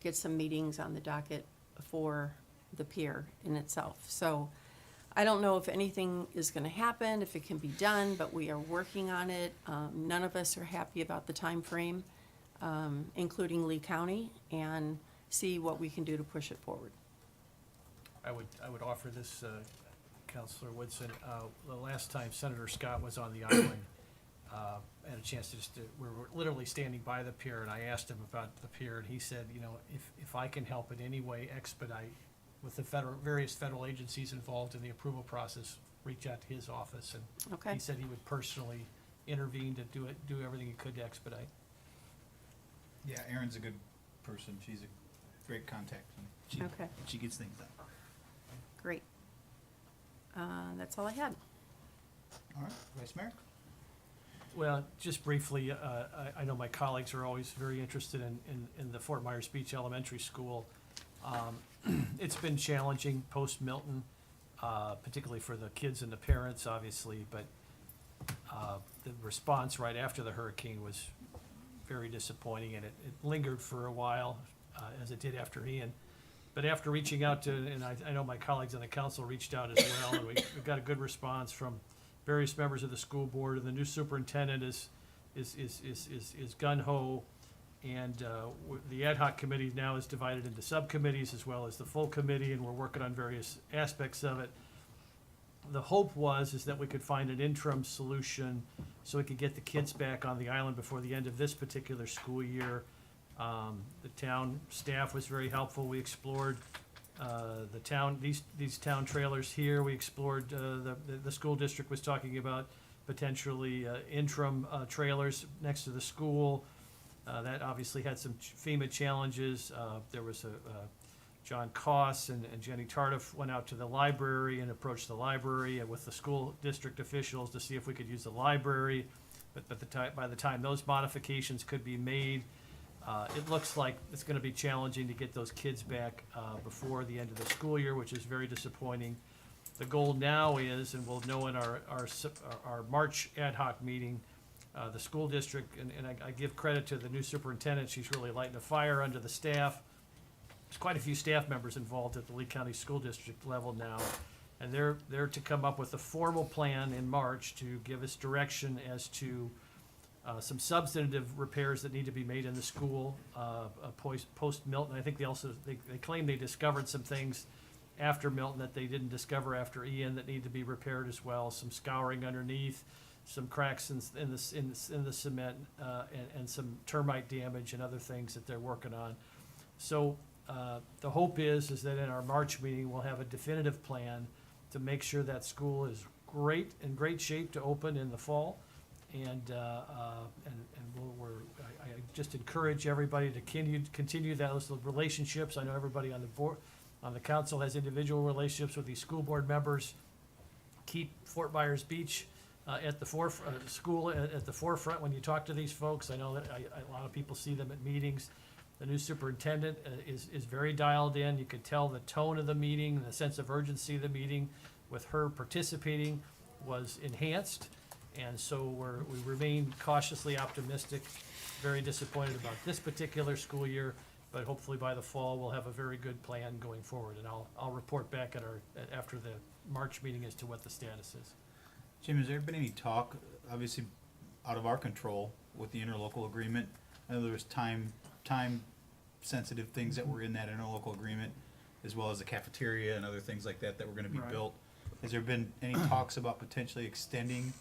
get some meetings on the docket for the pier in itself. So I don't know if anything is gonna happen, if it can be done, but we are working on it. None of us are happy about the time frame, including Lee County, and see what we can do to push it forward. I would offer this, Counselor Woodson. The last time Senator Scott was on the island, I had a chance to we were literally standing by the pier, and I asked him about the pier, and he said, you know, if I can help in any way expedite with the various federal agencies involved in the approval process, reach out to his office, and Okay. he said he would personally intervene to do everything he could to expedite. Yeah, Erin's a good person. She's a great contact. And Okay. she gets things done. Great. That's all I had. All right, Vice Mayor? Well, just briefly, I know my colleagues are always very interested in the Fort Myers Beach Elementary School. It's been challenging post-Milton, particularly for the kids and the parents, obviously, but the response right after the hurricane was very disappointing, and it lingered for a while, as it did after Ian. But after reaching out to, and I know my colleagues on the council reached out as well, and we got a good response from various members of the school board, and the new superintendent is gung-ho, and the ad hoc committee now is divided into subcommittees as well as the full committee, and we're working on various aspects of it. The hope is that we could find an interim solution so we could get the kids back on the island before the end of this particular school year. The town staff was very helpful. We explored these town trailers here. We explored, the school district was talking about potentially interim trailers next to the school. That obviously had some FEMA challenges. There was John Koss and Jenny Tardif went out to the library and approached the library and with the school district officials to see if we could use the library. But by the time those modifications could be made, it looks like it's gonna be challenging to get those kids back before the end of the school year, which is very disappointing. The goal now is, and we'll know in our March ad hoc meeting, the school district, and I give credit to the new superintendent, she's really lighting a fire under the staff. There's quite a few staff members involved at the Lee County School District level now, and they're to come up with a formal plan in March to give us direction as to some substantive repairs that need to be made in the school post-Milton. I think they claim they discovered some things after Milton that they didn't discover after Ian that need to be repaired as well. Some scouring underneath, some cracks in the cement, and some termite damage and other things that they're working on. So the hope is that in our March meeting we'll have a definitive plan to make sure that school is in great shape to open in the fall. And just encourage everybody to continue those relationships. I know everybody on the board, on the council has individual relationships with these school board members. Keep Fort Myers Beach at the school at the forefront when you talk to these folks. I know that a lot of people see them at meetings. The new superintendent is very dialed in. You could tell the tone of the meeting, the sense of urgency of the meeting with her participating was enhanced. And so we remain cautiously optimistic, very disappointed about this particular school year, but hopefully by the fall, we'll have a very good plan going forward. And I'll report back after the March meeting as to what the status is. Jim, has there been any talk, obviously out of our control, with the interlocal agreement? I know there was time-sensitive things that were in that interlocal agreement, as well as the cafeteria and other things like that that were gonna be Right. built. Has there been any talks about potentially extending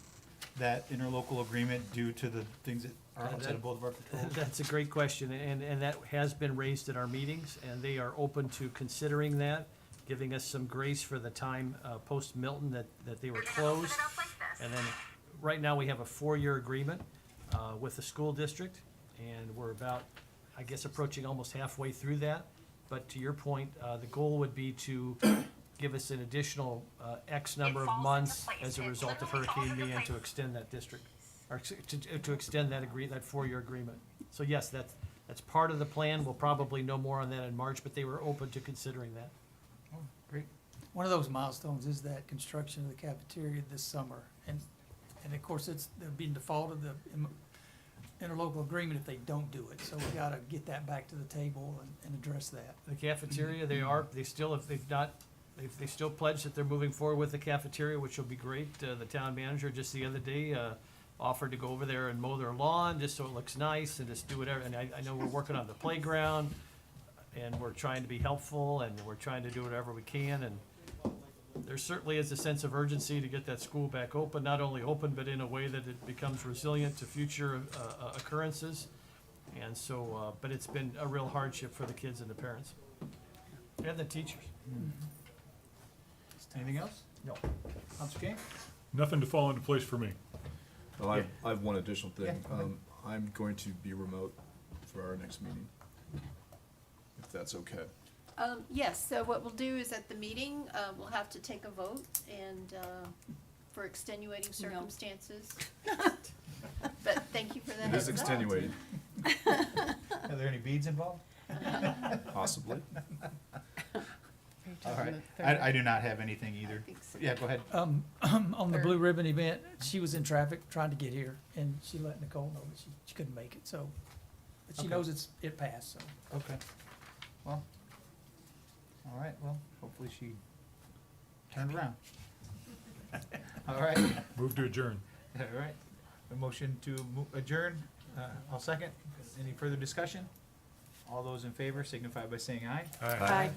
that interlocal agreement due to the things that are outside of both of our controls? That's a great question, and that has been raised at our meetings, and they are open to considering that, giving us some grace for the time, post-Milton that they were closed. And then, right now, we have a 4-year agreement, with the school district, and we're about, I guess, approaching almost halfway through that. But to your point, the goal would be to give us an additional, X number of months as a result of Hurricane Ian to extend that district, or to extend that 4-year agreement. So yes, that's part of the plan. We'll probably know more on that in March, but they were open to considering that. Oh, great. One of those milestones is that construction of the cafeteria this summer. And of course, they're being defaulted the interlocal agreement if they don't do it. So we gotta get that back to the table and address that. The cafeteria, they still pledged that they're moving forward with the cafeteria, which will be great. The town manager just the other day, offered to go over there and mow their lawn, just so it looks nice, and just do whatever. And I know we're working on the playground, and we're trying to be helpful, and we're trying to do whatever we can, and there certainly is a sense of urgency to get that school back open, not only open, but in a way that it becomes resilient to future occurrences. And so, but it's been a real hardship for the kids and the parents, and the teachers. Anything else? No. Councilor King? Nothing to fall into place for me. Well, I have one additional thing. Yeah, go ahead. I'm going to be remote for our next meeting, if that's okay. Yes, so what we'll do is at the meeting, we'll have to take a vote and, for extenuating circumstances. But thank you for that. It is heads up. extenuating, Are there any beads involved? possibly. All right. I do not have anything either. think so. Yeah, go ahead. On the Blue Ribbon event, she was in traffic trying to get here, and she let Nicole know that she couldn't make it, so, but she Okay. knows it passed, so. Okay. Well, all right, well, hopefully she turned around. All right, Move to adjourn. all right. A motion to adjourn, I'll second. Any further discussion? All those in favor signify by saying aye. Aye. Aye.